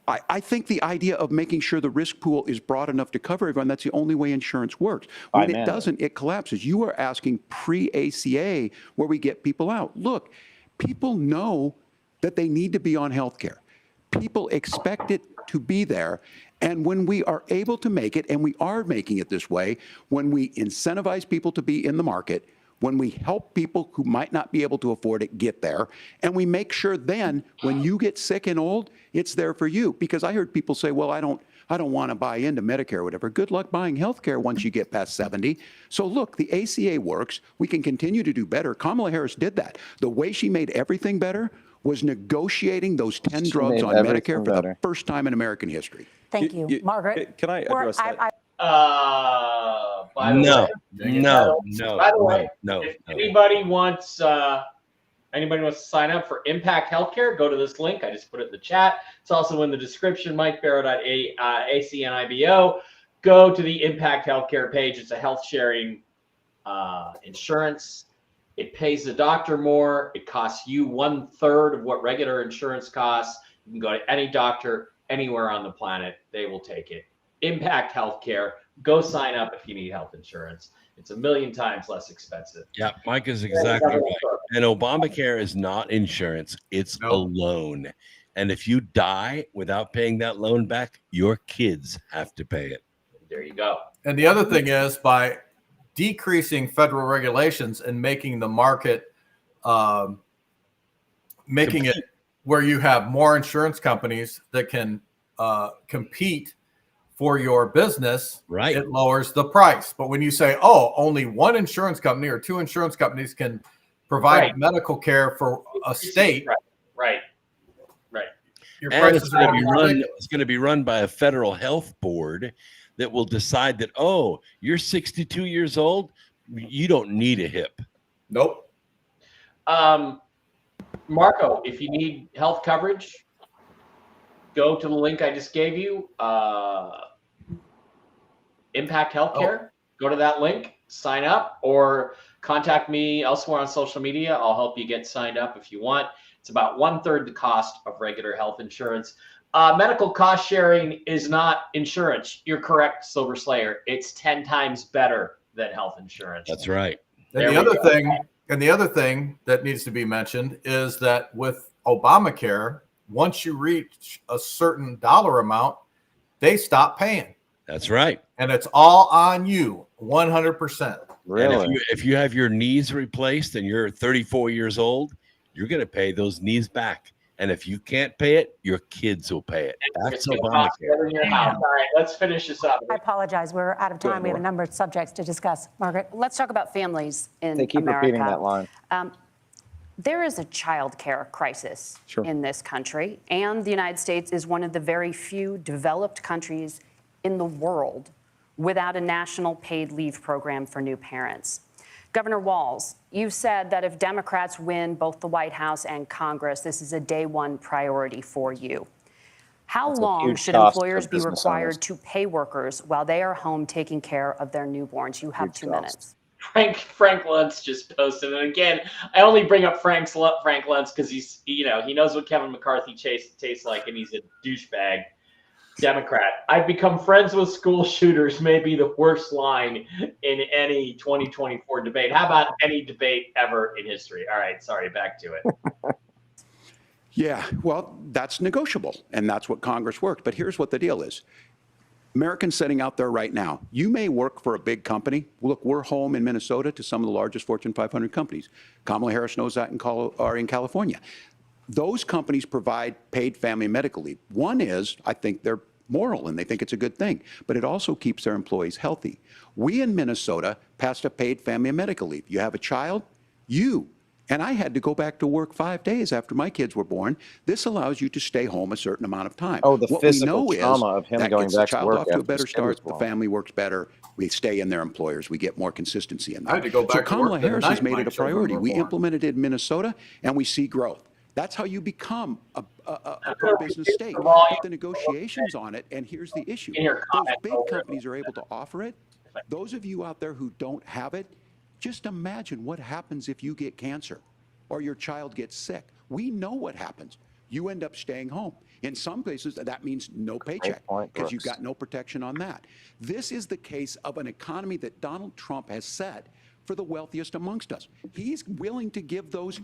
S8: I think the idea of making sure the risk pool is broad enough to cover everyone, that's the only way insurance works. When it doesn't, it collapses. You are asking pre-ACA where we get people out. Look, people know that they need to be on health care. People expect it to be there. And when we are able to make it, and we are making it this way, when we incentivize people to be in the market, when we help people who might not be able to afford it get there, and we make sure then when you get sick and old, it's there for you. Because I heard people say, well, I don't want to buy into Medicare or whatever. Good luck buying health care once you get past 70. So look, the ACA works. We can continue to do better. Kamala Harris did that. The way she made everything better was negotiating those 10 drugs on Medicare for the first time in American history.
S7: Thank you. Margaret?
S9: Can I address that?
S1: By the way, if anybody wants to sign up for Impact Healthcare, go to this link. I just put it in the chat. It's also in the description, MikeBarrow.acnibo. Go to the Impact Healthcare page. It's a health sharing insurance. It pays the doctor more. It costs you 1/3 of what regular insurance costs. You can go to any doctor anywhere on the planet. They will take it. Impact Healthcare. Go sign up if you need health insurance. It's 1,000,000 times less expensive.
S3: Yeah, Mike is exactly right. And Obamacare is not insurance. It's a loan. And if you die without paying that loan back, your kids have to pay it.
S1: There you go.
S5: And the other thing is, by decreasing federal regulations and making the market, making it where you have more insurance companies that can compete for your business,
S3: right,
S5: it lowers the price. But when you say, oh, only one insurance company or two insurance companies can provide medical care for a state,
S1: right.
S3: Your and it's going to be run by a federal health board that will decide that, oh, you're 62 years old, you don't need a hip.
S5: Nope.
S1: Marco, if you need health coverage, go to the link I just gave you. Impact Healthcare. Go to that link, sign up, or contact me elsewhere on social media. I'll help you get signed up if you want. It's about 1/3 the cost of regular health insurance. Medical cost sharing is not insurance. You're correct, Silver Slayer. It's 10 times better than health insurance.
S3: That's right.
S5: And the other thing that needs to be mentioned is that with Obamacare, once you reach a certain dollar amount, they stop paying.
S3: That's right.
S5: And it's all on you, 100%.
S4: Really?
S3: And if you have your knees replaced and you're 34 years old, you're going to pay those knees back. And if you can't pay it, your kids will pay it. That's Obamacare.
S1: In your house. All right, let's finish this up.
S7: I apologize. We're out of time. We have a number of subjects to discuss. Margaret?
S6: Let's talk about families in America.
S4: They keep repeating that line.
S6: There is a child care crisis in this country, and the United States is one of the very few developed countries in the world without a national paid leave program for new parents. Governor Walz, you've said that if Democrats win both the White House and Congress, this is a day one priority for you. How long should employers be required to pay workers while they are home taking care of their newborns? You have 2 minutes.
S1: Frank Luntz just posted, and again, I only bring up Frank Luntz because he's, he knows what Kevin McCarthy tastes like, and he's a douchebag Democrat. I've become friends with school shooters may be the worst line in any 2024 debate. How about any debate ever in history? All right, sorry, back to it.
S8: Yeah, well, that's negotiable, and that's what Congress worked. But here's what the deal is. Americans sitting out there right now, you may work for a big company. Look, we're home in Minnesota to some of the largest Fortune 500 companies. Kamala Harris knows that in California. Those companies provide paid family medical leave. One is, I think they're moral and they think it's a good thing, but it also keeps their employees healthy. We in Minnesota passed a paid family medical leave. You have a child, and I had to go back to work 5 days after my kids were born. This allows you to stay home a certain amount of time.
S4: Oh, the
S8: what
S4: physical
S8: we know
S4: trauma
S8: is
S4: of him
S8: that
S4: going
S8: gets
S4: back
S8: the child
S4: to work
S8: off to a
S4: after
S8: better
S4: his kid was
S8: start. The
S4: born.
S8: family works better. We stay in their employers. We get more consistency in
S5: I had
S8: that.
S5: to go back
S8: So
S5: to
S8: Kamala
S5: work the
S8: Harris
S5: night
S8: has made
S5: my
S8: it a
S5: children
S8: priority.
S5: were
S8: We
S5: born.
S8: implemented it in Minnesota, and we see growth. That's how you become a pro-business state. But the negotiations on it, and here's the issue. Those big companies are able to offer it. Those of you out there who don't have it, just imagine what happens if you get cancer or your child gets sick. We know what happens. You end up staying home. In some places, that means no paycheck because you've got no protection on that. This is the case of an economy that Donald Trump has set for the wealthiest amongst us. He's willing to give those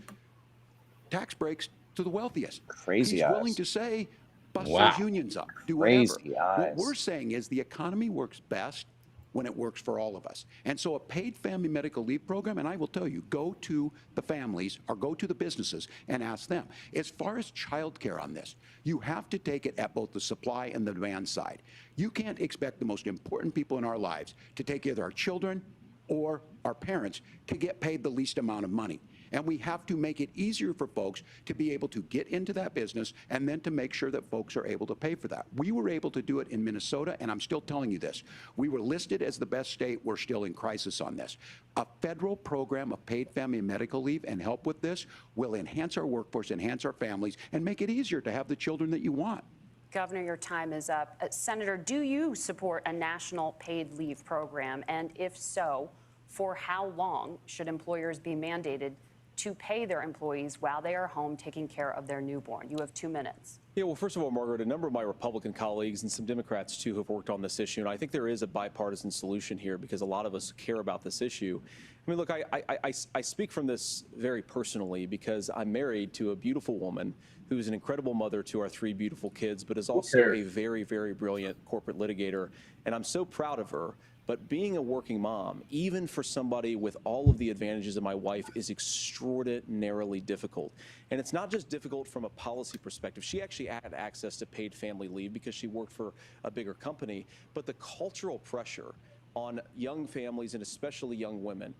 S8: tax breaks to the wealthiest.
S4: Crazy
S8: He's
S4: eyes.
S8: willing to say, bust
S3: Wow.
S8: those unions up, do
S4: Crazy
S8: whatever.
S4: eyes.
S8: What we're saying is the economy works best when it works for all of us. And so a paid family medical leave program, and I will tell you, go to the families or go to the businesses and ask them. As far as childcare on this, you have to take it at both the supply and the demand side. You can't expect the most important people in our lives to take either our children or our parents to get paid the least amount of money. And we have to make it easier for folks to be able to get into that business and then to make sure that folks are able to pay for that. We were able to do it in Minnesota, and I'm still telling you this. We were listed as the best state. We're still in crisis on this. A federal program of paid family and medical leave and help with this will enhance our workforce, enhance our families, and make it easier to have the children that you want.
S6: Governor, your time is up. Senator, do you support a national paid leave program? And if so, for how long should employers be mandated to pay their employees while they are home taking care of their newborn? You have 2 minutes.
S9: Yeah, well, first of all, Margaret, a number of my Republican colleagues and some Democrats, too, have worked on this issue. And I think there is a bipartisan solution here because a lot of us care about this issue. I mean, look, I speak from this very personally because I'm married to a beautiful woman who's an incredible mother to our 3 beautiful kids, but is also a very, very brilliant corporate litigator. And I'm so proud of her. But being a working mom, even for somebody with all of the advantages of my wife, is extraordinarily difficult. And it's not just difficult from a policy perspective. She actually had access to paid family leave because she worked for a bigger company. But the cultural pressure on young families and especially young women,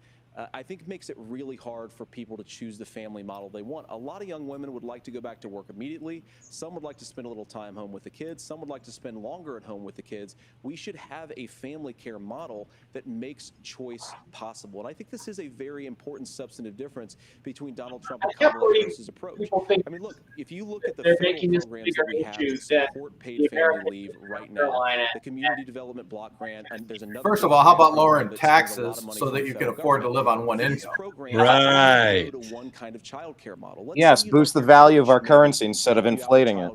S9: I think makes it really hard for people to choose the family model they want. A lot of young women would like to go back to work immediately. Some would like to spend a little time home with the kids. Some would like to spend longer at home with the kids. We should have a family care model that makes choice possible. And I think this is a very important substantive difference between Donald Trump and Kamala Harris's approach. I mean, look, if you look at the federal programs that we have to support paid family leave right now, the Community Development Block Grant, and there's another.
S5: First of all, how about lowering taxes so that you can afford to live on one income.
S3: Right.
S9: One kind of childcare model.
S4: Yes, boost the value of our currency instead of inflating it.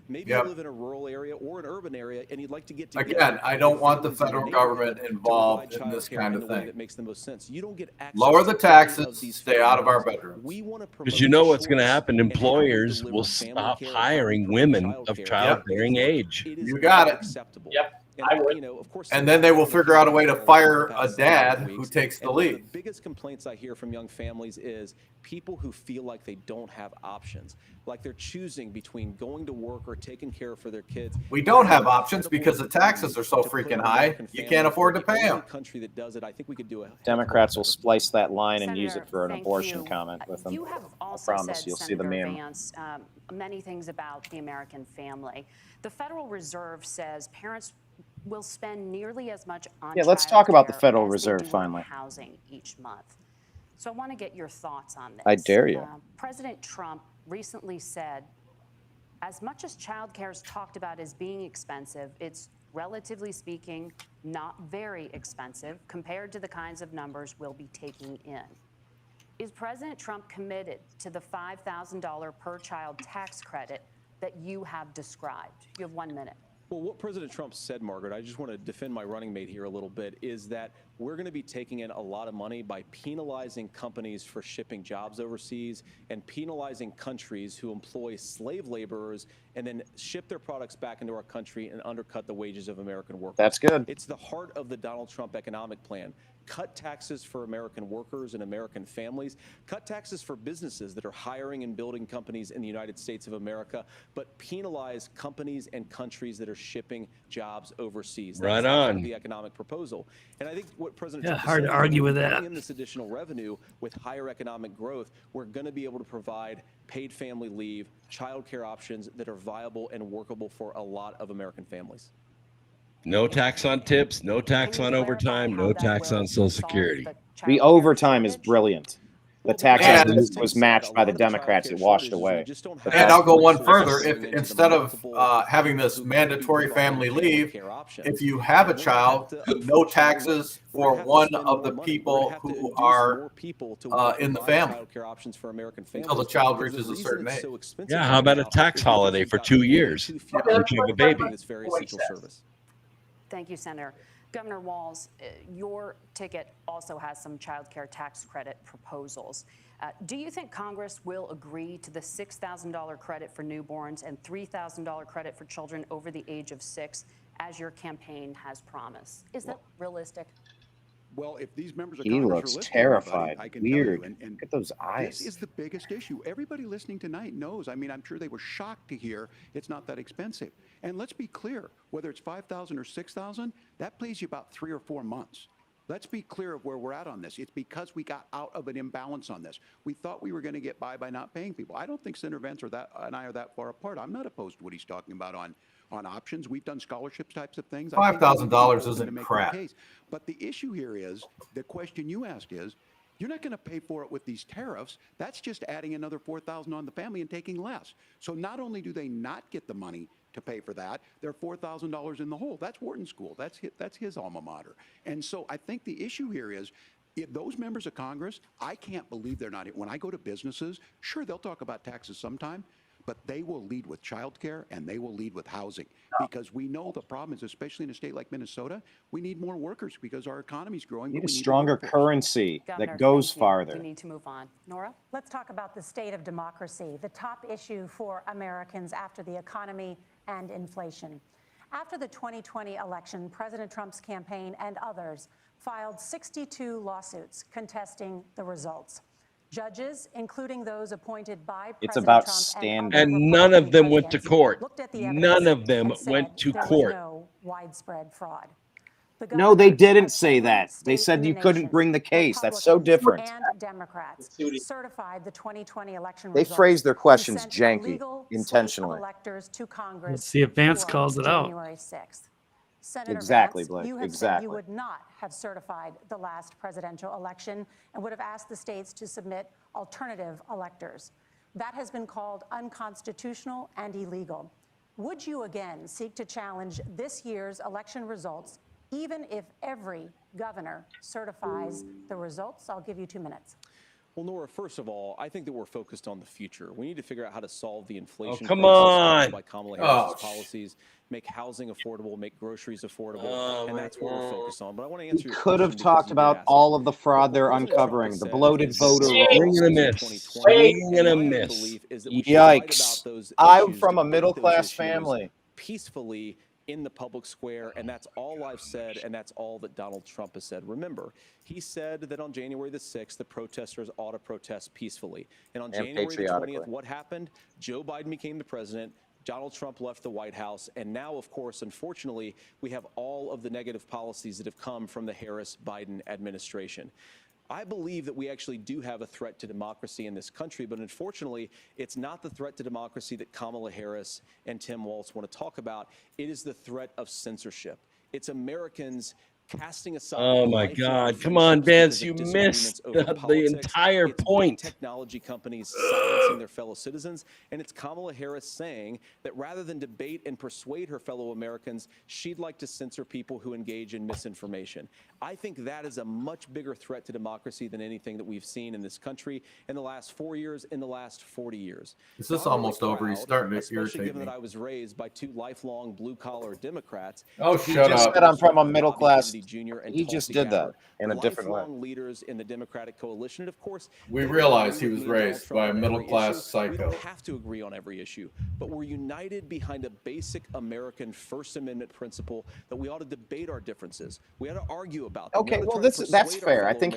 S9: Maybe you live in a rural area or an urban area and you'd like to get together.
S5: Again, I don't want the federal government involved in this kind of thing.
S9: That makes the most sense. You don't get
S5: lower the taxes, stay out of our bedrooms.
S3: Because you know what's going to happen? Employers will stop hiring women of childbearing age.
S5: You got it.
S1: Yep. I would.
S5: And then they will figure out a way to fire a dad who takes the lead.
S9: The biggest complaints I hear from young families is people who feel like they don't have options, like they're choosing between going to work or taking care for their kids.
S5: We don't have options because the taxes are so freaking high. You can't afford to pay them.
S9: Country that does it, I think we could do it.
S4: Democrats will splice that line and use it
S6: Senator,
S4: for an
S6: thank
S4: abortion
S6: you.
S4: comment with them.
S6: You have
S4: I
S6: also
S4: promise
S6: said,
S4: you'll see
S6: Senator
S4: the meme.
S6: Vance, many things about the American family. The Federal Reserve says parents will spend nearly as much on
S4: let's talk about the
S6: childcare
S4: Federal
S6: as they
S4: Reserve
S6: do on
S4: finally.
S6: housing each month. So I want to get your thoughts on this.
S4: I dare you.
S6: President Trump recently said, as much as childcare is talked about as being expensive, it's relatively speaking not very expensive compared to the kinds of numbers we'll be taking in. Is President Trump committed to the $5,000 per child tax credit that you have described? You have 1 minute.
S9: Well, what President Trump said, Margaret, I just want to defend my running mate here a little bit, is that we're going to be taking in a lot of money by penalizing companies for shipping jobs overseas and penalizing countries who employ slave laborers and then ship their products back into our country and undercut the wages of American workers.
S4: That's good.
S9: It's the heart of the Donald Trump economic plan. Cut taxes for American workers and American families. Cut taxes for businesses that are hiring and building companies in the United States of America, but penalize companies and countries that are shipping jobs overseas.
S3: Right
S9: That's
S3: on.
S9: the economic proposal. And I think what President
S2: Yeah,
S9: Trump
S2: hard to argue with that.
S9: in this additional revenue with higher economic growth, we're going to be able to provide paid family leave, childcare options that are viable and workable for a lot of American families.
S3: No tax on tips, no tax on overtime, no tax on Social Security.
S4: The overtime is brilliant. The tax was matched by the Democrats. It washed away.
S5: And I'll go one further. If instead of having this mandatory family leave, if you have a child, no taxes for one of the people who are in the family until the child reaches a certain age.
S3: Yeah, how about a tax holiday for 2 years if you have a baby?
S6: Thank you, Senator. Governor Walz, your ticket also has some child care tax credit proposals. Do you think Congress will agree to the $6,000 credit for newborns and $3,000 credit for children over the age of 6, as your campaign has promised? Is that realistic?
S8: Well, if these members of
S4: He
S8: Congress
S4: looks
S8: are listening,
S4: terrified,
S8: I can
S4: weird.
S8: tell you, and
S4: Look at those eyes.
S8: This is the biggest issue. Everybody listening tonight knows. I mean, I'm sure they were shocked to hear it's not that expensive. And let's be clear, whether it's $5,000 or $6,000, that pays you about 3 or 4 months. Let's be clear of where we're at on this. It's because we got out of an imbalance on this. We thought we were going to get by not paying people. I don't think Senator Vance and I are that far apart. I'm not opposed to what he's talking about on options. We've done scholarships types of things.
S5: $5,000 isn't crap.
S8: But the issue here is, the question you asked is, you're not going to pay for it with these tariffs. That's just adding another $4,000 on the family and taking less. So not only do they not get the money to pay for that, they're $4,000 in the hole. That's Wharton School. That's his alma mater. And so I think the issue here is, if those members of Congress, I can't believe they're not. When I go to businesses, sure, they'll talk about taxes sometime, but they will lead with childcare and they will lead with housing, because we know the problem is, especially in a state like Minnesota, we need more workers because our economy's growing.
S4: We need a stronger currency that goes farther.
S6: We need to move on. Nora?
S7: Let's talk about the state of democracy, the top issue for Americans after the economy and inflation. After the 2020 election, President Trump's campaign and others filed 62 lawsuits contesting the results. Judges, including those appointed by
S4: It's
S7: President
S4: about
S7: Trump
S4: standing.
S3: And none of them went to court.
S7: looked at the
S3: None
S7: evidence
S3: of them
S7: and said
S3: went to
S7: there was
S3: court.
S7: no widespread fraud.
S4: No, they didn't say that. They said you couldn't bring the case. That's so different.
S7: And Democrats certified the 2020 election
S4: They
S7: results
S4: phrase their
S7: and
S4: questions
S7: sent
S4: janky,
S7: illegal slate of
S4: intentionally.
S7: electors to Congress.
S2: Let's see if Vance
S7: before
S2: calls it out.
S7: January 6th. Senator
S4: Exactly,
S7: Vance,
S4: Blake,
S7: you have said
S4: exactly.
S7: you would not have certified the last presidential election and would have asked the states to submit alternative electors. That has been called unconstitutional and illegal. Would you again seek to challenge this year's election results, even if every governor certifies the results? I'll give you 2 minutes.
S9: Well, Nora, first of all, I think that we're focused on the future. We need to figure out how to solve the inflation
S3: come
S9: crisis
S3: on.
S9: caused by Kamala Harris's policies, make housing affordable, make groceries affordable, and that's what we're focused on. But I want to answer your question.
S4: Could have talked about all of the fraud they're uncovering, the bloated voter rolls.
S3: Swing and a miss.
S4: Yikes. I'm from a middle-class family.
S9: Peacefully in the public square, and that's all I've said, and that's all that Donald Trump has said. Remember, he said that on January the 6th, the protesters ought to protest peacefully. And on January the 20th, what happened? Joe Biden became the president. Donald Trump left the White House. And now, of course, unfortunately, we have all of the negative policies that have come from the Harris-Biden administration. I believe that we actually do have a threat to democracy in this country, but unfortunately, it's not the threat to democracy that Kamala Harris and Tim Walz want to talk about. It is the threat of censorship. It's Americans casting aside.
S3: Oh my God! Come on, Vance, you missed the entire point.
S9: Technology companies silencing their fellow citizens, and it's Kamala Harris saying that rather than debate and persuade her fellow Americans, she'd like to censor people who engage in misinformation. I think that is a much bigger threat to democracy than anything that we've seen in this country in the last 4 years, in the last 40 years.
S5: Is this almost over? He's starting to irritate me.
S9: Given that I was raised by two lifelong blue-collar Democrats.
S5: Oh, shut up.
S4: He just said I'm from a middle-class.
S9: Jr. and
S4: He just did that in a different way.
S9: Leaders in the Democratic coalition, and of course,
S5: we realize he was raised by a middle-class psycho.
S9: We don't have to agree on every issue, but we're united behind a basic American First Amendment principle that we ought to debate our differences. We ought to argue about them.
S4: Okay, well, that's fair. I think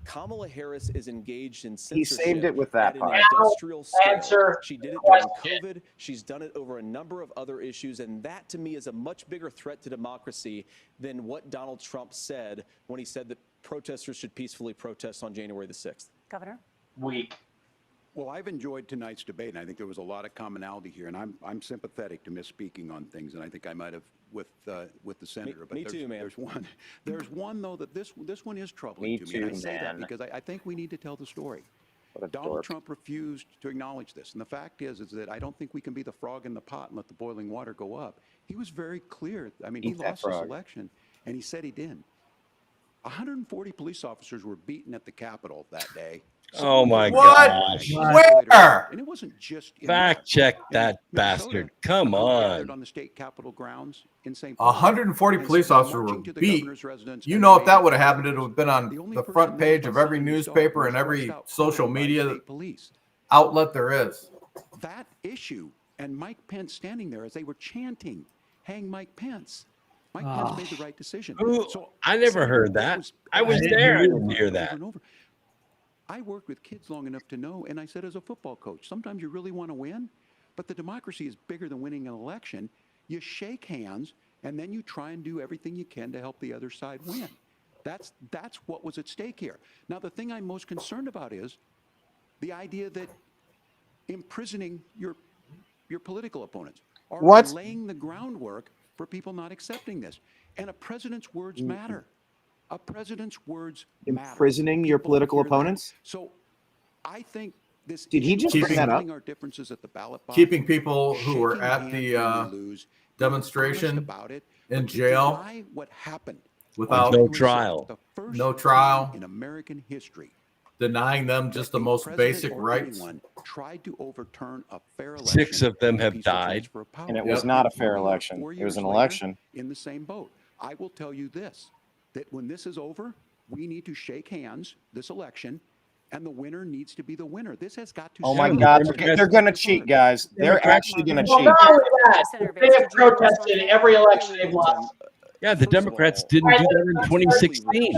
S9: Kamala Harris is engaged in censorship.
S4: He saved it with that part.
S9: Industrial scale. She did it during COVID. She's done it over a number of other issues, and that to me is a much bigger threat to democracy than what Donald Trump said when he said that protesters should peacefully protest on January the 6th.
S7: Governor?
S1: Weak.
S8: Well, I've enjoyed tonight's debate, and I think there was a lot of commonality here, and I'm sympathetic to misspeaking on things, and I think I might have with the senator.
S9: Me too, man.
S8: There's one though that this one is troubling to me, and I say that because I think we need to tell the story. Donald Trump refused to acknowledge this, and the fact is that I don't think we can be the frog in the pot and let the boiling water go up. He was very clear. I mean, he lost this election, and he said he didn't. 140 police officers were beaten at the Capitol that day.
S3: Oh my gosh.
S5: Where?
S8: And it wasn't just
S3: fact check that bastard. Come on.
S8: On the state Capitol grounds in St.
S5: 140 police officers were beat. You know, if that would have happened, it would have been on the front page of every newspaper and every social media outlet there is.
S8: That issue and Mike Pence standing there as they were chanting, "Hang Mike Pence." Mike Pence made the right decision.
S3: So I never heard that. I was there. I didn't hear that.
S8: I worked with kids long enough to know, and I said as a football coach, sometimes you really want to win, but the democracy is bigger than winning an election. You shake hands, and then you try and do everything you can to help the other side win. That's what was at stake here. Now, the thing I'm most concerned about is the idea that imprisoning your political opponents or laying the groundwork for people not accepting this. And a president's words matter. A president's words matter.
S4: Imprisoning your political opponents?
S8: So I think this
S4: Did he just bring that up?
S8: Our differences at the ballot box,
S5: keeping people who were at the demonstration in jail
S8: what happened
S5: without
S3: no trial.
S8: No trial in American history.
S5: Denying them just the most basic rights.
S8: Tried to overturn a fair election.
S3: 6 of them have died.
S4: And it was not a fair election. It was an election.
S8: In the same boat. I will tell you this, that when this is over, we need to shake hands this election, and the winner needs to be the winner. This has got to.
S4: Oh my God, they're going to cheat, guys. They're actually going to cheat.
S1: Not only that, they have protested every election they've lost.
S3: Yeah, the Democrats didn't do that in 2016.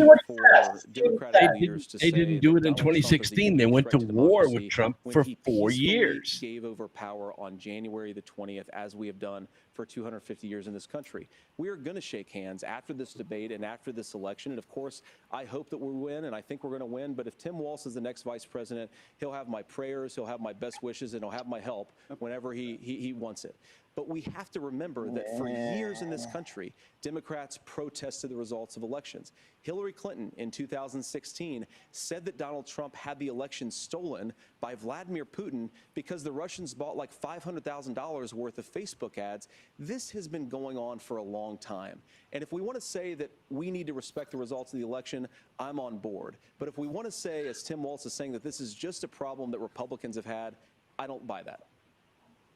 S3: They didn't do it in 2016. They went to war with Trump for 4 years.
S9: Gave over power on January the 20th, as we have done for 250 years in this country. We are going to shake hands after this debate and after this election. And of course, I hope that we win, and I think we're going to win. But if Tim Walz is the next vice president, he'll have my prayers, he'll have my best wishes, and he'll have my help whenever he wants it. But we have to remember that for years in this country, Democrats protested the results of elections. Hillary Clinton in 2016 said that Donald Trump had the election stolen by Vladimir Putin because the Russians bought like $500,000 worth of Facebook ads. This has been going on for a long time. And if we want to say that we need to respect the results of the election, I'm on board. But if we want to say, as Tim Walz is saying, that this is just a problem that Republicans have had, I don't buy that.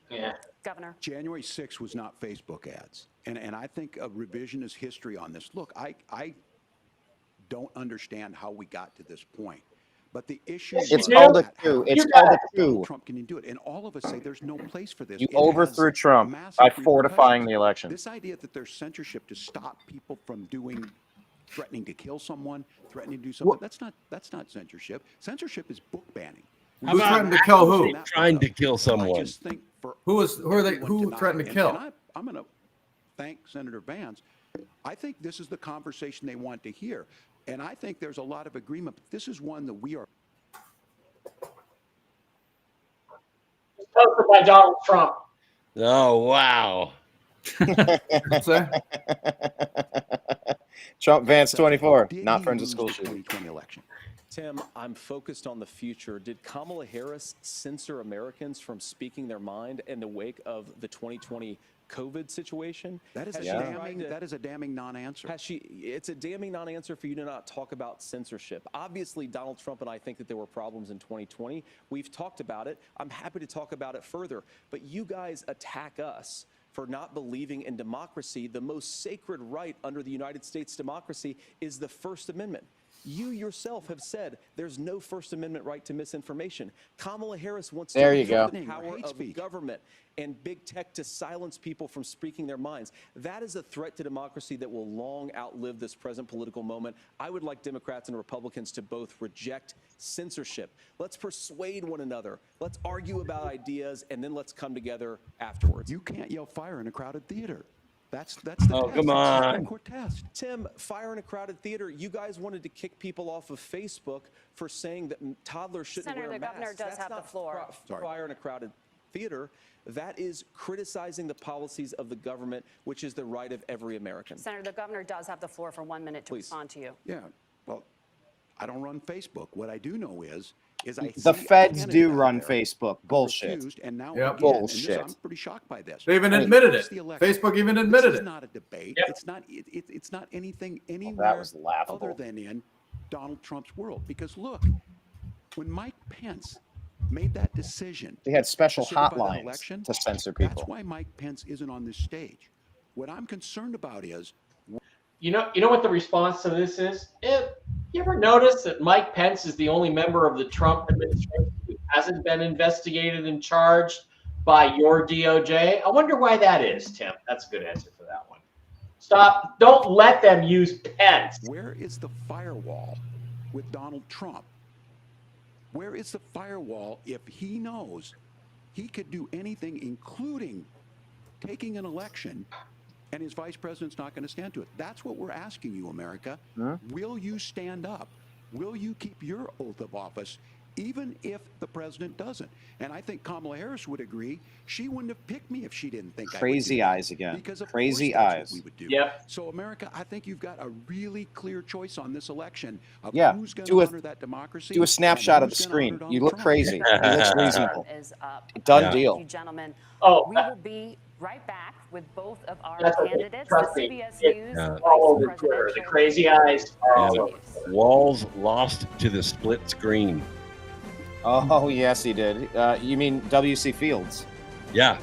S1: Yeah.
S6: Governor.
S8: January 6th was not Facebook ads. And I think a revisionist history on this. Look, I don't understand how we got to this point. But the issue
S4: it's called a coup. It's called a coup.
S8: Trump can do it. And all of us say there's no place for this.
S4: You overthrew Trump by fortifying the election.
S8: This idea that there's censorship to stop people from threatening to kill someone, threatening to do something, that's not censorship. Censorship is book banning.
S5: Who's threatened to kill who?
S3: Trying to kill someone.
S5: Who threatened to kill?
S8: I'm going to thank Senator Vance. I think this is the conversation they want to hear. And I think there's a lot of agreement. But this is one that we are.
S1: Posted by Donald Trump.
S3: Oh, wow.
S4: Trump Vance 24, not friends of school shooting.
S8: 2020 election.
S9: Tim, I'm focused on the future. Did Kamala Harris censor Americans from speaking their mind in the wake of the 2020 COVID situation?
S8: That is a damning non-answer.
S9: It's a damning non-answer for you to not talk about censorship. Obviously, Donald Trump and I think that there were problems in 2020. We've talked about it. I'm happy to talk about it further. But you guys attack us for not believing in democracy. The most sacred right under the United States democracy is the First Amendment. You yourself have said there's no First Amendment right to misinformation. Kamala Harris wants to use the power of government and big tech to silence people from speaking their minds. That is a threat to democracy that will long outlive this present political moment. I would like Democrats and Republicans to both reject censorship. Let's persuade one another. Let's argue about ideas, and then let's come together afterwards.
S8: You can't yell fire in a crowded theater. That's the
S3: oh,
S8: test.
S3: come on.
S8: Test.
S9: Tim, fire in a crowded theater. You guys wanted to kick people off of Facebook for saying that toddlers shouldn't wear masks.
S6: Senator, the governor does have the floor.
S9: Fire in a crowded theater. That is criticizing the policies of the government, which is the right of every American.
S6: Senator, the governor does have the floor for 1 minute to respond to you.
S8: Yeah, well, I don't run Facebook. What I do know is
S4: the feds do run Facebook. Bullshit.
S8: And now
S4: bullshit.
S8: I'm pretty shocked by this.
S5: They even admitted it. Facebook even admitted it.
S8: It's not a debate.
S1: Yep.
S8: It's not anything anywhere
S4: that was laughable.
S8: other than in Donald Trump's world. Because look, when Mike Pence made that decision,
S4: they had special
S8: hotlines
S4: election to censor people.
S8: That's why Mike Pence isn't on this stage. What I'm concerned about is,
S1: you know what the response to this is? You ever notice that Mike Pence is the only member of the Trump administration who hasn't been investigated and charged by your DOJ? I wonder why that is, Tim. That's a good answer for that one. Stop. Don't let them use Pence.
S8: Where is the firewall with Donald Trump? Where is the firewall if he knows he could do anything, including taking an election, and his vice president's not going to stand to it? That's what we're asking you, America. Huh? Will you stand up? Will you keep your oath of office, even if the president doesn't? And I think Kamala Harris would agree. She wouldn't have picked me if she didn't think
S4: crazy
S8: I would do
S4: eyes again.
S8: Because of
S4: crazy
S8: course that's
S4: eyes.
S8: What we would do.
S1: Yep.
S8: So, America, I think you've got a really clear choice on this election of who's going
S4: to
S8: honor that democracy.
S4: Do a snapshot of the screen. You look crazy. He looks reasonable. Done deal.
S6: Thank you, gentlemen.
S1: Oh,
S6: we will be right back with both of our candidates.
S1: Trust
S6: the
S1: me.
S6: CBS News
S1: all over Twitter. The crazy eyes.
S3: Walls lost to the split screen.
S4: Oh, yes, he did. You mean W.C. Fields?
S3: Yeah.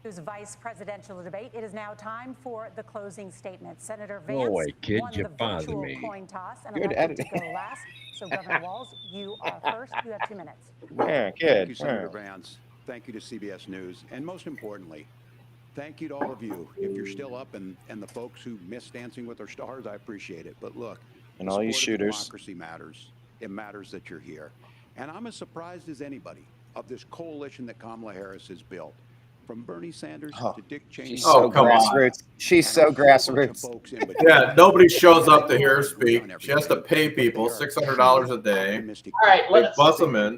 S7: Vice presidential debate. It is now time for the closing statement. Senator Vance
S3: Go away, kid.
S7: won
S3: You're
S7: the
S3: bothering
S7: virtual
S3: me.
S7: coin toss and
S4: Good
S7: elected
S4: editing.
S7: to go last. So, Governor Walz, you are first. You have 2 minutes.
S4: Yeah, good.
S8: Thank you, Senator Vance. Thank you to CBS News. And most importantly, thank you to all of you. If you're still up and the folks who miss Dancing with Our Stars, I appreciate it. But look,
S4: and all you shooters,
S8: democracy matters. It matters that you're here. And I'm as surprised as anybody of this coalition that Kamala Harris has built. From Bernie Sanders to Dick Cheney.
S4: She's so grassroots. She's so grassroots.
S5: Yeah, nobody shows up to hear her speak. She has to pay people $600 a day.
S1: All right, let's
S5: bus them in.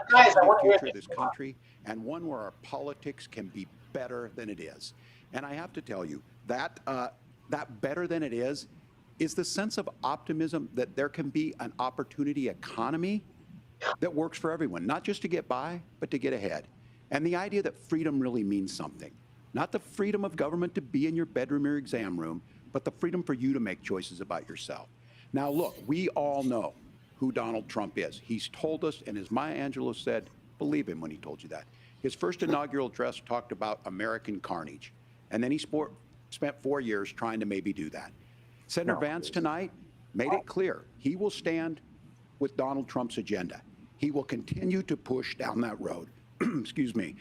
S8: Guys, I want to hear this country and one where our politics can be better than it is. And I have to tell you, that better than it is the sense of optimism that there can be an opportunity economy that works for everyone, not just to get by, but to get ahead. And the idea that freedom really means something. Not the freedom of government to be in your bedroom or exam room, but the freedom for you to make choices about yourself. Now, look, we all know who Donald Trump is. He's told us, and as Maya Angelou said, believe him when he told you that. His first inaugural address talked about American carnage, and then he spent 4 years trying to maybe do that. Senator Vance tonight made it clear he will stand with Donald Trump's agenda. He will continue to push down that road. Excuse me.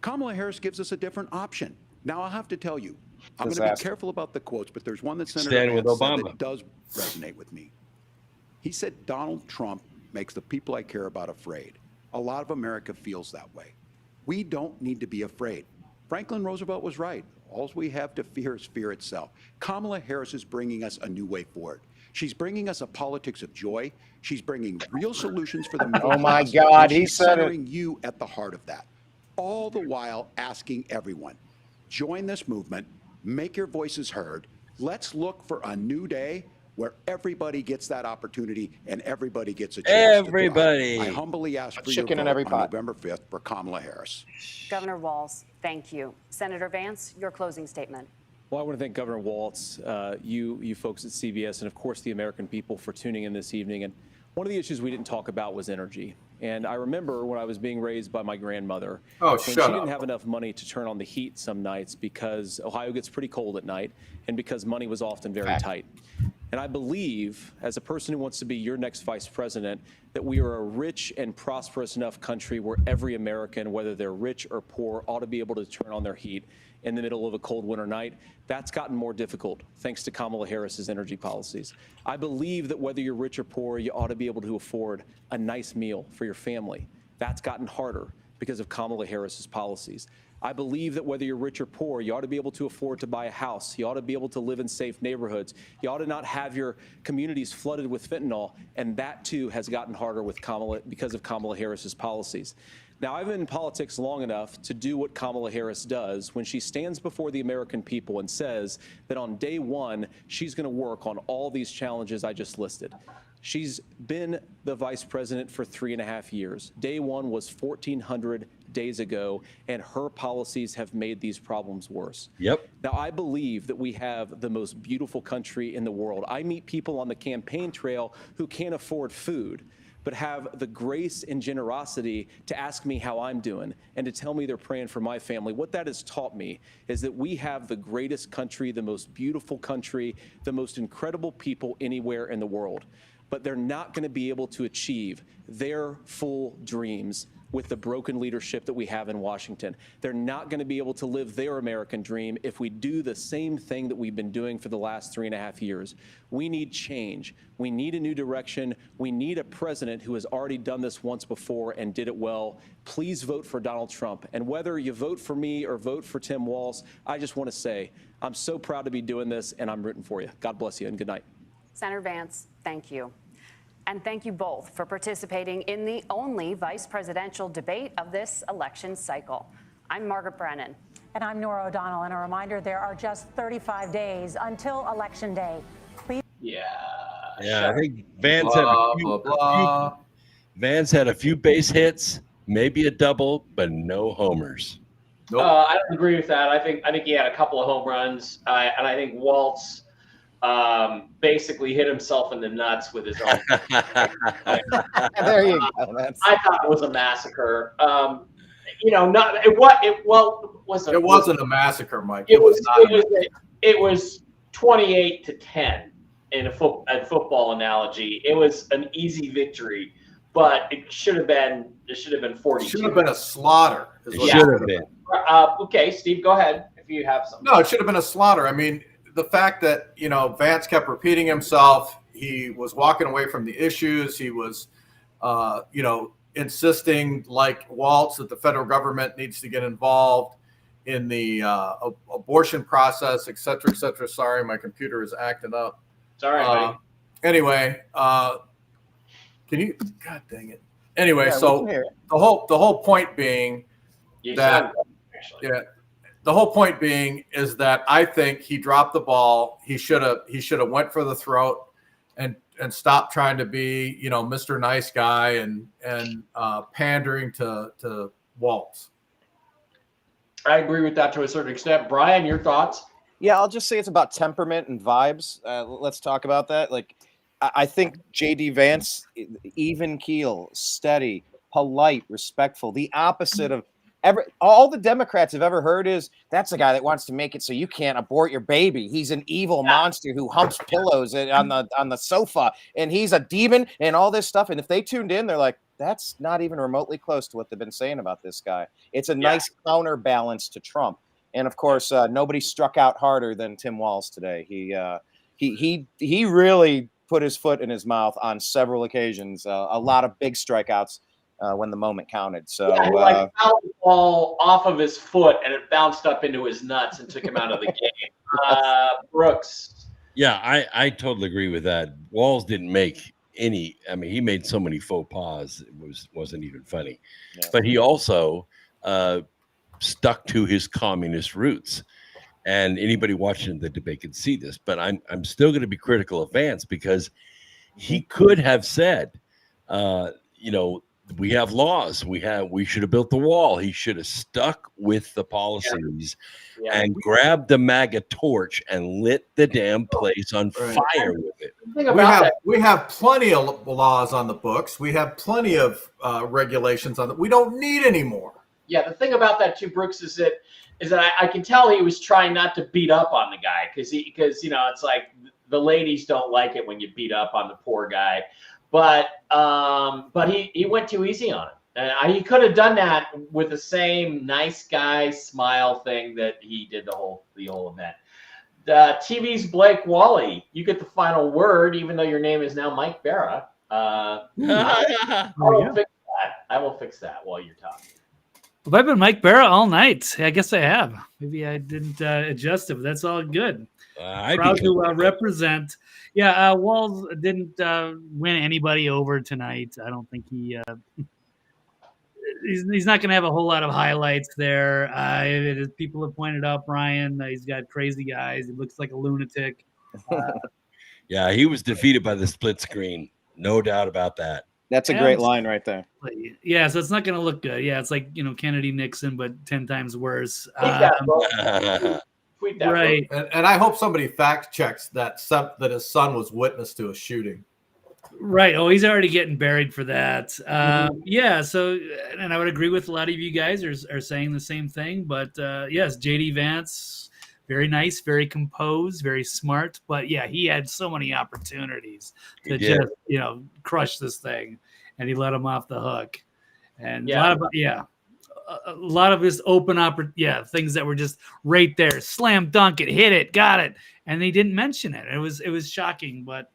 S8: Kamala Harris gives us a different option. Now, I'll have to tell you, I'm going to be careful about the quotes, but there's one that Senator Vance said that does resonate with me. He said, Donald Trump makes the people I care about afraid. A lot of America feels that way. We don't need to be afraid. Franklin Roosevelt was right. All we have to fear is fear itself. Kamala Harris is bringing us a new way forward. She's bringing us a politics of joy. She's bringing real solutions for the middle class.
S4: Oh my God, he said it.
S8: Centering you at the heart of that. All the while asking everyone, join this movement, make your voices heard. Let's look for a new day where everybody gets that opportunity and everybody gets a chance to thrive. I humbly ask for your vote on November 5th for Kamala Harris.
S6: Governor Walz, thank you. Senator Vance, your closing statement.
S9: Well, I want to thank Governor Walz, you folks at CBS, and of course the American people for tuning in this evening. And one of the issues we didn't talk about was energy. And I remember when I was being raised by my grandmother, when she didn't have enough money to turn on the heat some nights because Ohio gets pretty cold at night and because money was often very tight. And I believe, as a person who wants to be your next vice president, that we are a rich and prosperous enough country where every American, whether they're rich or poor, ought to be able to turn on their heat in the middle of a cold winter night. That's gotten more difficult thanks to Kamala Harris's energy policies. I believe that whether you're rich or poor, you ought to be able to afford a nice meal for your family. That's gotten harder because of Kamala Harris's policies. I believe that whether you're rich or poor, you ought to be able to afford to buy a house. You ought to be able to live in safe neighborhoods. You ought to not have your communities flooded with fentanyl. And that, too, has gotten harder with because of Kamala Harris's policies. Now, I've been in politics long enough to do what Kamala Harris does when she stands before the American people and says that on day one, she's going to work on all these challenges I just listed. She's been the vice president for 3.5 years. Day one was 1,400 days ago, and her policies have made these problems worse.
S3: Yep.
S9: Now, I believe that we have the most beautiful country in the world. I meet people on the campaign trail who can't afford food, but have the grace and generosity to ask me how I'm doing and to tell me they're praying for my family. What that has taught me is that we have the greatest country, the most beautiful country, the most incredible people anywhere in the world. But they're not going to be able to achieve their full dreams with the broken leadership that we have in Washington. They're not going to be able to live their American dream if we do the same thing that we've been doing for the last 3.5 years. We need change. We need a new direction. We need a president who has already done this once before and did it well. Please vote for Donald Trump. And whether you vote for me or vote for Tim Walz, I just want to say I'm so proud to be doing this, and I'm rooting for you. God bless you, and good night.
S6: Senator Vance, thank you. And thank you both for participating in the only vice presidential debate of this election cycle. I'm Margaret Brennan.
S7: And I'm Nora O'Donnell. And a reminder, there are just 35 days until Election Day. Please.
S3: Yeah, I think Vance had a few base hits, maybe a double, but no homers.
S1: Nope. I don't agree with that. I think he had a couple of home runs, and I think Walz basically hit himself in the nuts with his own.
S4: There you go.
S1: I thought it was a massacre. It
S5: wasn't a massacre, Mike.
S1: It was 28-10 in a football analogy. It was an easy victory, but it should have been 42.
S5: It should have been a slaughter.
S3: It should have been.
S1: Okay, Steve, go ahead if you have something.
S5: No, it should have been a slaughter. I mean, the fact that, Vance kept repeating himself, he was walking away from the issues. He was, insisting like Walz that the federal government needs to get involved in the abortion process, et cetera, et cetera. Sorry, my computer is acting up.
S1: Sorry, buddy.
S5: Anyway, can you, God dang it. Anyway, so the whole point being that
S1: actually.
S5: Yeah. The whole point being is that I think he dropped the ball. He should have went for the throat and stopped trying to be, Mr. Nice Guy and pandering to Waltz.
S1: I agree with that to a certain extent. Brian, your thoughts?
S4: Yeah, I'll just say it's about temperament and vibes. Let's talk about that. Like, I think J.D. Vance, even keel, steady, polite, respectful, the opposite of all the Democrats have ever heard is that's a guy that wants to make it so you can't abort your baby. He's an evil monster who humps pillows on the sofa, and he's a demon and all this stuff. And if they tuned in, they're like, that's not even remotely close to what they've been saying about this guy. It's a nice counterbalance to Trump. And of course, nobody struck out harder than Tim Walz today. He really put his foot in his mouth on several occasions. A lot of big strikeouts when the moment counted. So
S1: he bounced the ball off of his foot and it bounced up into his nuts and took him out of the game. Brooks.
S3: Yeah, I totally agree with that. Walz didn't make any. I mean, he made so many faux pas. It wasn't even funny. Yeah. But he also stuck to his communist roots. And anybody watching the debate can see this, but I'm still going to be critical of Vance because he could have said, we have laws. We should have built the wall. He should have stuck with the policies and grabbed the MAGA torch and lit the damn place on fire with it.
S5: We have plenty of laws on the books. We have plenty of regulations on it. We don't need any more.
S1: Yeah, the thing about that too, Brooks, is that I can tell he was trying not to beat up on the guy because it's like the ladies don't like it when you beat up on the poor guy, but he went too easy on it. And he could have done that with the same nice guy smile thing that he did the whole event. The TV's Blake Wally, you get the final word, even though your name is now Mike Barra. I will fix that while you're talking.
S2: Well, I've been Mike Barra all night. I guess I have. Maybe I didn't adjust it, but that's all good. Proud to represent. Yeah, Walz didn't win anybody over tonight. I don't think he's not going to have a whole lot of highlights there. As people have pointed out, Brian, he's got crazy guys. He looks like a lunatic.
S3: Yeah, he was defeated by the split screen. No doubt about that.
S4: That's a great line right there.
S2: Yeah, so it's not going to look good. Yeah, it's like, Kennedy Nixon, but 10 times worse.
S1: Tweet that,
S2: right.
S5: And I hope somebody fact checks that his son was witness to a shooting.
S2: Right. Oh, he's already getting buried for that. Yeah. So, and I would agree with a lot of you guys are saying the same thing. But yes, J.D. Vance, very nice, very composed, very smart. But yeah, he had so many opportunities to just, crush this thing, and he let him off the hook. And a lot of his open things that were just right there, slam dunk it, hit it, got it, and they didn't mention it. It was shocking, but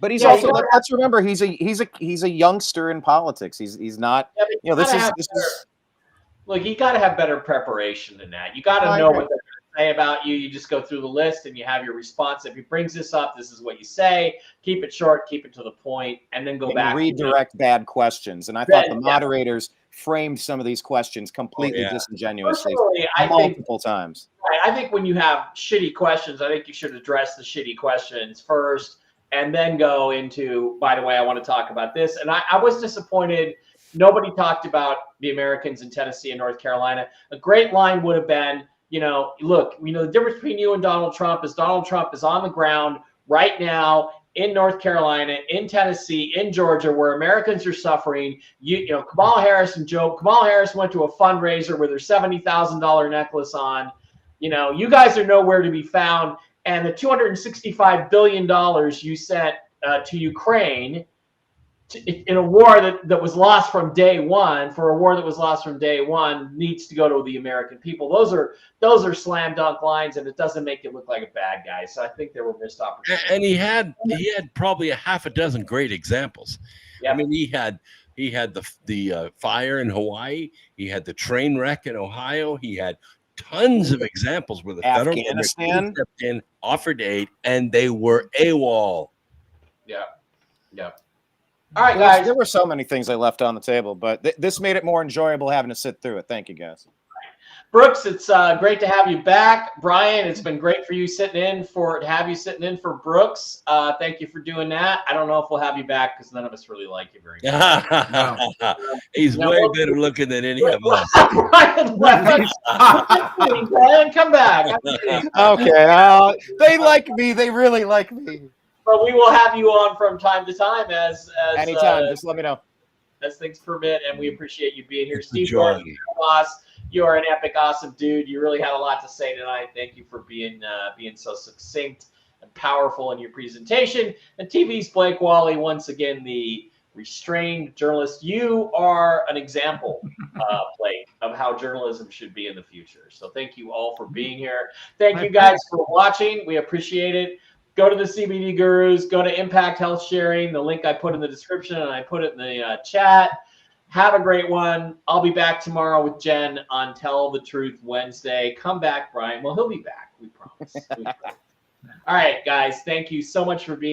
S4: he's also let's remember he's a youngster in politics. He's not this is
S1: look, you got to have better preparation than that. You got to know what they're going to say about you. You just go through the list and you have your response. If he brings this up, this is what you say. Keep it short, keep it to the point, and then go back.
S4: Redirect bad questions. And I thought the moderators framed some of these questions completely disingenuously multiple times.
S1: I think when you have shitty questions, I think you should address the shitty questions first and then go into, by the way, I want to talk about this. And I was disappointed. Nobody talked about the Americans in Tennessee and North Carolina. A great line would have been, look, the difference between you and Donald Trump is on the ground right now in North Carolina, in Tennessee, in Georgia, where Americans are suffering. Kamala Harris went to a fundraiser with her $70,000 necklace on. You guys are nowhere to be found. And the $265 billion you sent to Ukraine in a war that was lost from day one, needs to go to the American people. Those are slam dunk lines, and it doesn't make you look like a bad guy. So I think there were missed opportunities.
S3: And he had probably a half a dozen great examples. Yeah. I mean, he had the fire in Hawaii. He had the train wreck in Ohio. He had tons of examples where the federal government stepped in, offered aid, and they were AWOL.
S1: Yeah. All right, guys.
S4: There were so many things I left on the table, but this made it more enjoyable having to sit through it. Thank you, guys.
S1: Brooks, it's great to have you back. Brian, it's been great for you sitting in for Brooks. Thank you for doing that. I don't know if we'll have you back because none of us really like you very much.
S3: He's way better looking than any of us.
S1: Brian, come back.
S4: Okay, they like me. They really like me.
S1: But we will have you on from time to time as
S4: anytime. Just let me know
S1: as things permit, and we appreciate you being here, Steve. Boss, you are an epic, awesome dude. You really had a lot to say tonight. Thank you for being so succinct and powerful in your presentation. And TV's Blake Wally, once again, the restrained journalist. You are an example, Blake, of how journalism should be in the future. So thank you all for being here. Thank you guys for watching. We appreciate it. Go to the CBD Gurus. Go to Impact Health Sharing. The link I put in the description and I put it in the chat. Have a great one. I'll be back tomorrow with Jen on Tell the Truth Wednesday. Come back, Brian. Well, he'll be back. We promise. All right, guys. Thank you so much for being